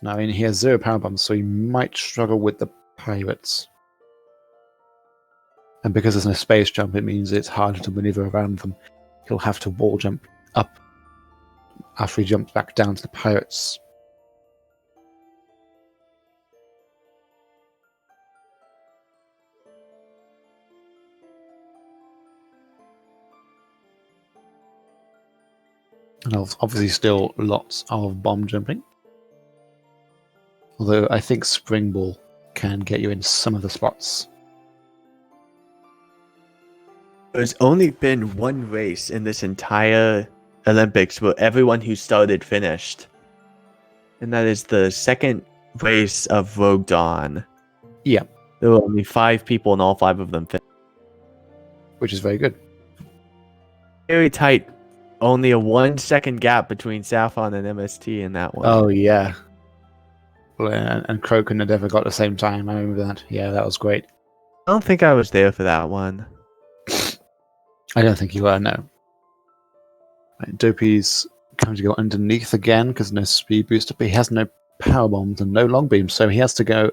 Now, he has 0 power bombs, so he might struggle with the pirates. And because there's no space jump, it means it's harder to maneuver around them. He'll have to wall jump up after he jumps back down to the pirates. And obviously still lots of bomb jumping. Although I think Spring Ball can get you in some of the spots. There's only been 1 race in this entire Olympics where everyone who started finished. And that is the 2nd race of Rogue Dawn. Yeah. There were only 5 people and all 5 of them finished. Which is very good. Very tight. Only a 1-second gap between Saffron and MST in that one. Oh, yeah. Well, and Croak and Endeavor got the same time. I remember that. Yeah, that was great. I don't think I was there for that one. I don't think you were, no. Right, Dopey's coming to go underneath again because no speed booster, but he has no power bombs and no long beams, so he has to go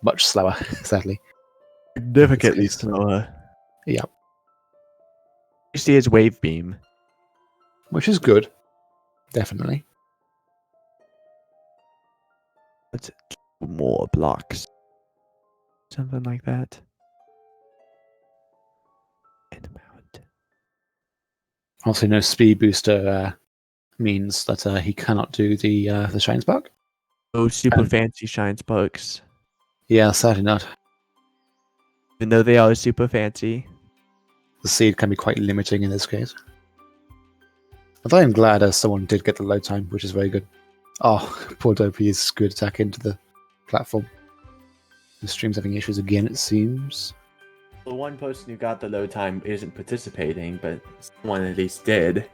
much slower, sadly. Significantly slower. Yeah. You see his wave beam. Which is good. Definitely. Let's 2 more blocks. Something like that. And about. Also, no speed booster means that he cannot do the Shine Spark. Oh, super fancy Shine Sparks. Yeah, sadly not. Even though they are super fancy. The seed can be quite limiting in this case. Although I'm glad someone did get the low time, which is very good. Oh, poor Dopey's good attack into the platform. The stream's having issues again, it seems. The one person who got the low time isn't participating, but someone at least did.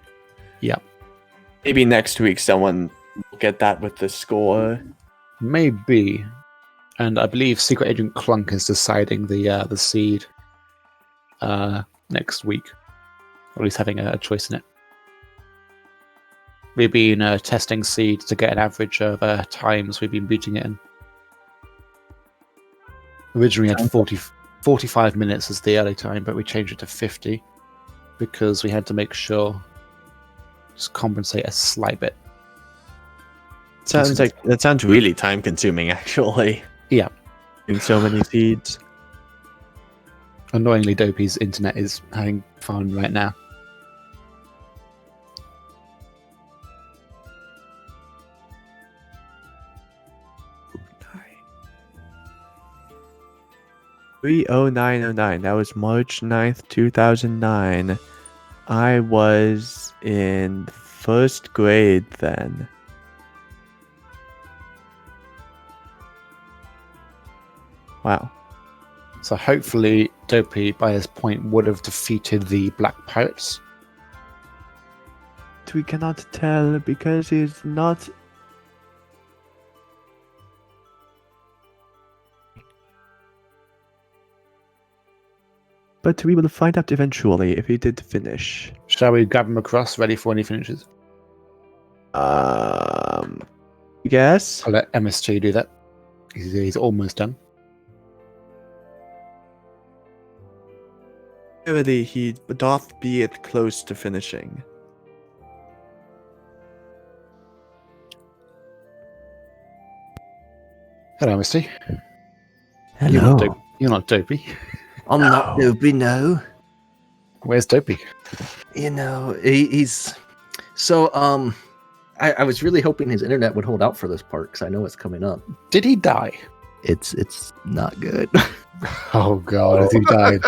Yeah. Maybe next week someone will get that with the score. Maybe. And I believe Secret Agent Clunk is deciding the seed next week. Or at least having a choice in it. We've been testing seed to get an average of times we've been beating it in. Originally had 45 minutes as the early time, but we changed it to 50 because we had to make sure just compensate a slight bit. That sounds really time consuming, actually. Yeah. In so many seeds. Annoyingly, Dopey's internet is having fun right now. .0909. That was March 9th, 2009. I was in first grade then. Wow. So hopefully Dopey, by this point, would have defeated the Black Pirates. We cannot tell because he's not... But we will find out eventually if he did finish. Shall we grab him across, ready for when he finishes? Yes. I'll let MST do that. He's almost done. Really, he doth be it close to finishing. Hello, MST. Hello. You're not Dopey. I'm not Dopey, no. Where's Dopey? You know, he's... So, I was really hoping his internet would hold out for this part, because I know it's coming up. Did he die? It's not good. Oh god, has he died?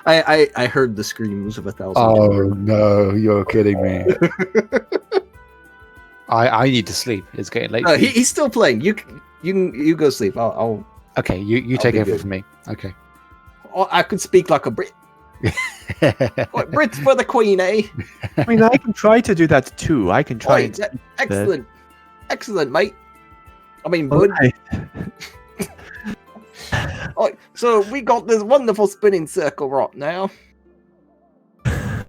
I heard the screams of 1,000 Oh children. no, you're kidding me. I need to sleep. It's getting late. He's still playing. You go sleep. I'll Okay, you I'll take be over good. from me. Okay. I could speak like a Brit. What, Brits for the Queen, eh? I mean, I can try to do that too. I can try. Excellent, excellent, mate. I mean, bud. Right, so we got this wonderful spinning circle right now. Those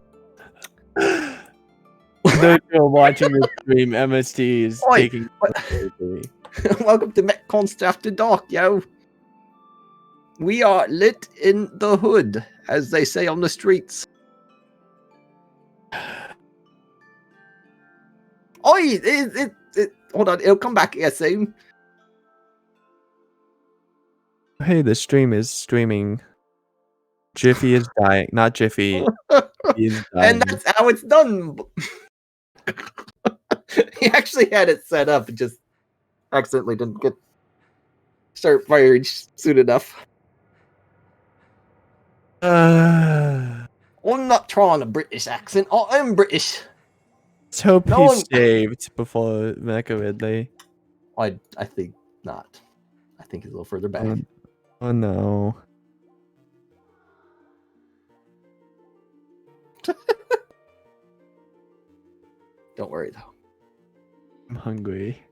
who are watching this stream, MST is Oi, taking. Welcome to MetConst After Dark, yo. We are lit in the hood, as they say on the streets. Oi, hold on, it'll come back here soon. Hey, the stream is streaming. Jiffy is dying. Not Jiffy. He is dying. And that's how it's done. He actually had it set up and just accidentally didn't start firing soon enough. I'm not trying a British accent. I am British. Let's hope No he's one- saved before Mecha Ridley. I think not. I think he's a little further back. Oh no. Don't worry though. I'm hungry.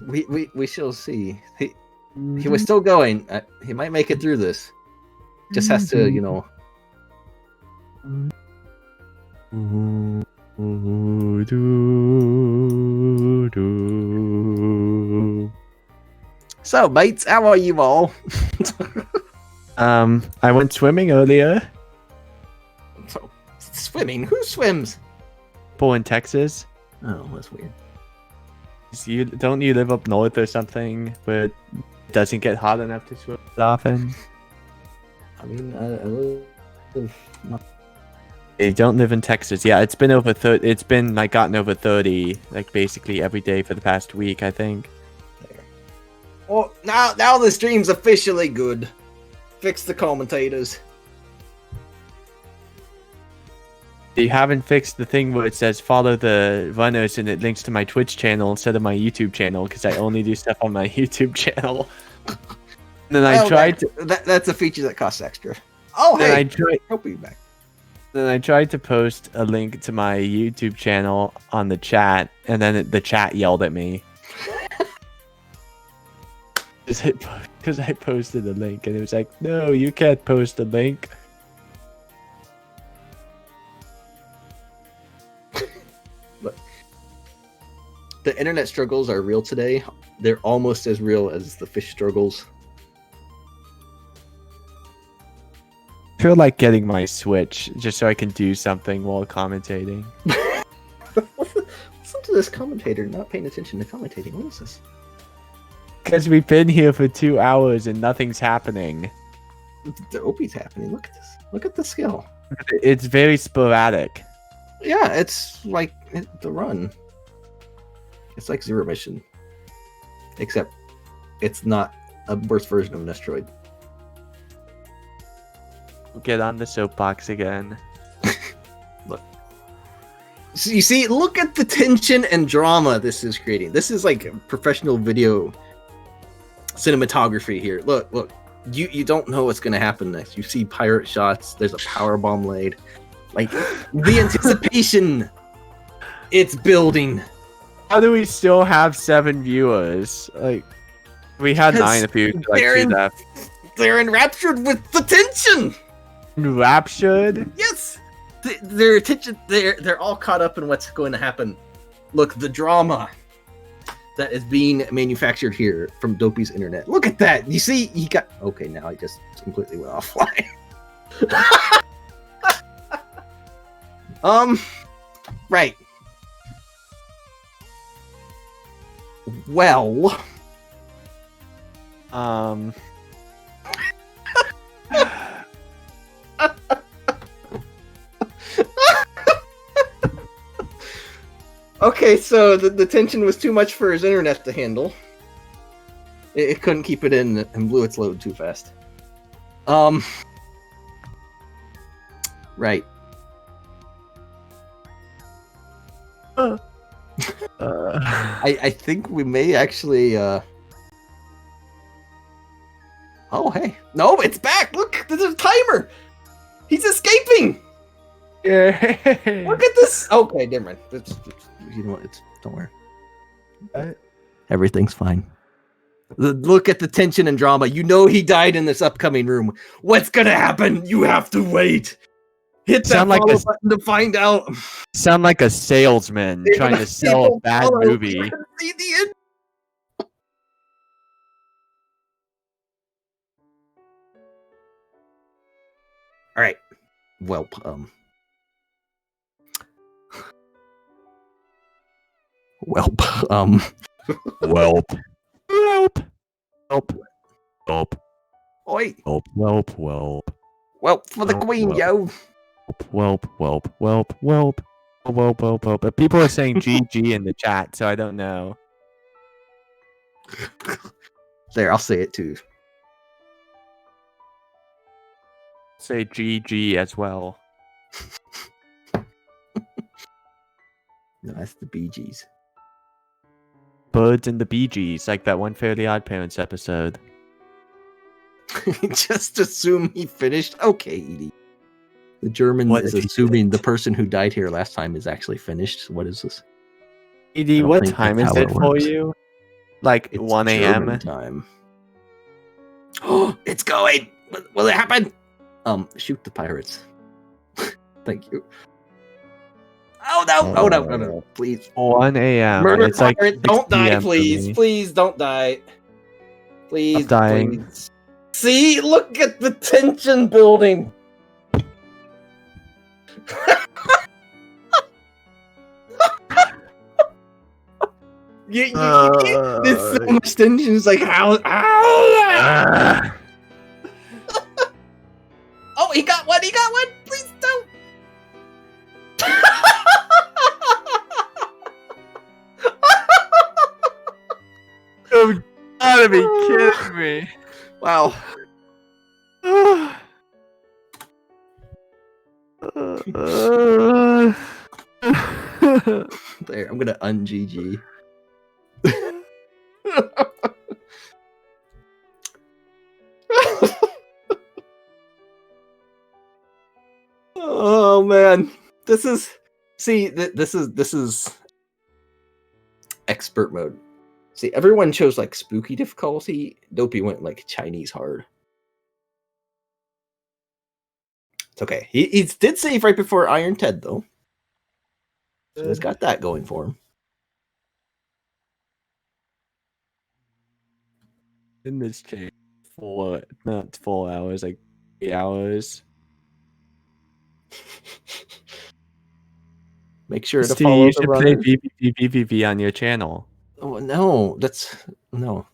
We shall see. He was still going. He might make it through this. Just has to, you know. So, mates, how are you all? I went swimming earlier. So, swimming? Who swims? People in Texas. Oh, that's weird. Don't you live up north or something where it doesn't get hot enough to swim often? I mean, I live You don't live in Texas. Yeah, it's been over 30. It's been like gotten over 30, like basically every day for the past week, I think. Well, now the stream's officially good. Fix the commentators. You haven't fixed the thing where it says follow the runners and it links to my Twitch channel instead of my YouTube channel because I only do stuff on my YouTube channel. And then I tried to. That's a feature that costs extra. Oh, Then hey, I tried. I'll be back. Then I tried to post a link to my YouTube channel on the chat, and then the chat yelled at me. Because I posted a link, and it was like, no, you can't post a link. internet struggles are real today, they're almost as real as the fish struggles. I feel like getting my Switch just so I can do something while commentating. Listen to this commentator not paying attention to commentating. What is this? Because we've been here for 2 hours and nothing's happening. The Opie's happening. Look at this. Look at the skill. It's very sporadic. Yeah, it's like the run. It's like Zero Mission. Except it's not a worse version of Metroid. Get on the soapbox again. Look. So you see, look at the tension and drama this is creating. This is like professional video cinematography here. Look. You don't know what's going to happen next. You see pirate shots. There's a power bomb laid. Like, the anticipation. It's building. How do we still have 7 viewers? Like, we had 9 if you like see that. They're enraptured with the tension. Enraptured? Yes. Their attention. They're all caught up in what's going to happen. Look, the drama that is being manufactured here from Dopey's internet. Look at that. You see, he got... Okay, now I just completely went offline. Right. Well... Okay, so the tension was too much for his internet to handle. It couldn't keep it in and blew its load too fast. Right. I think we may actually. Oh, hey! No, it's back. Look, there's a timer. He's escaping. Yeah. Look at this. Okay, never mind. You know what? Don't worry. Everything's fine. Look at the tension and drama. You know he died in this upcoming room. What's gonna happen? You have to wait. Hit that follow button to find out. Sound like a salesman trying to sell a bad movie. See the end. All right. Welp. Welp. Welp. Welp. Welp. Welp. Oi. Welp. Welp. Welp. Welp for the queen, yo. Welp. Welp. Welp. Welp. Welp. Welp. Welp. People are saying GG in the chat, so I don't know. There, I'll say it too. Say GG as well. No, that's the Bee Gees. Birds and the Bee Gees, like that one Fairly Odd Parents episode. Just assume he finished. Okay, Edie. The German is assuming the person who died here last time is actually finished. What is this? Edie, what time is it for you? Like it's 1 a.m. German time. Oh, it's going! Will it happen? Shoot the pirates. Thank you. Oh no! Oh no! Please. 1 a.m. Murder It's like pirate! 6 Don't die, p.m. for please! me. Please don't die! Please, I'm dying. please. See, look at the tension building. There's so much tension. It's like how? Oh, he got one! He got one! Please don't! You gotta be kidding me! Wow. There, I'm gonna un-GG. Oh man, this is this is expert mode. See, everyone chose like spooky difficulty. Dopey went like Chinese hard. It's okay. He did save right before Iron Ted though, so he's got that going for him. In this chain, not 4 hours, like 3 hours. Make sure to Steve, follow you the should play runners. BBB on your channel. Oh, no, no.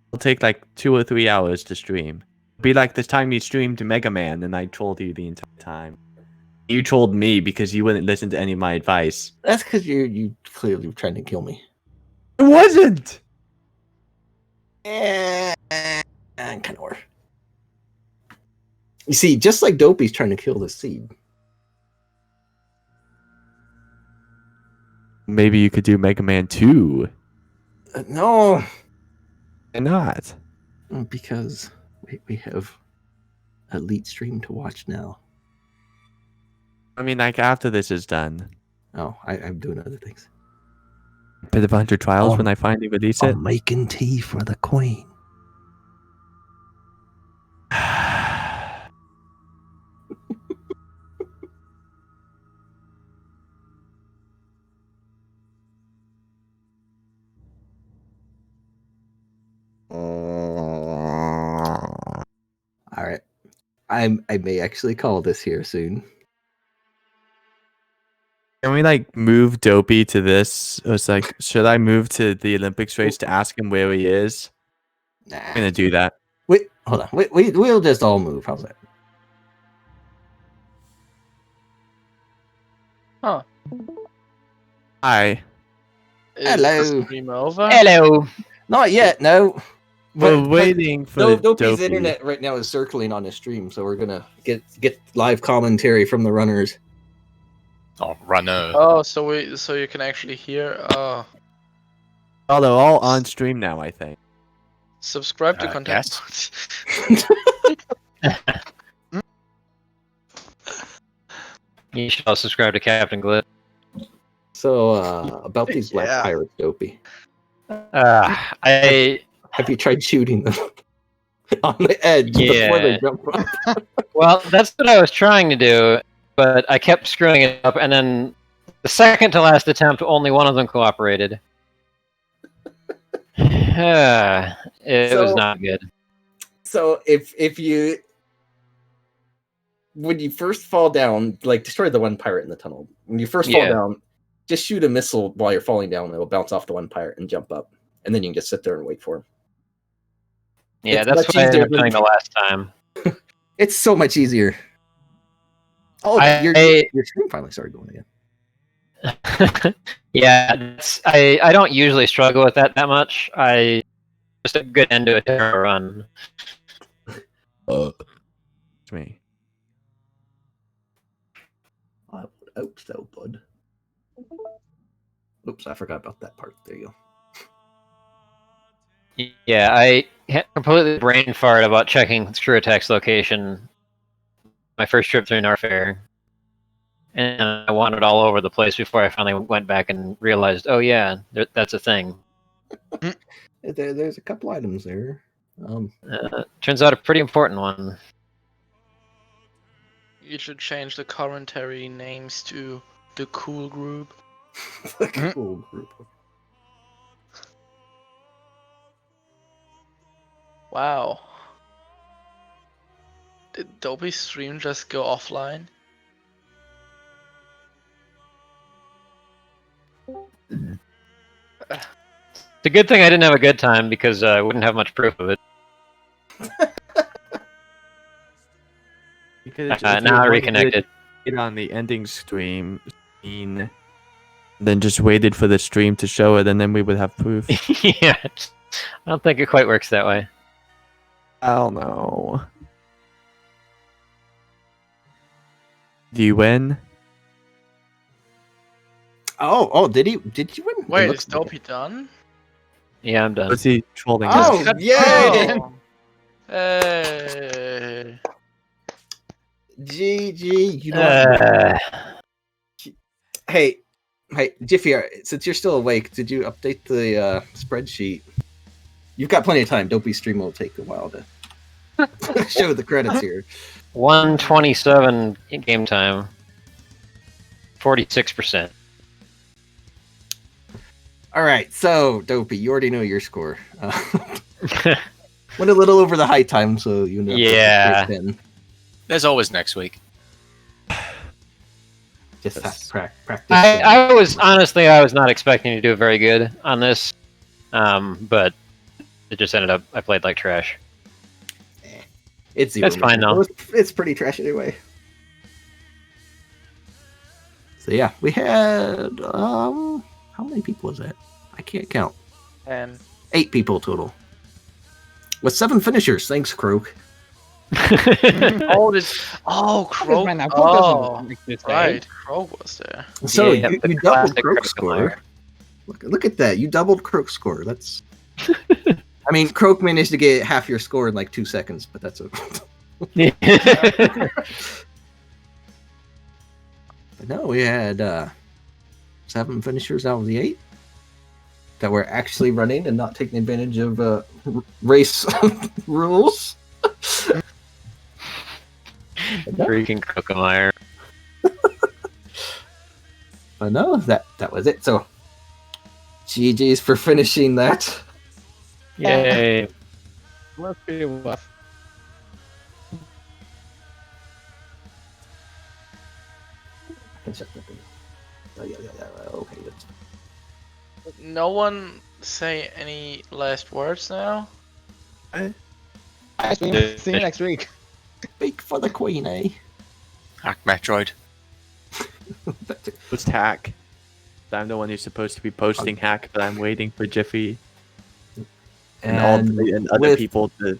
It'll take like 2 or 3 hours to stream. It'll be like the time you streamed Mega Man and I trolled you the entire time. You trolled me because you wouldn't listen to any of my advice. That's because you clearly were trying to kill me. It wasn't! Kind of were. You see, just like Dopey's trying to kill the seed. Maybe you could do Mega Man 2. No, Why not? because we have Elite Stream to watch now. I mean, like after this is done. Oh, I'm doing other things. Bit of 100 trials Oh, when I finally release it. I'm making tea for the queen. All right, I may actually call this here soon. Can we like move Dopey to this? It's like, should I move to the Olympics race to ask him where he is? Nah. I'm gonna do that. Wait, hold on. We'll just all move. How's that? Hi. Is Hello. the stream over? Hello. Not yet. No. We're waiting for Dopey's Dopey. internet right now is circling on his stream, so we're gonna get live commentary from the runners. Oh, runner. Oh, so you can actually hear. Oh, Oh, they're all on stream now, I think. subscribe to content. You should all subscribe to Captain Glit. So about these black Yeah. pirates, Dopey. I Have you tried shooting them on the edge before they Yeah. jump up? well, that's what I was trying to do, but I kept screwing it up, and then the second to last attempt, only one of them cooperated. It was So- not good. So if you when you first fall down, like destroy the one pirate in the tunnel. When you first fall Yeah. down, just shoot a missile while you're falling down. It'll bounce off the one pirate and jump up, and then you can just sit there and wait for him. Yeah, It's that's much what I ended easier up doing than- the last time. It's so much easier. Oh, your stream finally started going again. Yeah, I don't usually struggle with that much. I just a good end to a terror run. It's me. Oops, though, bud. Oops, I forgot about that part. There you go. Yeah, I completely brain fart about checking Screw Attack's location my first trip through Norfair. And I wandered all over the place before I finally went back and realized, oh yeah, that's a thing. There's a couple items there. Turns out a pretty important one. You should change the commentary names to the Cool Group. Cool group. Wow. Did Dopey's stream just go offline? It's a good thing I didn't have a good time because I wouldn't have much proof of it. You could've if you Now I wanted reconnected. it on the ending screen, then just waited for the stream to show it, and then we would have proof. Yeah, I don't think it quite works that way. I don't know. Do you win? Oh, did you win? It Wait, looks is like Dopey done? Yeah, I'm done. Was he trolling Oh, us? yay! Oh. Hey. GG. You know Uh, Hey, Jiffy, since you're still awake, did you update the spreadsheet? You've got plenty of time. Dopey's stream will take a while to show the credits here. 127 game time. 46%. All right, so Dopey, you already know your score. Went a little over the high time, so you know. Yeah. There's always next week. Just have to practice. I was not expecting to do very good on this, but it just ended up I played like trash. It's fine though. It's pretty trash anyway. So yeah, we had how many people was that? I can't count. And 8 people total. With 7 finishers. Thanks, Croak. Crow. Man, now, Croak Oh, doesn't make this right. Crow was there. So Yeah, you the doubled classic Croak's Croak score. Look at that. You doubled Croak's score. That's I mean, Croak managed to get half your score in like 2 seconds, but that's okay. But no, we had 7 finishers out of the 8 that were actually running and not taking advantage of race rules. Freaking Croakmeyer. But no, that was it. So, GG's for finishing that. Yay. That's pretty rough. Okay, that's No one say any last words now. See you next week. big for the queen, eh? Hack Metroid. Post hack. I'm the one who's supposed to be posting hack, but I'm waiting for Jiffy and other people to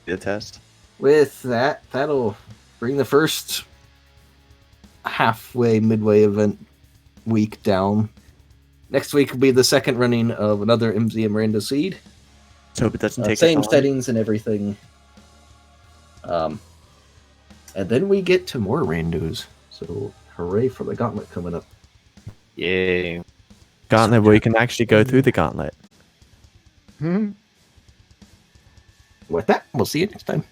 attest. With that, that'll bring the first midway event week down. Next week will be the second running of another MZM Rando Seed. So it doesn't take same us long. settings and everything. And then we get to more randos. So hooray for the gauntlet coming up. Yay. Gauntlet where you can actually go through the gauntlet. Hmm. With that, we'll see you next time.